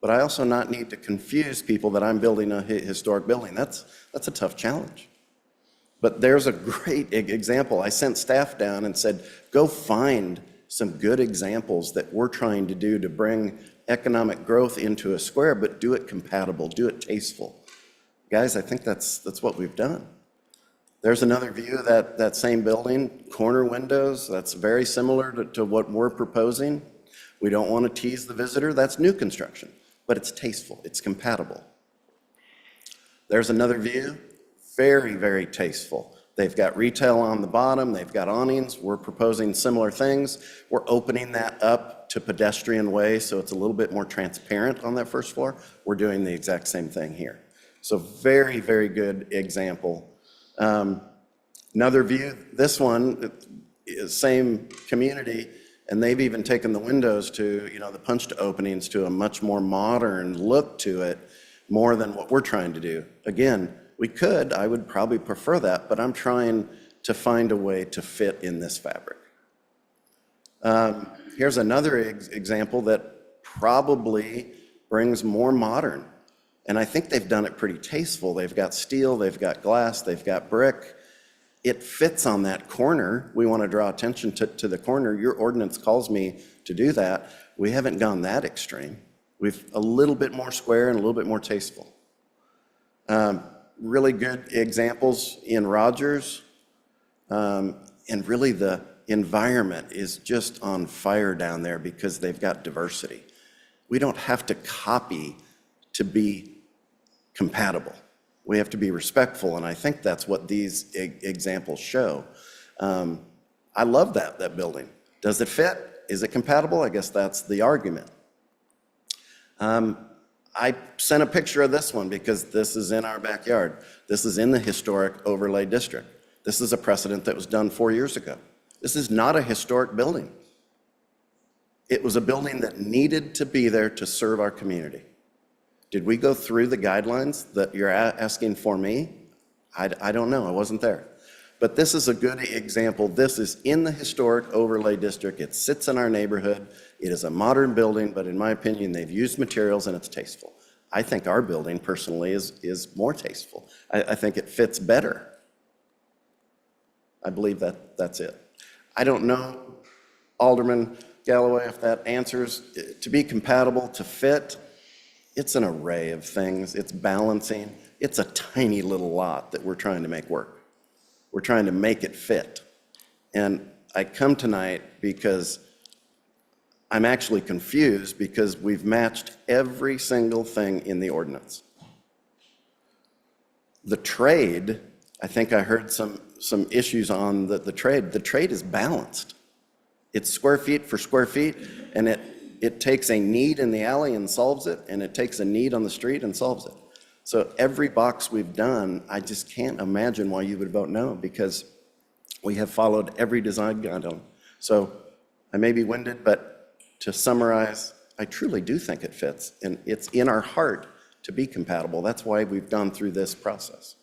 but I also not need to confuse people that I'm building a historic building. That's a tough challenge. But there's a great example. I sent staff down and said, go find some good examples that we're trying to do to bring economic growth into a square, but do it compatible, do it tasteful. Guys, I think that's what we've done. There's another view of that same building, corner windows. That's very similar to what we're proposing. We don't want to tease the visitor. That's new construction, but it's tasteful. It's compatible. There's another view, very, very tasteful. They've got retail on the bottom. They've got awnings. We're proposing similar things. We're opening that up to pedestrian way, so it's a little bit more transparent on that first floor. We're doing the exact same thing here. So very, very good example. Another view, this one, same community, and they've even taken the windows to, the punched openings to a much more modern look to it, more than what we're trying to do. Again, I would probably prefer that, but I'm trying to find a way to fit in this fabric. Here's another example that probably brings more modern. And I think they've done it pretty tasteful. They've got steel, they've got glass, they've got brick. It fits on that corner. We want to draw attention to the corner. Your ordinance calls me to do that. We haven't gone that extreme. We've a little bit more square and a little bit more tasteful. Really good examples in Rogers. And really the environment is just on fire down there because they've got diversity. We don't have to copy to be compatible. We have to be respectful, and I think that's what these examples show. I love that building. Does it fit? Is it compatible? I guess that's the argument. I sent a picture of this one because this is in our backyard. This is in the historic overlay district. This is a precedent that was done 4 years ago. This is not a historic building. It was a building that needed to be there to serve our community. Did we go through the guidelines that you're asking for me? I don't know, I wasn't there. But this is a good example. This is in the historic overlay district. It sits in our neighborhood. It is a modern building, but in my opinion, they've used materials and it's tasteful. I think our building personally is more tasteful. I think it fits better. I believe that's it. I don't know, Alderman Galloway, if that answers. To be compatible, to fit, it's an array of things. It's balancing. It's a tiny little lot that we're trying to make work. We're trying to make it fit. And I come tonight because I'm actually confused because we've matched every single thing in the ordinance. The trade, I think I heard some issues on the trade. The trade is balanced. It's square feet for square feet, and it takes a need in the alley and solves it, and it takes a need on the street and solves it. So every box we've done, I just can't imagine why you would vote no, because we have followed every design guideline. So I may be winded, but to summarize, I truly do think it fits, and it's in our heart to be compatible. That's why we've gone through this process.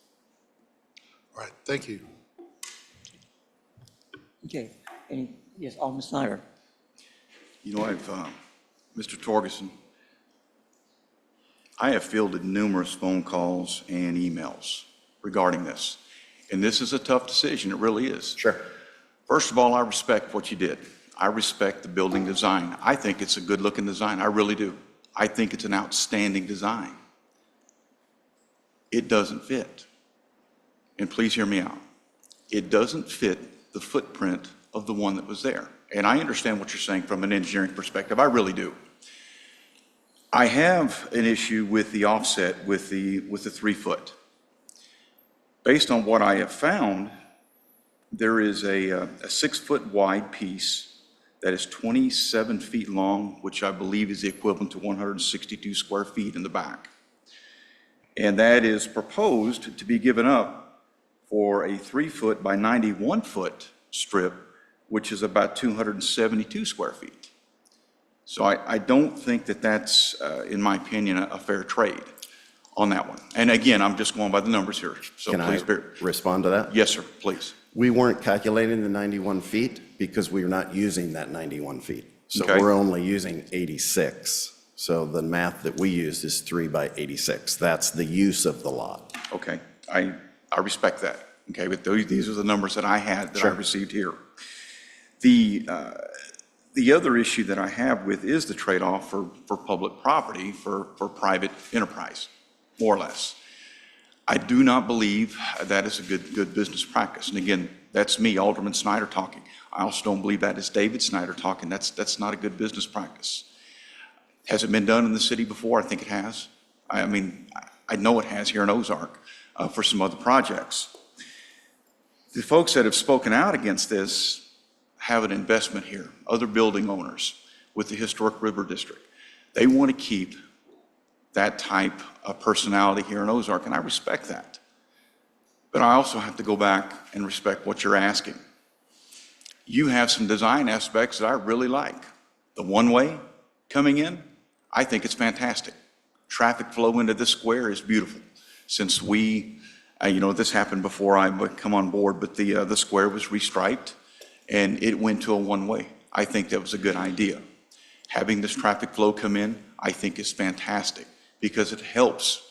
All right, thank you. Okay, yes, Alderman Snyder. You know, Mr. Torgerson, I have fielded numerous phone calls and emails regarding this. And this is a tough decision, it really is. Sure. First of all, I respect what you did. I respect the building design. I think it's a good-looking design, I really do. I think it's an outstanding design. It doesn't fit. And please hear me out. It doesn't fit the footprint of the one that was there. And I understand what you're saying from an engineering perspective, I really do. I have an issue with the offset with the 3-foot. Based on what I have found, there is a 6-foot wide piece that is 27 feet long, which I believe is the equivalent to 162 square feet in the back. And that is proposed to be given up for a 3-foot by 91-foot strip, which is about 272 square feet. So I don't think that that's, in my opinion, a fair trade on that one. And again, I'm just going by the numbers here, so Can please I respond to that? Yes, sir, please. We weren't calculating the 91 feet because we were not using that 91 feet. So Okay. we're only using 86. So the math that we use is 3 by 86. That's the use of the lot. Okay, I respect that. Okay, but these are the numbers that I had that I Sure. received here. The other issue that I have with is the trade-off for public property for private enterprise, more or less. I do not believe that is a good business practice. And again, that's me, Alderman Snyder, talking. I also don't believe that is David Snyder talking. That's not a good business practice. Has it been done in the city before? I think it has. I mean, I know it has here in Ozark for some other projects. The folks that have spoken out against this have an investment here, other building owners with the Historic River District. They want to keep that type of personality here in Ozark, and I respect that. But I also have to go back and respect what you're asking. You have some design aspects that I really like. The one-way coming in, I think it's fantastic. Traffic flow into this square is beautiful. Since this happened before I would come on board, but the square was restriped and it went to a one-way. I think that was a good idea. Having this traffic flow come in, I think is fantastic because it helps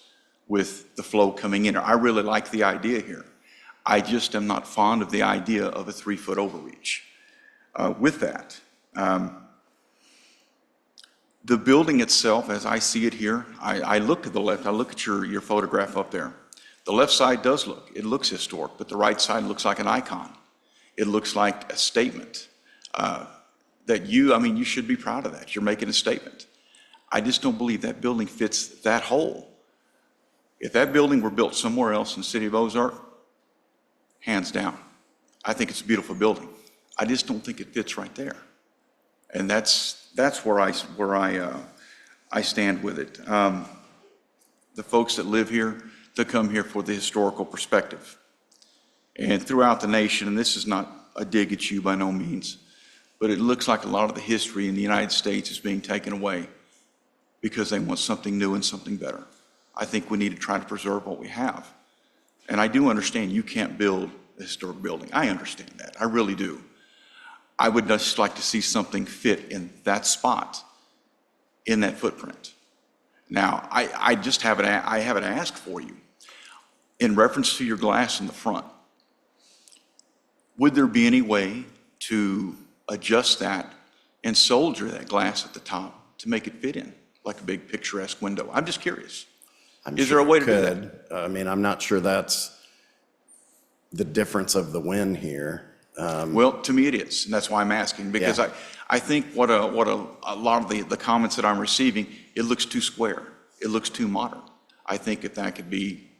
with the flow coming in. I really like the idea here. I just am not fond of the idea of a 3-foot overreach. With that, the building itself, as I see it here, I look to the left, I look at your photograph up there. The left side it looks historic, but the right side looks like an icon. It looks like a statement that you should be proud of that. You're making a statement. I just don't believe that building fits that hole. If that building were built somewhere else in the city of Ozark, hands down, I think it's a beautiful building. I just don't think it fits right there. And that's where I stand with it. The folks that live here, they come here for the historical perspective. And throughout the nation, and this is not a dig at you by no means, but it looks like a lot of the history in the United States is being taken away because they want something new and something better. I think we need to try to preserve what we have. And I do understand you can't build a historic building. I understand that. I really do. I would just like to see something fit in that spot, in that footprint. Now, I have an ask for you. In reference to your glass in the front, would there be any way to adjust that and solder that glass at the top to make it fit in like a big picturesque window? I'm just curious. Is there a way to do that? I mean, I'm not sure that's the difference of the win here. Well, to me it is, and that's why I'm asking, because I think what a lot of the comments that I'm receiving, it looks too square. It looks too modern. I think if that could be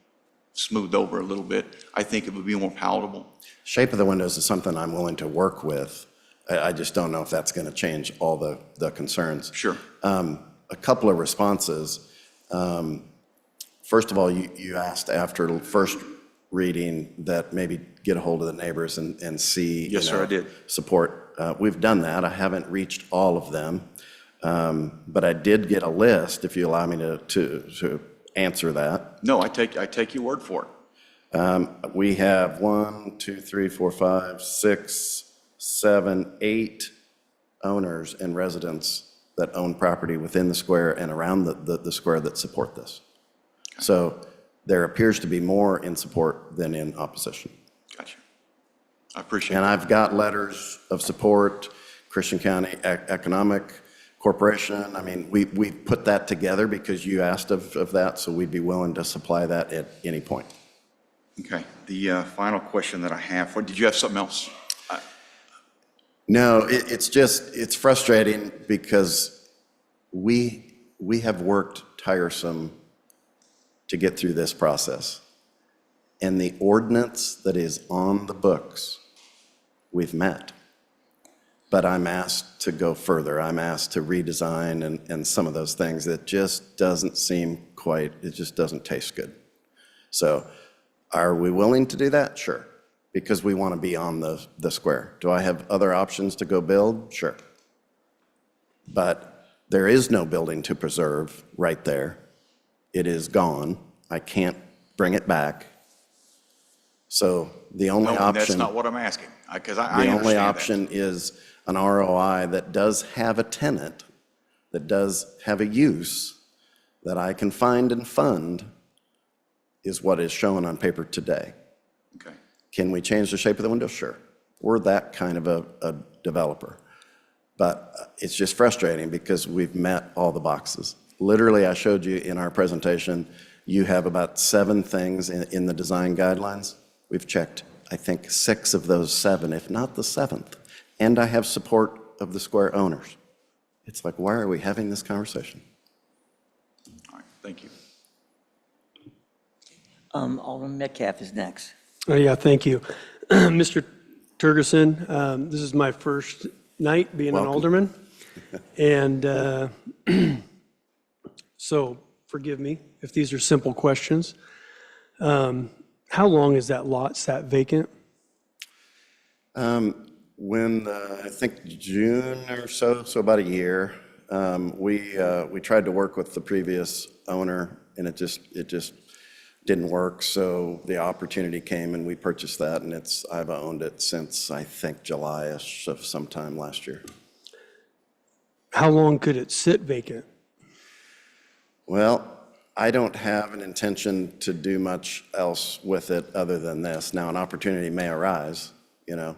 smoothed over a little bit, I think it would be more palatable. Shape of the windows is something I'm willing to work with. I just don't know if that's going to change all the concerns. Sure. A couple of responses. First of all, you asked after first reading that maybe get a hold of the neighbors and see. Yes, sir, I did. Support. We've done that. I haven't reached all of them. But I did get a list, if you allow me to answer that. No, I take your word for it. We have 1, 2, 3, 4, 5, 6, 7, 8 owners and residents that own property within the square and around the square that support this. So there appears to be more in support than in opposition. Gotcha. I appreciate it. And I've got letters of support, Christian County Economic Corporation. I mean, we put that together because you asked of that, so we'd be willing to supply that at any point. Okay. The final question that I have, did you have something else? No, it's frustrating because we have worked tiresome to get through this process. And the ordinance that is on the books, we've met. But I'm asked to go further. I'm asked to redesign and some of those things that just doesn't seem quite, it just doesn't taste good. So are we willing to do that? Sure. Because we want to be on the square. Do I have other options to go build? Sure. But there is no building to preserve right there. It is gone. I can't bring it back. So the only option. That's not what I'm asking, because I The understand only that. option is an ROI that does have a tenant, that does have a use that I can find and fund is what is shown on paper today. Okay. Can we change the shape of the window? Sure. We're that kind of a developer. But it's just frustrating because we've met all the boxes. Literally, I showed you in our presentation, you have about 7 things in the design guidelines. We've checked, I think, 6 of those 7, if not the 7th. And I have support of the square owners. It's like, why are we having this conversation? All right, thank you. Alderman Metcalf is next. Yeah, thank you. Mr. Turgeson, this is my first night being an alderman. And so forgive me if these are simple questions. How long is that lot sat vacant? When, I think June or so about a year, we tried to work with the previous owner and it just didn't work. So the opportunity came and we purchased that, and I've owned it since I think July-ish of sometime last year. how long could it sit vacant? Well, I don't have an intention to do much else with it other than this. Now, an opportunity may arise, you know,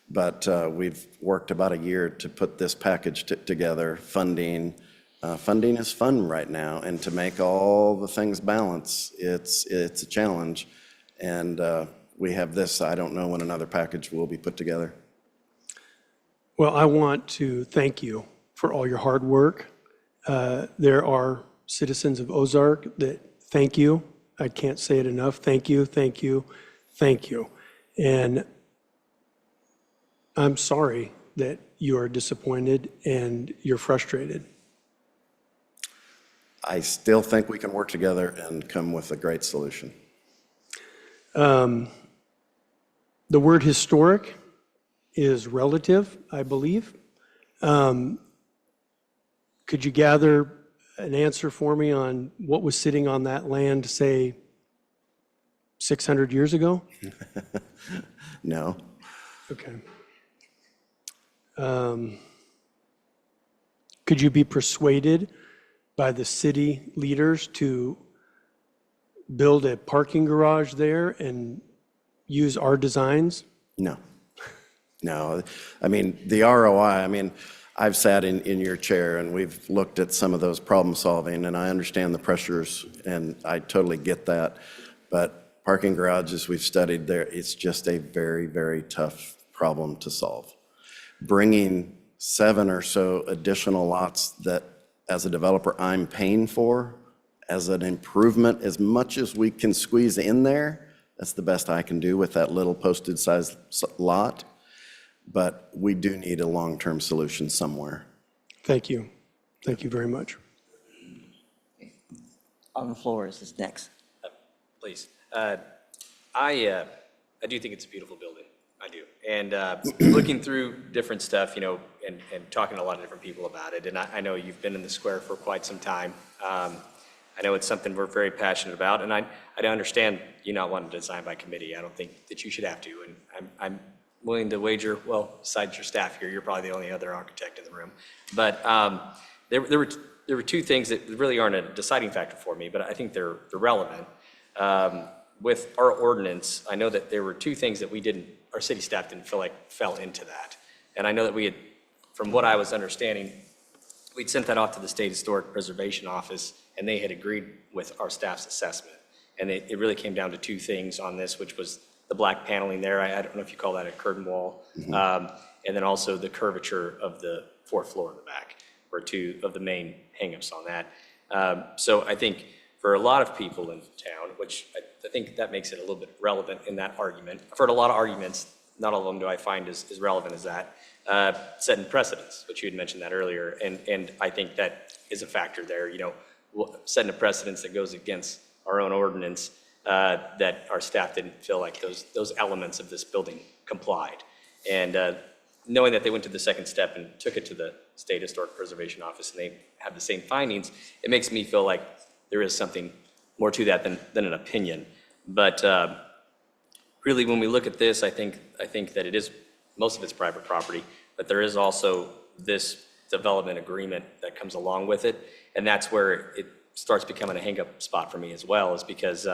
but we've worked about a year to put this package together. Funding is fun right now, and to make all the things balance, it's a challenge. And we have this. I don't know when another package will be put together. Well, I want to thank you for all your hard work. There are citizens of Ozark that thank you. I can't say it enough. Thank you, thank you, thank you. And I'm sorry that you are disappointed and you're frustrated. I still think we can work together and come with a great solution. The word historic is relative, I believe. Could you gather an answer for me on what was sitting on that land, say, 600 years ago? No. Okay. Could you be persuaded by the city leaders to build a parking garage there and use our designs? No. No. I mean, the ROI, I mean, I've sat in your chair and we've looked at some of those problem solving, and I understand the pressures and I totally get that. But parking garages we've studied there, it's just a very, very tough problem to solve. Bringing 7 or so additional lots that as a developer I'm paying for as an improvement, as much as we can squeeze in there, that's the best I can do with that little posted size lot. But we do need a long-term solution somewhere. Thank you. Thank you very much. Alderman Flores is next. Please. I do think it's a beautiful building. I do. And looking through different stuff, you know, and talking to a lot of different people about it, and I know you've been in the square for quite some time. I know it's something we're very passionate about, and I understand you not wanting to design by committee. I don't think that you should have to, and I'm willing to wager, well, besides your staff here, you're probably the only other architect in the room. But there were two things that really aren't a deciding factor for me, but I think they're relevant. With our ordinance, I know that there were two things that our city staff didn't feel like fell into that. And I know that we had, from what I was understanding, we'd sent that off to the State Historic Preservation Office, and they had agreed with our staff's assessment. And it really came down to two things on this, which was the black paneling there. I don't know if you call that a curtain wall. And then also the curvature of the fourth floor in the back were two of the main hangups on that. So I think for a lot of people in town, which I think that makes it a little bit relevant in that argument. I've heard a lot of arguments, not all of them do I find as relevant as that, setting precedents, which you had mentioned that earlier. And I think that is a factor there, you know, setting a precedence that goes against our own ordinance, that our staff didn't feel like those elements of this building complied. And knowing that they went to the second step and took it to the State Historic Preservation Office and they have the same findings, it makes me feel like there is something more to that than an opinion. But really, when we look at this, I think that it is, most of it's private property, but there is also this development agreement that comes along with it. And that's where it starts becoming a hang-up spot for me as well, is because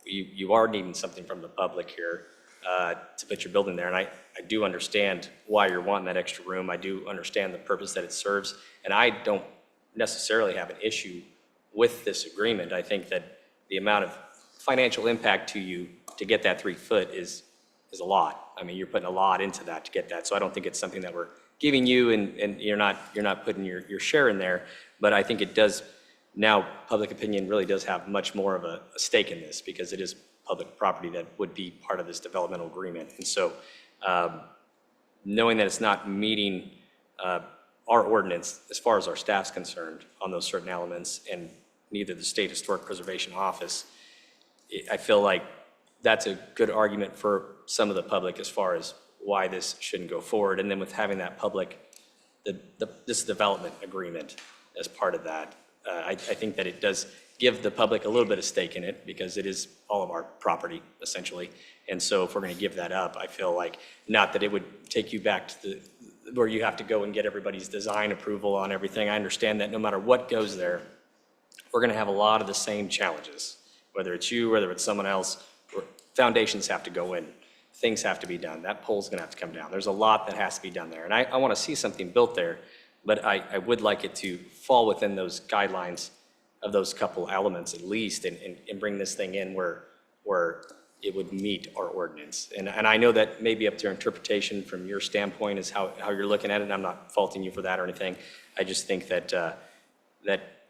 you are needing something from the public here to put your building there. And I do understand why you're wanting that extra room. I do understand the purpose that it serves. And I don't necessarily have an issue with this agreement. I think that the amount of financial impact to you to get that 3 foot is a lot. I mean, you're putting a lot into that to get that. So I don't think it's something that we're giving you and you're not putting your share in there. But I think it does, now public opinion really does have much more of a stake in this because it is public property that would be part of this developmental agreement. And so knowing that it's not meeting our ordinance as far as our staff's concerned on those certain elements, and neither the State Historic Preservation Office, I feel like that's a good argument for some of the public as far as why this shouldn't go forward. And then with having that public, this development agreement as part of that, I think that it does give the public a little bit of stake in it because it is all of our property essentially. And so if we're going to give that up, I feel like, not that it would take you back to where you have to go and get everybody's design approval on everything. I understand that no matter what goes there, we're going to have a lot of the same challenges, whether it's you, whether it's someone else. Foundations have to go in. Things have to be done. That pole's going to have to come down. There's a lot that has to be done there. And I want to see something built there, but I would like it to fall within those guidelines of those couple elements at least, and bring this thing in where it would meet our ordinance. And I know that may be up to your interpretation from your standpoint is how you're looking at it, and I'm not faulting you for that or anything. I just think that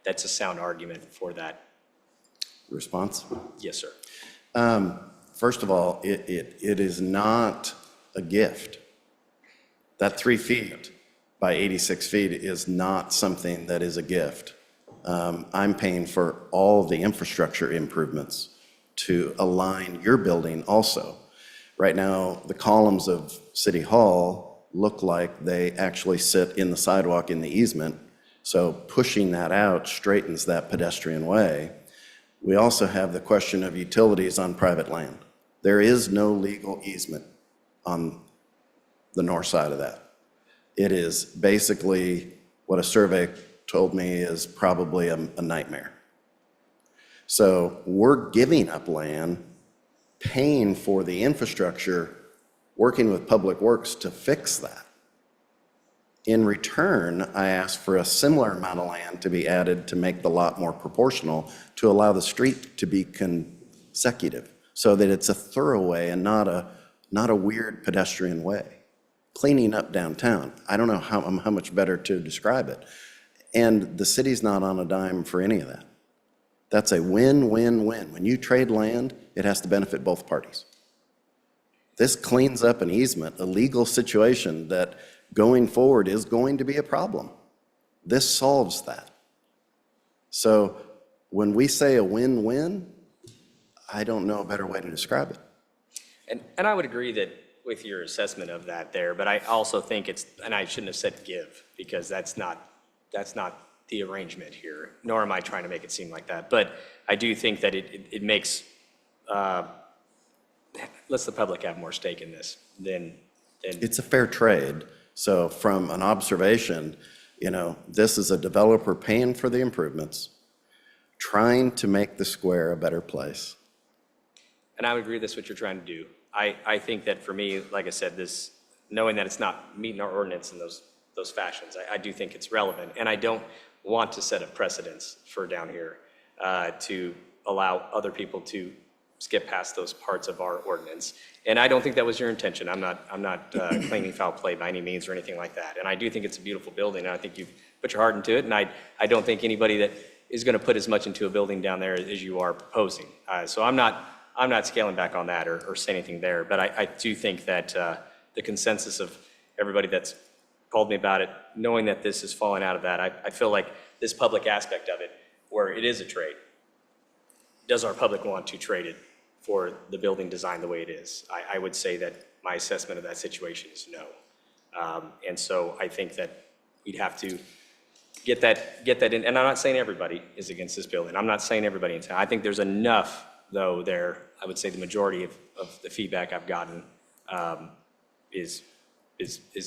that's a sound argument for that. Response? Yes, sir. First of all, it is not a gift. That 3 feet by 86 feet is not something that is a gift. I'm paying for all the infrastructure improvements to align your building also. Right now, the columns of City Hall look like they actually sit in the sidewalk in the easement, so pushing that out straightens that pedestrian way. We also have the question of utilities on private land. There is no legal easement on the north side of that. It is basically what a survey told me is probably a nightmare. So we're giving up land, paying for the infrastructure, working with Public Works to fix that. In return, I asked for a similar amount of land to be added to make the lot more proportional, to allow the street to be consecutive, so that it's a thorough way and not a weird pedestrian way. Cleaning up downtown, I don't know how much better to describe it. And the city's not on a dime for any of that. That's a win-win-win. When you trade land, it has to benefit both parties. This cleans up an easement, a legal situation that going forward is going to be a problem. This solves that. So when we say a win-win, I don't know a better way to describe it. And I would agree that with your assessment of that there, but I also think it's, and I shouldn't have said give, because that's not the arrangement here, nor am I trying to make it seem like that. But I do think that it makes, lets the public have more stake in this than. It's a fair trade. So from an observation, this is a developer paying for the improvements, trying to make the square a better place. And I would agree that's what you're trying to do. I think that for me, like I said, this, knowing that it's not meeting our ordinance in those fashions, I do think it's relevant. And I don't want to set a precedence for down here to allow other people to skip past those parts of our ordinance. And I don't think that was your intention. I'm not claiming foul play by any means or anything like that. And I do think it's a beautiful building, and I think you've put your heart into it. And I don't think anybody that is going to put as much into a building down there as you are proposing. So I'm not scaling back on that or say anything there. But I do think that the consensus of everybody that's called me about it, knowing that this is falling out of that, I feel like this public aspect of it, where it is a trade, does our public want to trade it for the building design the way it is? I would say that my assessment of that situation is no. And so I think that we'd have to get that in. And I'm not saying everybody is against this building. I'm not saying everybody in town. I think there's enough, though, there. I would say the majority of the feedback I've gotten is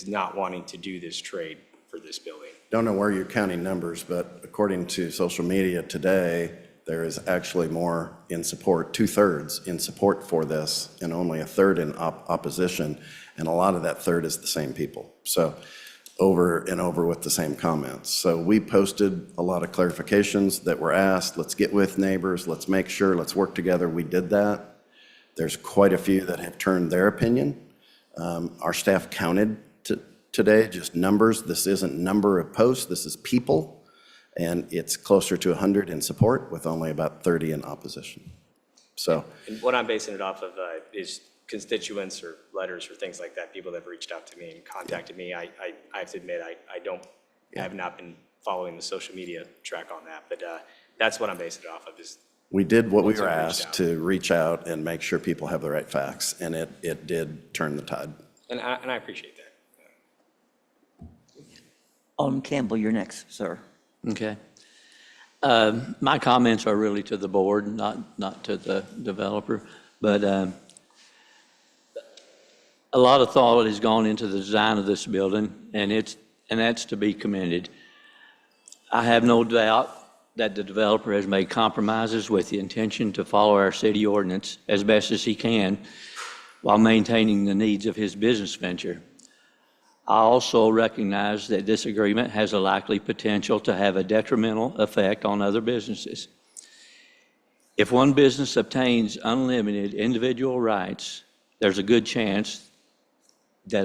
not wanting to do this trade for this building. Don't know where you're counting numbers, but according to social media today, there is actually more in support, 2/3 in support for this, and only 1/3 in opposition. And a lot of that third is the same people. So over and over with the same comments. So we posted a lot of clarifications that were asked. Let's get with neighbors. Let's make sure. Let's work together. We did that. There's quite a few that have turned their opinion. Our staff counted today, just numbers. This isn't number of posts. This is people. And it's closer to 100 in support with only about 30 in opposition. So. And what I'm basing it off of is constituents or letters or things like that, people that have reached out to me and contacted me. I have to admit, I have not been following the social media track on that, but that's what I'm basing it off of. Is we did what we were asked to reach out and make sure people have the right facts, and it did turn the tide. And I appreciate that. Alderman Campbell, you're next, sir. Okay. My comments are really to the board, not to the developer, but a lot of thought has gone into the design of this building, and that's to be commended. I have no doubt that the developer has made compromises with the intention to follow our city ordinance as best as he can while maintaining the needs of his business venture. I also recognize that this agreement has a likely potential to have a detrimental effect on other businesses. If one business obtains unlimited individual rights, there's a good chance that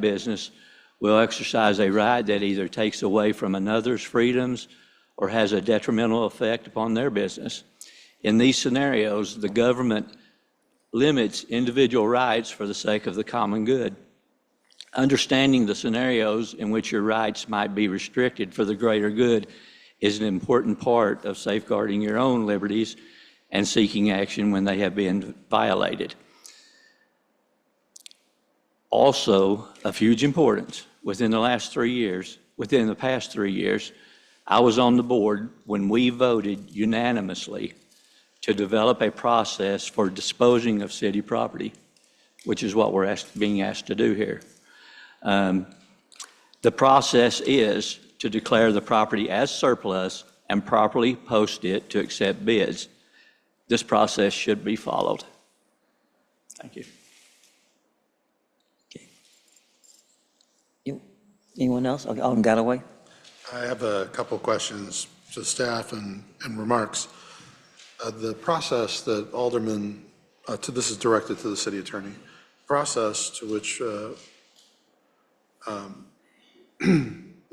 business will exercise a right that either takes away from another's freedoms or has a detrimental effect upon their business. In these scenarios, the government limits individual rights for the sake of the common good. Understanding the scenarios in which your rights might be restricted for the greater good is an important part of safeguarding your own liberties and seeking action when they have been violated. Also, of huge importance, within the past 3 years, I was on the board when we voted unanimously to develop a process for disposing of city property, which is what we're being asked to do here. The process is to declare the property as surplus and properly post it to accept bids. This process should be followed. Thank you. Anyone else? Alderman Galloway? I have a couple questions to staff and remarks. The process that Alderman, this is directed to the city attorney, process to which the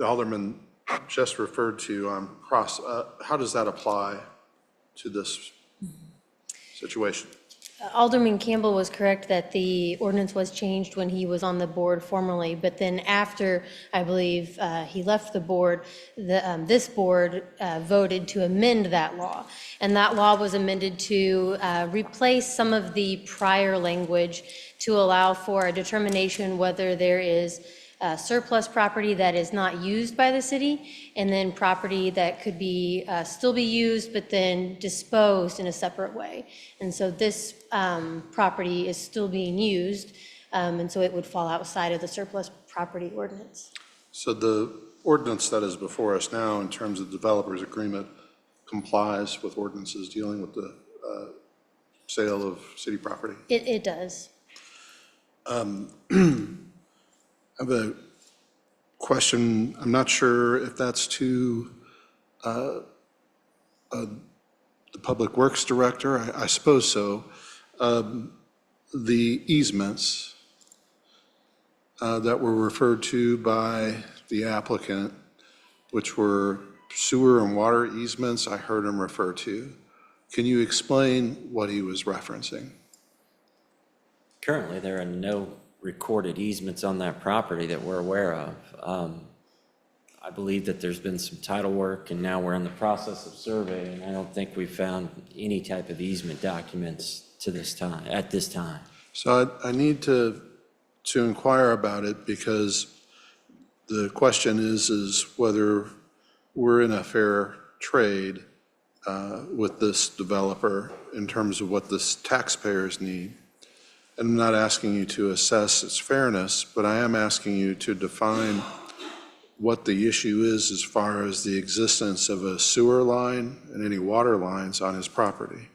Alderman just referred to, how does that apply to this situation? Alderman Campbell was correct that the ordinance was changed when he was on the board formerly, but then after, I believe, he left the board, this board voted to amend that law. And that law was amended to replace some of the prior language to allow for a determination whether there is surplus property that is not used by the city, and then property that could be still be used, but then disposed in a separate way. And so this property is still being used, and so it would fall outside of the surplus property ordinance. So the ordinance that is before us now in terms of developers agreement complies with ordinances dealing with the sale of city property? It does. I have a question. I'm not sure if that's to the Public Works Director. I suppose so. The easements that were referred to by the applicant, which were sewer and water easements, I heard him refer to. Can you explain what he was referencing? Currently, there are no recorded easements on that property that we're aware of. I believe that there's been some title work, and now we're in the process of surveying. I don't think we've found any type of easement documents at this time. So I need to inquire about it, because the question is whether we're in a fair trade with this developer in terms of what the taxpayers need. And I'm not asking you to assess its fairness, but I am asking you to define what the issue is as far as the existence of a sewer line and any water lines on his property.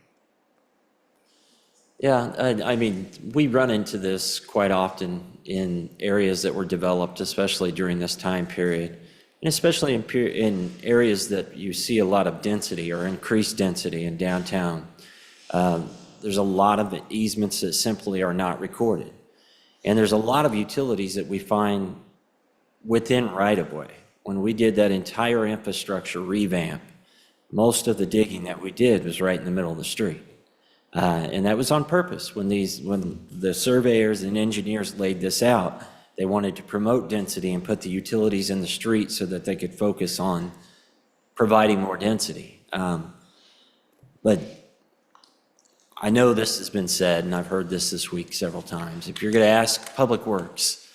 Yeah, I mean, we run into this quite often in areas that were developed, especially during this time period, and especially in areas that you see a lot of density or increased density in downtown. There's a lot of easements that simply are not recorded. And there's a lot of utilities that we find within right-of-way. When we did that entire infrastructure revamp, most of the digging that we did was right in the middle of the street. And that was on purpose. When the surveyors and engineers laid this out, they wanted to promote density and put the utilities in the street so that they could focus on providing more density. But I know this has been said, and I've heard this week several times. If you're going to ask Public Works,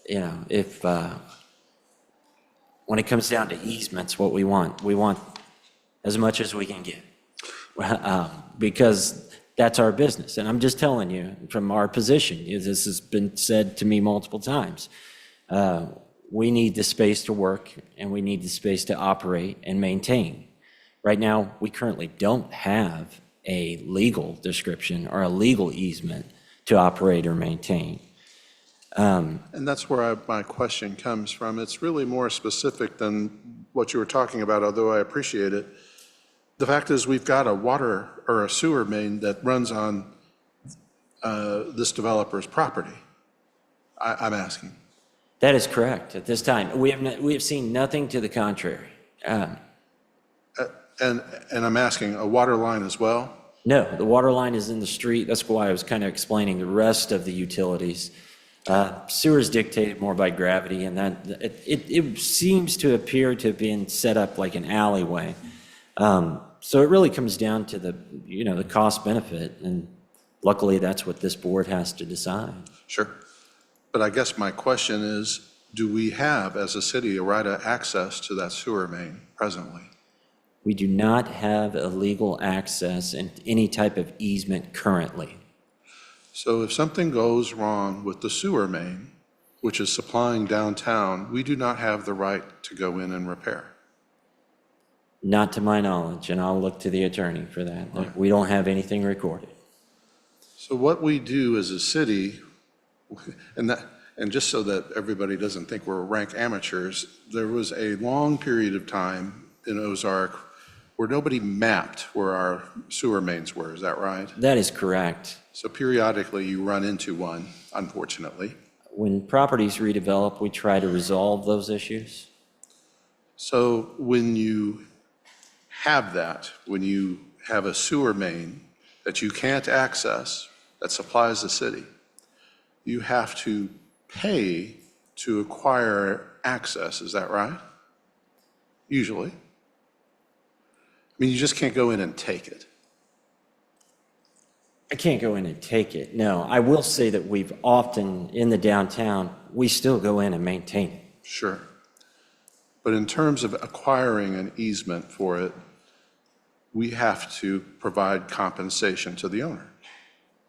if when it comes down to easements, what we want as much as we can get, because That's our business. And I'm just telling you, from our position, this has been said to me multiple times. We need the space to work, and we need the space to operate and maintain. Right now, we currently don't have a legal description or a legal easement to operate or maintain. And that's where my question comes from. It's really more specific than what you were talking about, although I appreciate it. The fact is, we've got a water or a sewer main that runs on this developer's property. I'm asking. That is correct. At this time, we have seen nothing to the contrary. And I'm asking, a water line as well? No, the water line is in the street. That's why I was kind of explaining the rest of the utilities. Sewer is dictated more by gravity, and that it seems to appear to have been set up like an alleyway. So it really comes down to the cost benefit, and luckily that's what this board has to decide. Sure. But I guess my question is, do we have, as a city, a right of access to that sewer main presently? We do not have a legal access and any type of easement currently. So if something goes wrong with the sewer main, which is supplying downtown, we do not have the right to go in and repair. Not to my knowledge, and I'll look to the attorney for that. We don't have anything recorded. So what we do as a city, and just so that everybody doesn't think we're rank amateurs, there was a long period of time in Ozark where nobody mapped where our sewer mains were. Is that right? That is correct. So periodically you run into one, unfortunately. When properties redevelop, we try to resolve those issues. So when you have that, when you have a sewer main that you can't access that supplies the city, you have to pay to acquire access. Is that right? Usually. I mean, you just can't go in and take it. I can't go in and take it, no. I will say that we've often, in the downtown, we still go in and maintain it. Sure. But in terms of acquiring an easement for it, we have to provide compensation to the owner.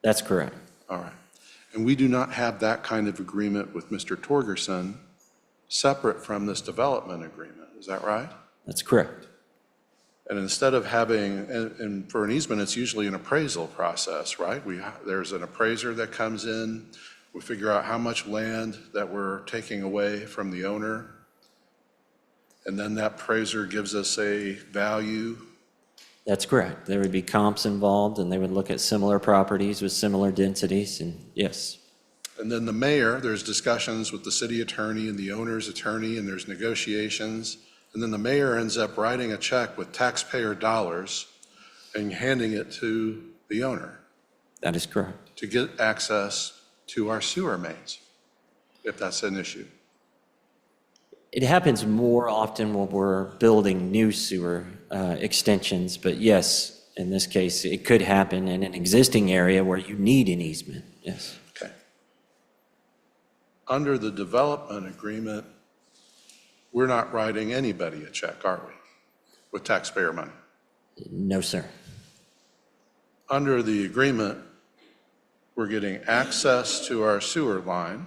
That's correct. All right. And we do not have that kind of agreement with Mr. Torgerson separate from this development agreement. Is that right? That's correct. And instead of having, and for an easement, it's usually an appraisal process, right? There's an appraiser that comes in, we figure out how much land that we're taking away from the owner, and then that appraiser gives us a value. That's correct. There would be comps involved, and they would look at similar properties with similar densities, and yes. And then the mayor, there's discussions with the city attorney and the owner's attorney, and there's negotiations. And then the mayor ends up writing a check with taxpayer dollars and handing it to the owner. That is correct. To get access to our sewer mains, if that's an issue. It happens more often when we're building new sewer extensions, but yes, in this case, it could happen in an existing area where you need an easement, yes. Okay. Under the development agreement, we're not writing anybody a check, are we, with taxpayer money? No, sir. Under the agreement, we're getting access to our sewer line.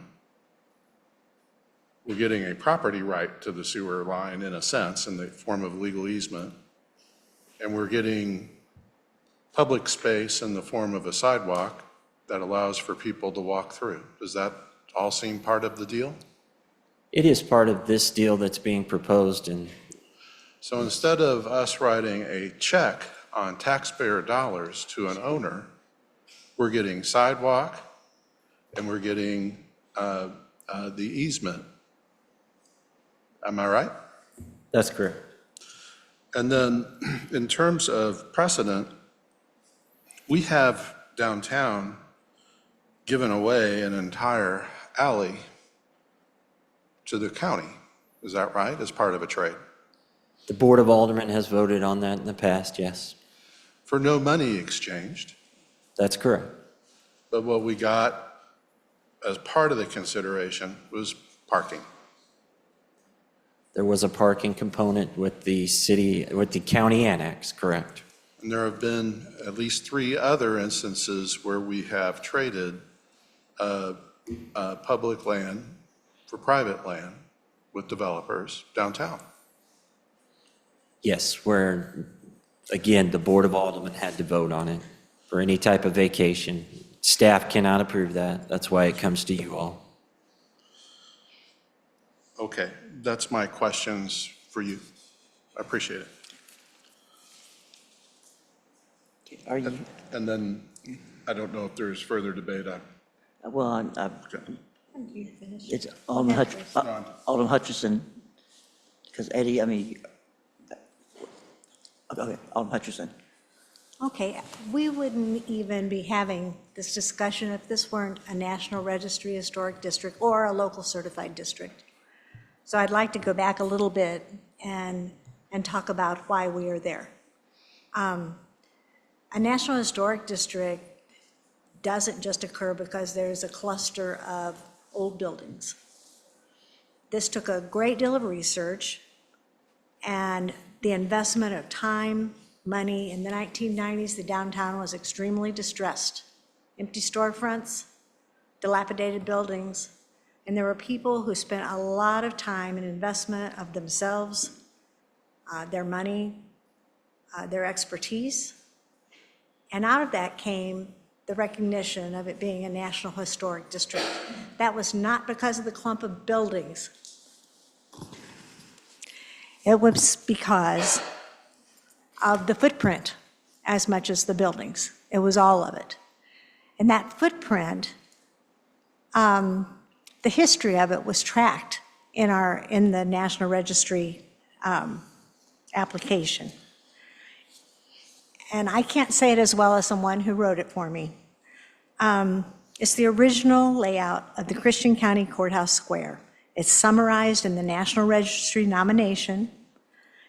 We're getting a property right to the sewer line in a sense, in the form of legal easement. And we're getting public space in the form of a sidewalk that allows for people to walk through. Does that all seem part of the deal? It is part of this deal that's being proposed, and so instead of us writing a check on taxpayer dollars to an owner, we're getting sidewalk and we're getting the easement. Am I right? That's correct. And then in terms of precedent, we have downtown given away an entire alley to the county. Is that right, as part of a trade? The Board of Aldermen has voted on that in the past, yes. For no money exchanged. That's correct. But what we got as part of the consideration was parking. There was a parking component with the city, with the county annex, correct? And there have been at least 3 other instances where we have traded public land for private land with developers downtown. Yes, where, again, the Board of Aldermen had to vote on it for any type of vacation. Staff cannot approve that. That's why it comes to you all. Okay, that's my questions for you. I appreciate it. Are you, And then, I don't know if there's further debate. well, You finished? it's Alderman Hutchinson, because Eddie, I mean, okay, Alderman Hutchinson. Okay, we wouldn't even be having this discussion if this weren't a National Registry Historic District or a local certified district. So I'd like to go back a little bit and talk about why we are there. A National Historic District doesn't just occur because there's a cluster of old buildings. This took a great deal of research and the investment of time, money. In the 1990s, the downtown was extremely distressed. Empty storefronts, dilapidated buildings, and there were people who spent a lot of time and investment of themselves, their money, their expertise, and out of that came the recognition of it being a National Historic District. That was not because of the clump of buildings. It was because of the footprint as much as the buildings. It was all of it. And that footprint, the history of it was tracked in the National Registry application. And I can't say it as well as someone who wrote it for me. It's the original layout of the Christian County Courthouse Square. It's summarized in the National Registry nomination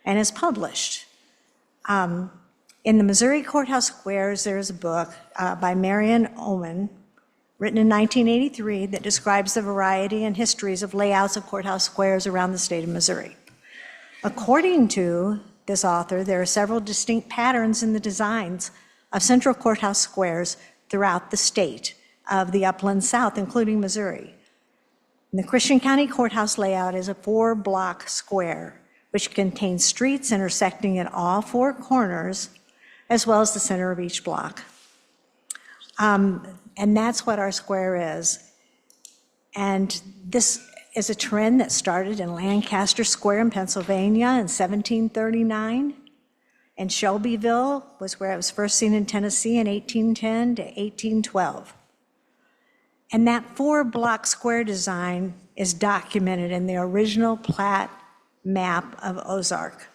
and is published. In the Missouri Courthouse Squares, there's a book by Marion Oman, written in 1983, that describes the variety and histories of layouts of courthouse squares around the state of Missouri. According to this author, there are several distinct patterns in the designs of central courthouse squares throughout the state of the Upland South, including Missouri. And the Christian County Courthouse layout is a 4-block square, which contains streets intersecting at all 4 corners, as well as the center of each block. And that's what our square is. And this is a trend that started in Lancaster Square in Pennsylvania in 1739. And Shelbyville was where it was first seen in Tennessee in 1810 to 1812. And that 4-block square design is documented in the original plat map of Ozark.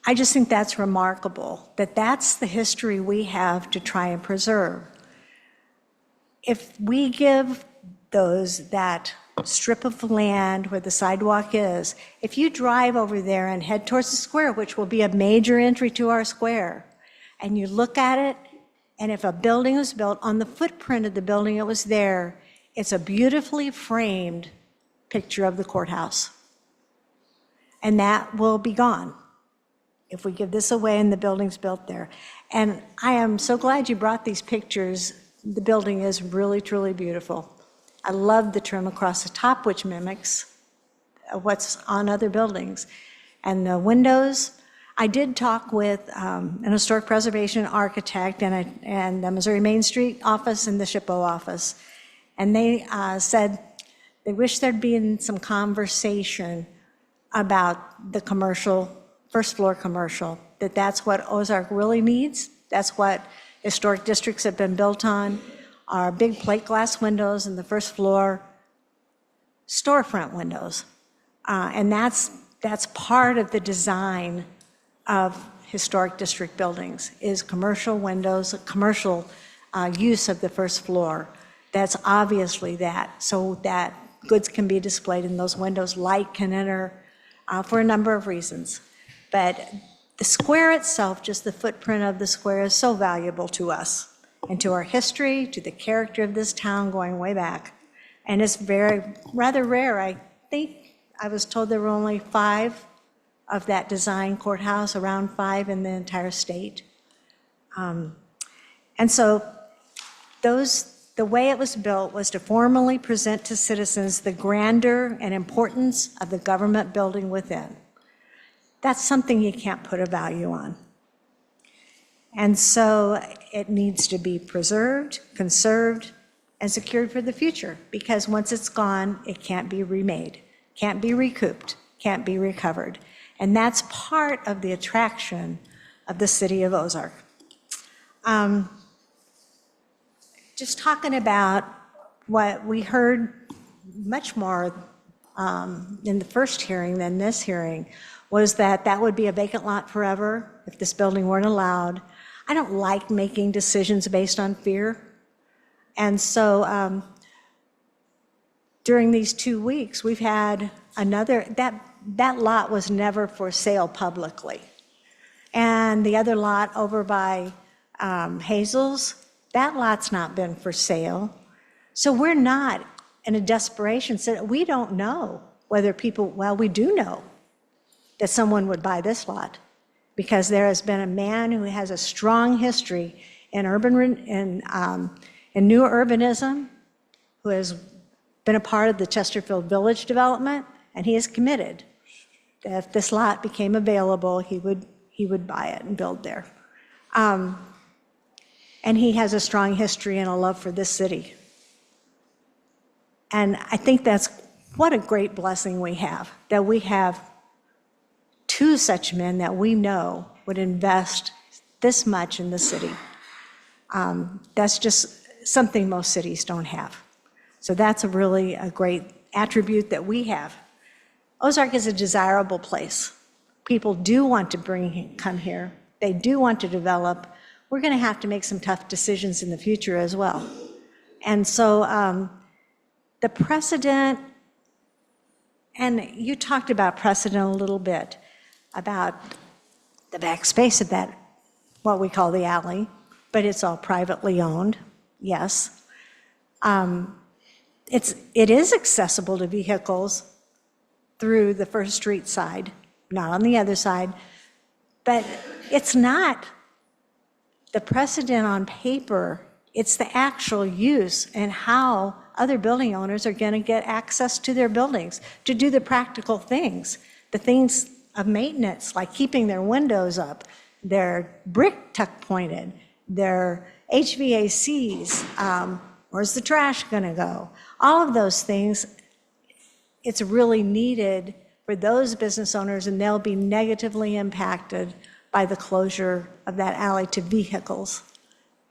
I just think that's remarkable, that that's the history we have to try and preserve. If we give those that strip of land where the sidewalk is, if you drive over there and head towards the square, which will be a major entry to our square, and you look at it, and if a building was built on the footprint of the building that was there, it's a beautifully framed picture of the courthouse. And that will be gone if we give this away and the building's built there. And I am so glad you brought these pictures. The building is really, truly beautiful. I love the trim across the top, which mimics what's on other buildings. And the windows, I did talk with an historic preservation architect and the Missouri Main Street office and the SHPO office. And they said they wish there'd been some conversation about the commercial, first floor commercial, that's what Ozark really needs. That's what historic districts have been built on, are big plate glass windows in the first floor, storefront windows. And that's part of the design of historic district buildings, is commercial windows, commercial use of the first floor. That's obviously that, so that goods can be displayed in those windows, light can enter for a number of reasons. But the square itself, just the footprint of the square, is so valuable to us and to our history, to the character of this town going way back. And it's rather rare. I think I was told there were only 5 of that design courthouse, around 5 in the entire state. And so the way it was built was to formally present to citizens the grandeur and importance of the government building within. That's something you can't put a value on. And so it needs to be preserved, conserved, and secured for the future, because once it's gone, it can't be remade, can't be recouped, can't be recovered. And that's part of the attraction of the city of Ozark. Just talking about what we heard much more in the first hearing than this hearing, was that that would be a vacant lot forever if this building weren't allowed. I don't like making decisions based on fear. And so during these 2 weeks, we've had another, that lot was never for sale publicly. And the other lot over by Hazel's, that lot's not been for sale. So we're not in a desperation. So we don't know whether people, well, we do know that someone would buy this lot, because there has been a man who has a strong history in new urbanism, who has been a part of the Chesterfield Village development, and he is committed that if this lot became available, he would buy it and build there. And he has a strong history and a love for this city. And I think that's what a great blessing we have, that we have two such men that we know would invest this much in the city. That's just something most cities don't have. So that's really a great attribute that we have. Ozark is a desirable place. People do want to come here. They do want to develop. We're going to have to make some tough decisions in the future as well. And so the precedent, and you talked about precedent a little bit, about the back space of that, what we call the alley, but it's all privately owned, yes. It is accessible to vehicles through the First Street side, not on the other side, but it's not the precedent on paper, it's the actual use and how other building owners are going to get access to their buildings to do the practical things, the things of maintenance, like keeping their windows up, their brick tuck pointed, their HVACs, where's the trash going to go? All of those things, it's really needed for those business owners, and they'll be negatively impacted by the closure of that alley to vehicles.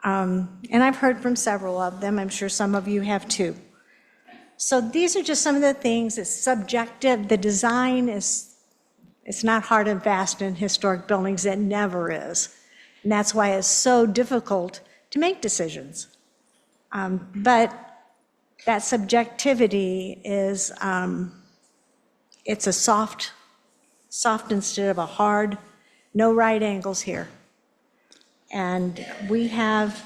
And I've heard from several of them. I'm sure some of you have too. So these are just some of the things. It's subjective. The design it's not hard and fast in historic buildings. It never is. And that's why it's so difficult to make decisions. But that subjectivity is, it's a soft instead of a hard, no right angles here. And we have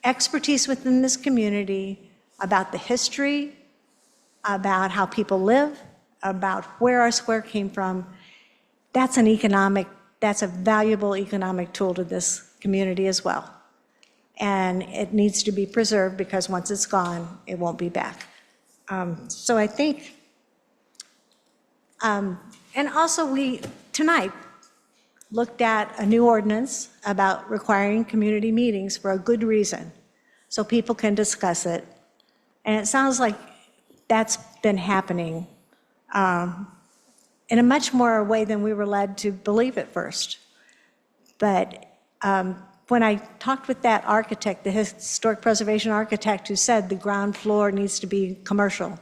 expertise within this community about the history, about how people live, about where our square came from. That's a valuable economic tool to this community as well. And it needs to be preserved, because once it's gone, it won't be back. So I think, and also we, tonight, looked at a new ordinance about requiring community meetings for a good reason, so people can discuss it. And it sounds like that's been happening in a much more way than we were led to believe at first. But when I talked with that architect, the historic preservation architect, who said the ground floor needs to be commercial,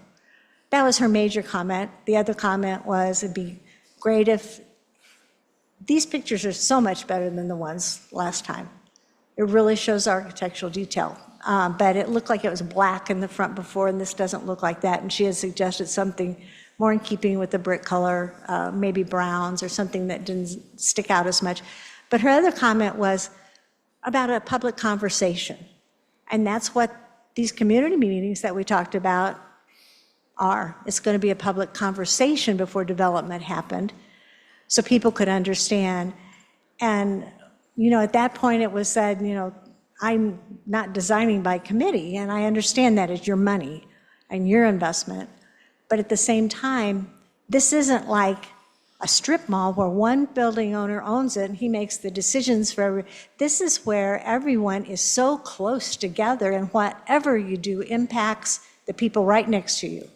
that was her major comment. The other comment was, it'd be great if, these pictures are so much better than the ones last time. It really shows architectural detail. But it looked like it was black in the front before, and this doesn't look like that. And she had suggested something more in keeping with the brick color, maybe browns or something that didn't stick out as much. But her other comment was about a public conversation. And that's what these community meetings that we talked about are. It's going to be a public conversation before development happened, so people could understand. And, at that point, it was said, I'm not designing by committee, and I understand that it's your money and your investment. But at the same time, this isn't like a strip mall where one building owner owns it and he makes the decisions for this is where everyone is so close together, and whatever you do impacts the people right next to you.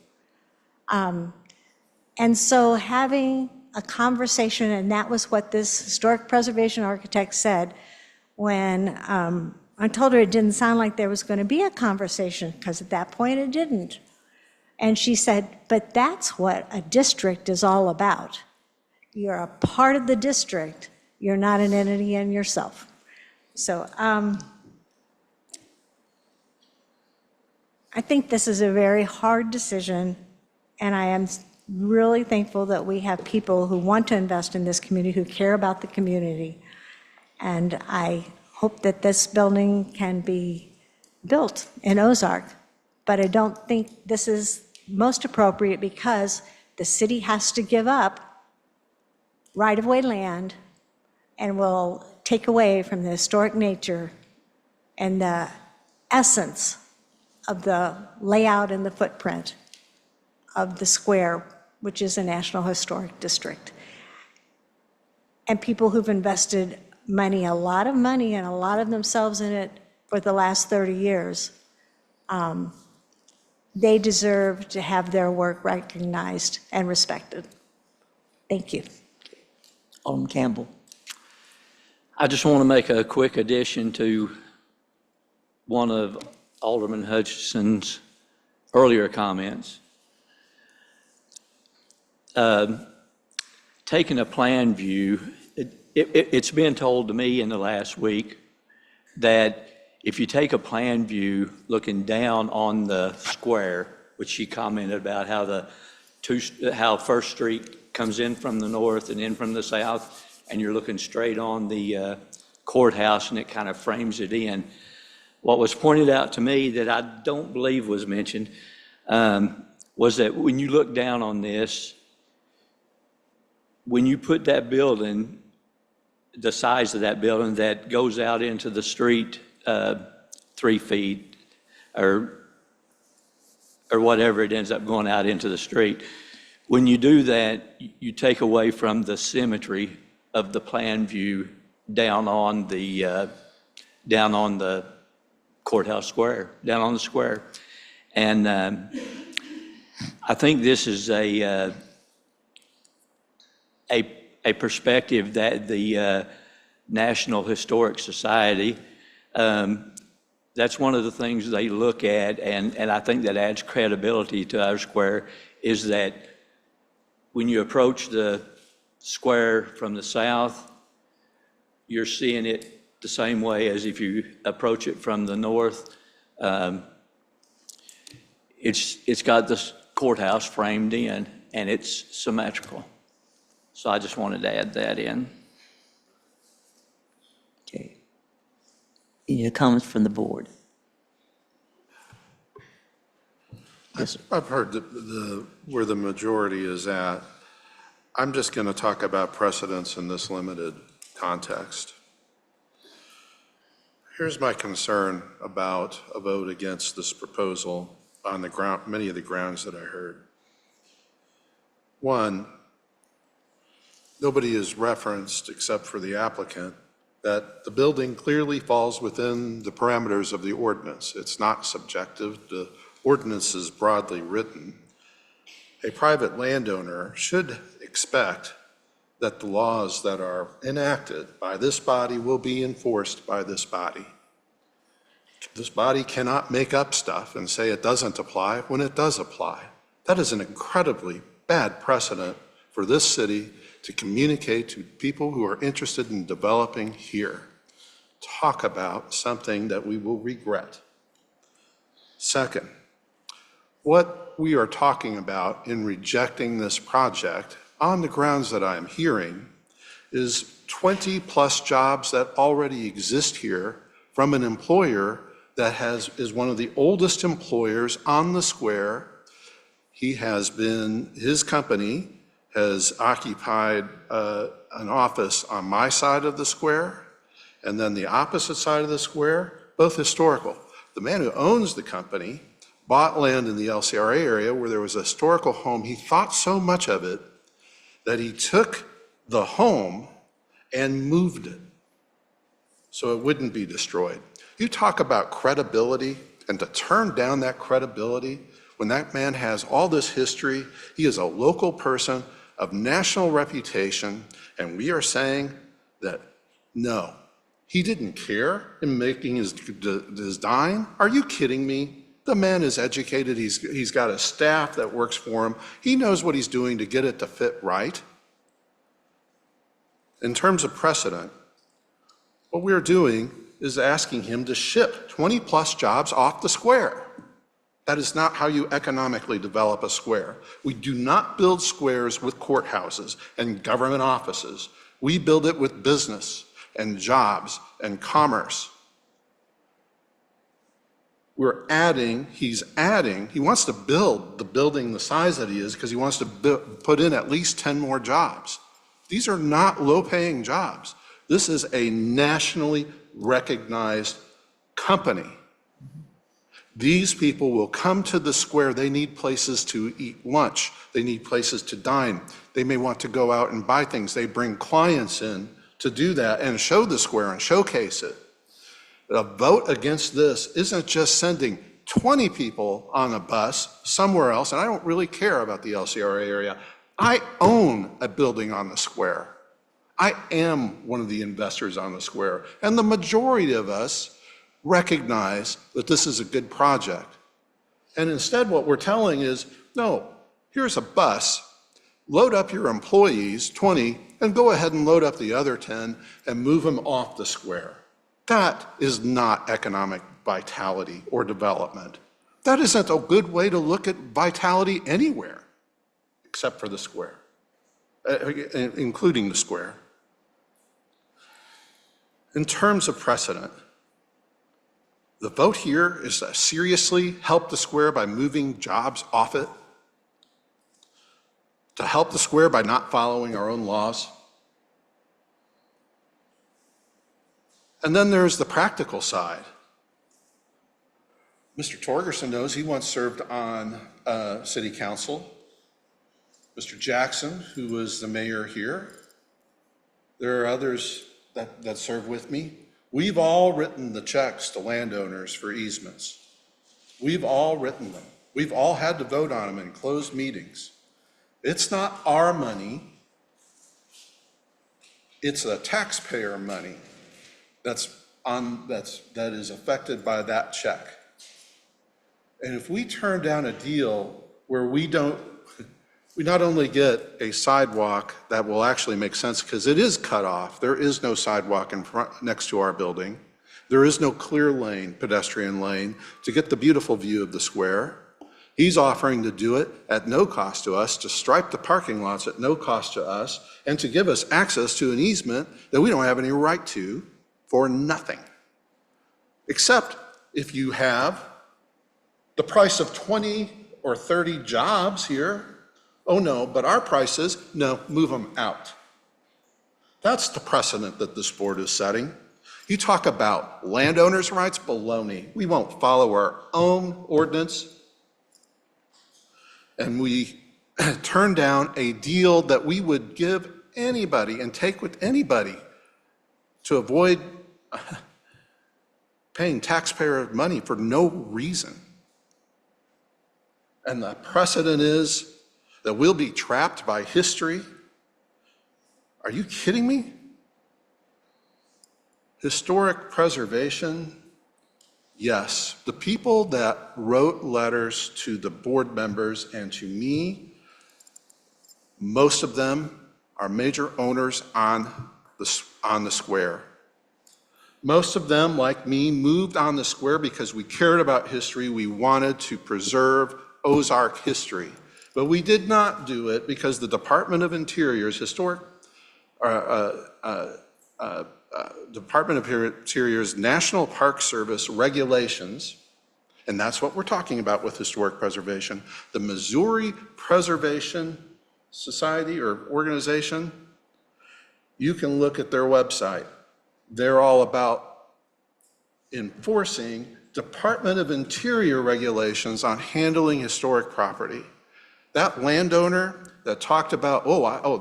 And so having a conversation, and that was what this historic preservation architect said when I told her it didn't sound like there was going to be a conversation, because at that point it didn't. And she said, but that's what a district is all about. You're a part of the district. You're not an entity in yourself. So I think this is a very hard decision, and I am really thankful that we have people who want to invest in this community, who care about the community. And I hope that this building can be built in Ozark, but I don't think this is most appropriate because the city has to give up right-of-way land and will take away from the historic nature and the essence of the layout and the footprint of the square, which is a National Historic District. And people who've invested money, a lot of money, and a lot of themselves in it for the last 30 years, they deserve to have their work recognized and respected. Thank you. Alderman Campbell. I just want to make a quick addition to one of Alderman Hutchinson's earlier comments. Taking a plan view, it's been told to me in the last week that if you take a plan view looking down on the square, which she commented about how First Street comes in from the north and in from the south, and you're looking straight on the courthouse and it kind of frames it in. What was pointed out to me that I don't believe was mentioned was that when you look down on this, when you put that building, the size of that building that goes out into the street 3 feet or whatever it ends up going out into the street, when you do that, you take away from the symmetry of the plan view down on the courthouse square, down on the square. And I think this is a perspective that the National Historic Society, that's one of the things they look at, and I think that adds credibility to our square, is that when you approach the square from the south, you're seeing it the same way as if you approach it from the north. It's got this courthouse framed in, and it's symmetrical. So I just wanted to add that in. Okay. Any comments from the board? Yes, sir. I've heard where the majority is at. I'm just going to talk about precedents in this limited context. Here's my concern about a vote against this proposal on the ground, many of the grounds that I heard. One, nobody has referenced, except for the applicant, that the building clearly falls within the parameters of the ordinance. It's not subjective. The ordinance is broadly written. A private landowner should expect that the laws that are enacted by this body will be enforced by this body. This body cannot make up stuff and say it doesn't apply when it does apply. That is an incredibly bad precedent for this city to communicate to people who are interested in developing here. Talk about something that we will regret. Second, what we are talking about in rejecting this project on the grounds that I am hearing is 20+ jobs that already exist here from an employer that is one of the oldest employers on the square. His company has occupied an office on my side of the square, and then the opposite side of the square, both historical. The man who owns the company bought land in the LCRA area where there was a historical home. He thought so much of it that he took the home and moved it so it wouldn't be destroyed. You talk about credibility, and to turn down that credibility when that man has all this history. He is a local person of national reputation, and we are saying that no, he didn't care in making his dime. Are you kidding me? The man is educated. He's got a staff that works for him. He knows what he's doing to get it to fit right. In terms of precedent, what we're doing is asking him to ship 20-plus jobs off the square. That is not how you economically develop a square. We do not build squares with courthouses and government offices. We build it with business and jobs and commerce. He wants to build the building the size that he is because he wants to put in at least 10 more jobs. These are not low-paying jobs. This is a nationally recognized company. These people will come to the square. They need places to eat lunch. They need places to dine. They may want to go out and buy things. They bring clients in to do that and show the square and showcase it. A vote against this isn't just sending 20 people on a bus somewhere else, and I don't really care about the LCRA area. I own a building on the square. I am one of the investors on the square, and the majority of us recognize that this is a good project. And instead what we're telling is, no, here's a bus, load up your employees, 20, and go ahead and load up the other 10 and move them off the square. That is not economic vitality or development. That isn't a good way to look at vitality anywhere, except for the square, including the square. In terms of precedent, the vote here is to seriously help the square by moving jobs off it, to help the square by not following our own laws. And then there's the practical side. Mr. Torgerson knows he once served on city council. Mr. Jackson, who was the mayor here. There are others that serve with me. We've all written the checks to landowners for easements. We've all written them. We've all had to vote on them in closed meetings. It's not our money. It's the taxpayer money that is affected by that check. And if we turn down a deal where we not only get a sidewalk that will actually make sense because it is cut off. There is no sidewalk in front next to our building. There is no clear lane, pedestrian lane, to get the beautiful view of the square. He's offering to do it at no cost to us, to stripe the parking lots at no cost to us, and to give us access to an easement that we don't have any right to for nothing. Except if you have the price of 20 or 30 jobs here. Oh no, but our price is, no, move them out. That's the precedent that this board is setting. You talk about landowners' rights, baloney. We won't follow our own ordinance. And we turn down a deal that we would give anybody and take with anybody to avoid paying taxpayer money for no reason. And the precedent is that we'll be trapped by history. Are you kidding me? Historic preservation, yes. The people that wrote letters to the board members and to me, most of them are major owners on the square. Most of them, like me, moved on the square because we cared about history. We wanted to preserve Ozark history. But we did not do it because the Department of Interior's Department of Interior's National Park Service regulations, and that's what we're talking about with historic preservation, the Missouri Preservation society or organization, you can look at their website. They're all about enforcing Department of Interior regulations on handling historic property. That landowner that talked about,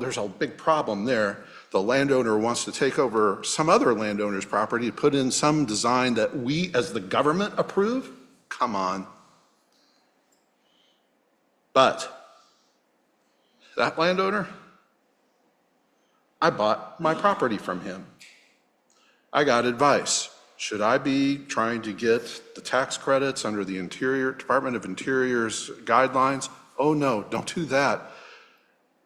there's a big problem there. The landowner wants to take over some other landowner's property, put in some design that we as the government approve? Come on. But that landowner, I bought my property from him. I got advice. Should I be trying to get the tax credits under the Department of Interior's guidelines? Oh no, don't do that.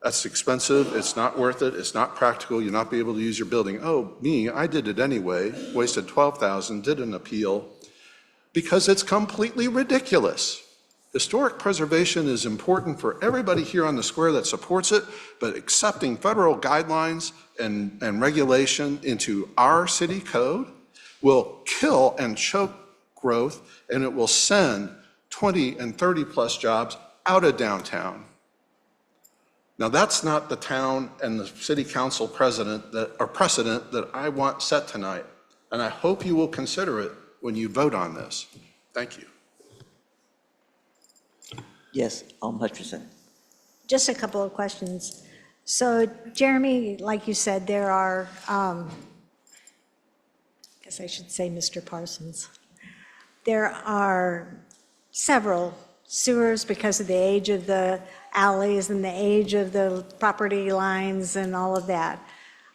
That's expensive, it's not worth it, it's not practical, you'll not be able to use your building. Oh, me, I did it anyway, wasted $12,000, did an appeal, because it's completely ridiculous. Historic preservation is important for everybody here on the square that supports it, but accepting federal guidelines and regulation into our city code will kill and choke growth, and it will send 20 and 30 plus jobs out of downtown. Now, that's not the town and the city council precedent that I want set tonight, and I hope you will consider it when you vote on this. Thank you. Yes, Alderman Hutchinson. Just a couple of questions. So Jeremy, like you said, there are, I guess I should say Mr. Parsons, there are several sewers because of the age of the alleys and the age of the property lines and all of that.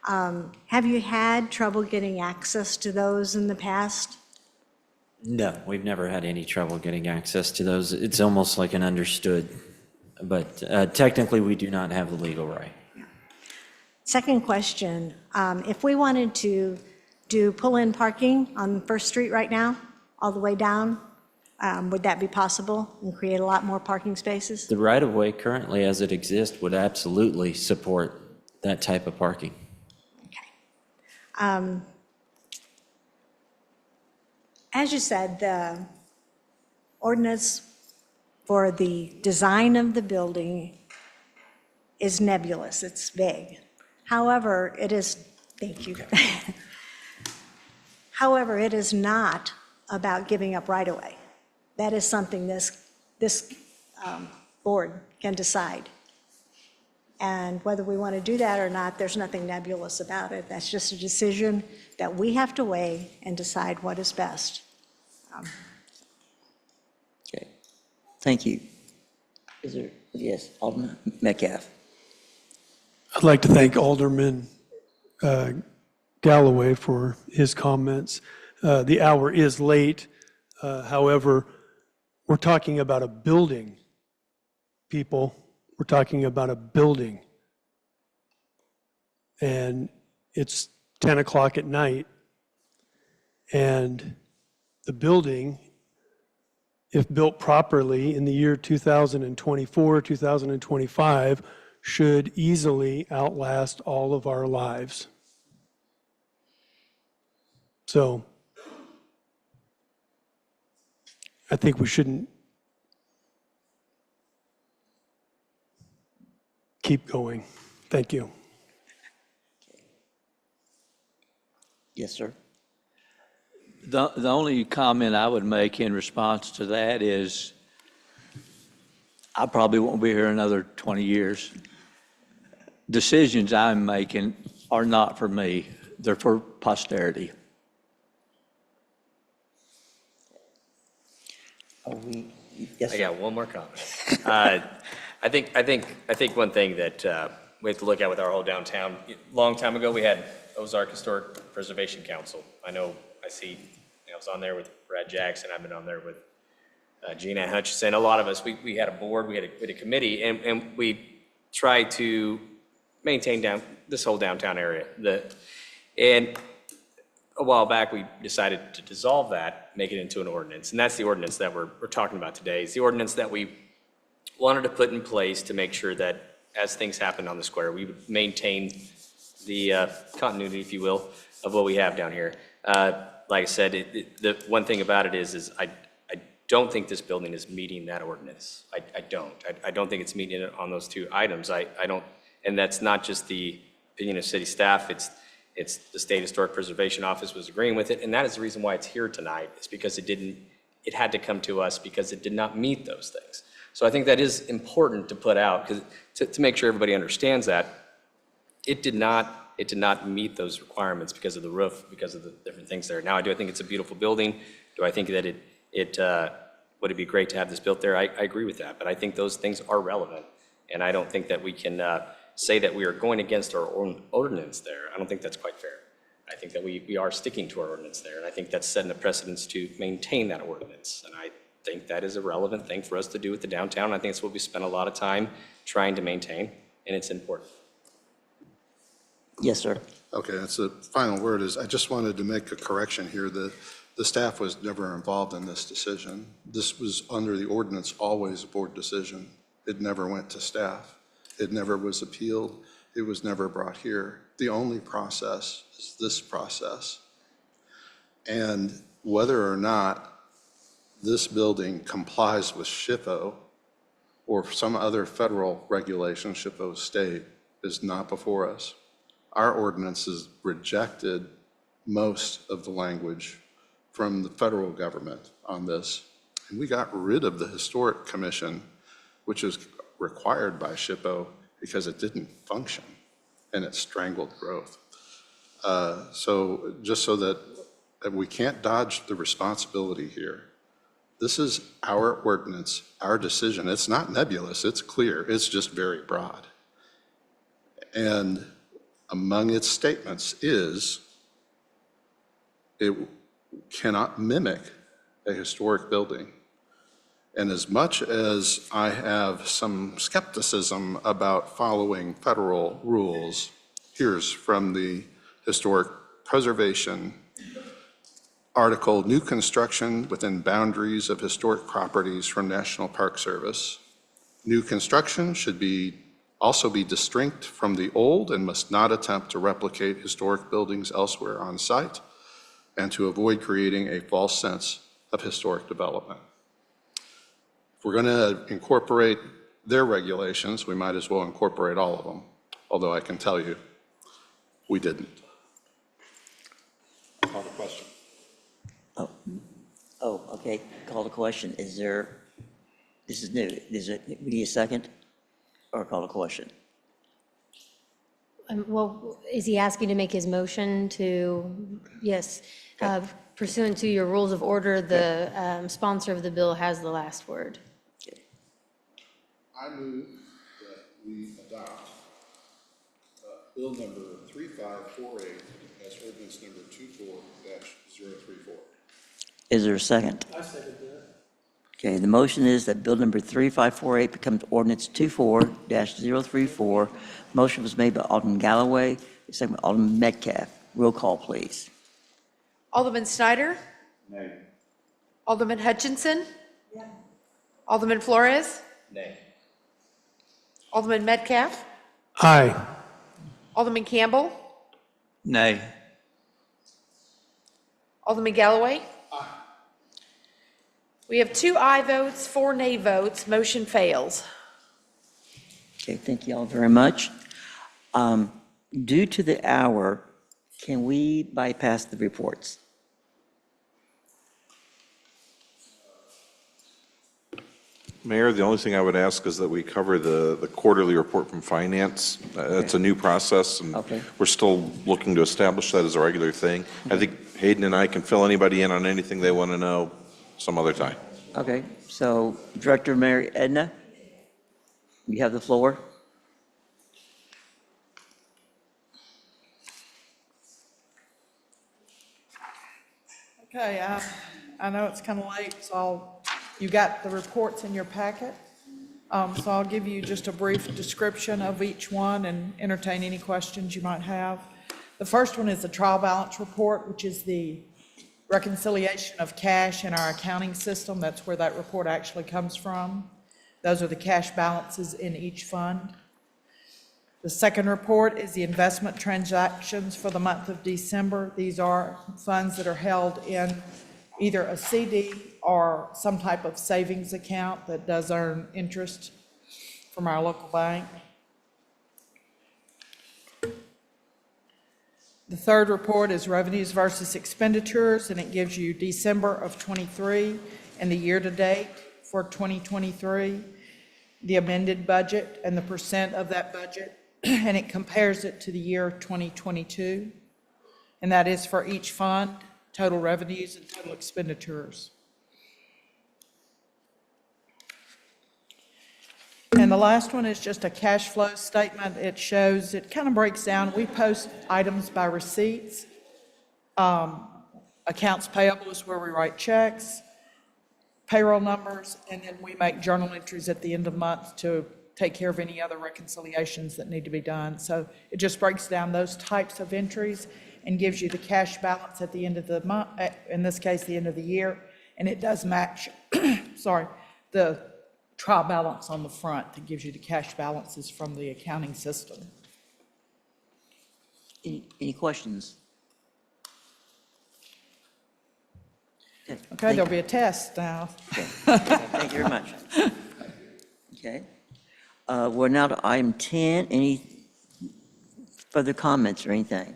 Have you had trouble getting access to those in the past? No, we've never had any trouble getting access to those. It's almost like an understood, but technically we do not have the legal right. Second question, if we wanted to do pull-in parking on First Street right now, all the way down, would that be possible and create a lot more parking spaces? The right-of-way currently as it exists would absolutely support that type of parking. As you said, the ordinance for the design of the building is nebulous, it's vague. However, it is, thank you. However, it is not about giving up right-of-way. That is something this board can decide. And whether we want to do that or not, there's nothing nebulous about it. That's just a decision that we have to weigh and decide what is best. Okay, thank you. Is there, yes, Alderman Metcalf. I'd like to thank Alderman Galloway for his comments. The hour is late. However, we're talking about a building, people. We're talking about a building. And it's 10 o'clock at night. And the building, if built properly in the year 2024, 2025, should easily outlast all of our lives. So I think we shouldn't keep going. Thank you. Yes, sir. The only comment I would make in response to that is I probably won't be here another 20 years. Decisions I'm making are not for me. They're for posterity. Yes, I got one more comment. I think one thing that we have to look at with our whole downtown, long time ago, we had Ozark Historic Preservation Council. I see, I was on there with Brad Jackson, I've been on there with Gina Hutchison. A lot of us, we had a board, we had a committee, and we tried to maintain this whole downtown area. And a while back, we decided to dissolve that, make it into an ordinance. And that's the ordinance that we're talking about today. It's the ordinance that we wanted to put in place to make sure that as things happen on the square, we would maintain the continuity, if you will, of what we have down here. Like I said, the one thing about it is I don't think this building is meeting that ordinance. I don't. I don't think it's meeting it on those two items. I don't, and that's not just the opinion of city staff, it's the State Historic Preservation Office was agreeing with it, and that is the reason why it's here tonight, is because it had to come to us because it did not meet those things. So I think that is important to put out, because to make sure everybody understands that, it did not meet those requirements because of the roof, because of the different things there. Now, I think it's a beautiful building. Do I think that would it be great to have this built there? I agree with that, but I think those things are relevant, and I don't think that we can say that we are going against our own ordinance there. I don't think that's quite fair. I think that we are sticking to our ordinance there, and I think that's setting a precedence to maintain that ordinance. And I think that is a relevant thing for us to do with the downtown. I think it's what we spend a lot of time trying to maintain, and it's important. Yes, sir. Okay, that's the final word is, I just wanted to make a correction here. The staff was never involved in this decision. This was under the ordinance, always a board decision. It never went to staff. It never was appealed. It was never brought here. The only process is this process. And whether or not this building complies with SHPO or some other federal regulation, SHPO state, is not before us. Our ordinance has rejected most of the language from the federal government on this. And we got rid of the Historic Commission, which is required by SHPO because it didn't function and it strangled growth. So just so that we can't dodge the responsibility here, this is our ordinance, our decision. It's not nebulous, it's clear, it's just very broad. And among its statements is it cannot mimic a historic building. And as much as I have some skepticism about following federal rules, here's from the Historic Preservation article, new construction within boundaries of historic properties from National Park Service. New construction should also be distinct from the old and must not attempt to replicate historic buildings elsewhere on site and to avoid creating a false sense of historic development. If we're going to incorporate their regulations, we might as well incorporate all of them, although I can tell you, we didn't. Call the question. Oh, okay, call the question. This is new, we need a second, or call the question? Well, is he asking to make his motion to, yes, pursuant to your rules of order, the sponsor of the bill has the last word. I move that we adopt bill number 3548 as ordinance number 24-034. Is there a second? I second that. Okay, the motion is that bill number 3548 becomes ordinance 24-034. Motion was made by Alderman Galloway, second by Alderman Metcalf. Roll call, please. Alderman Snyder? Nay. Alderman Hutchinson? Yeah. Alderman Flores? Nay. Alderman Metcalf? Aye. Alderman Campbell? Nay. Alderman Galloway? Aye. We have 2 aye votes, 4 nay votes. Motion fails. Okay, thank you all very much. Due to the hour, can we bypass the reports? Mayor, the only thing I would ask is that we cover the quarterly report from finance. It's a new process, and we're still looking to establish that as a regular thing. I think Hayden and I can fill anybody in on anything they want to know some other time. Okay, so Director Mary Edna, you have the floor. Okay, I know it's kind of late, so you got the reports in your packet. So I'll give you just a brief description of each one and entertain any questions you might have. The first one is the trial balance report, which is the reconciliation of cash in our accounting system. That's where that report actually comes from. Those are the cash balances in each fund. The second report is the investment transactions for the month of December. These are funds that are held in either a CD or some type of savings account that does earn interest from our local bank. The third report is revenues versus expenditures, and it gives you December of '23 and the year-to-date for 2023, the amended budget and the percent of that budget, and it compares it to the year 2022, and that is for each fund, total revenues and total expenditures. And the last one is just a cash flow statement. It shows, it kind of breaks down, we post items by receipts. Accounts payable is where we write checks, payroll numbers, and then we make journal entries at the end of the month to take care of any other reconciliations that need to be done. So it just breaks down those types of entries and gives you the cash balance at the end of the month, in this case, the end of the year, and it does match, sorry, the trial balance on the front that gives you the cash balances from the accounting system. Any questions? Okay, there'll be a test now. Thank you very much. Okay. We're now to item 10. Any further comments or anything?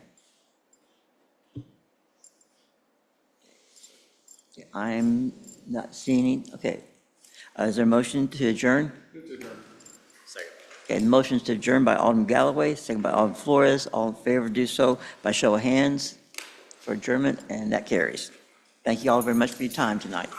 Okay, I'm not seeing any. Okay. Is there a motion to adjourn? Second. Okay, the motion is to adjourn by Alderman Galloway, second by Alderman Flores. All in favor, do so by show of hands for adjournment, and that carries. Thank you all very much for your time tonight.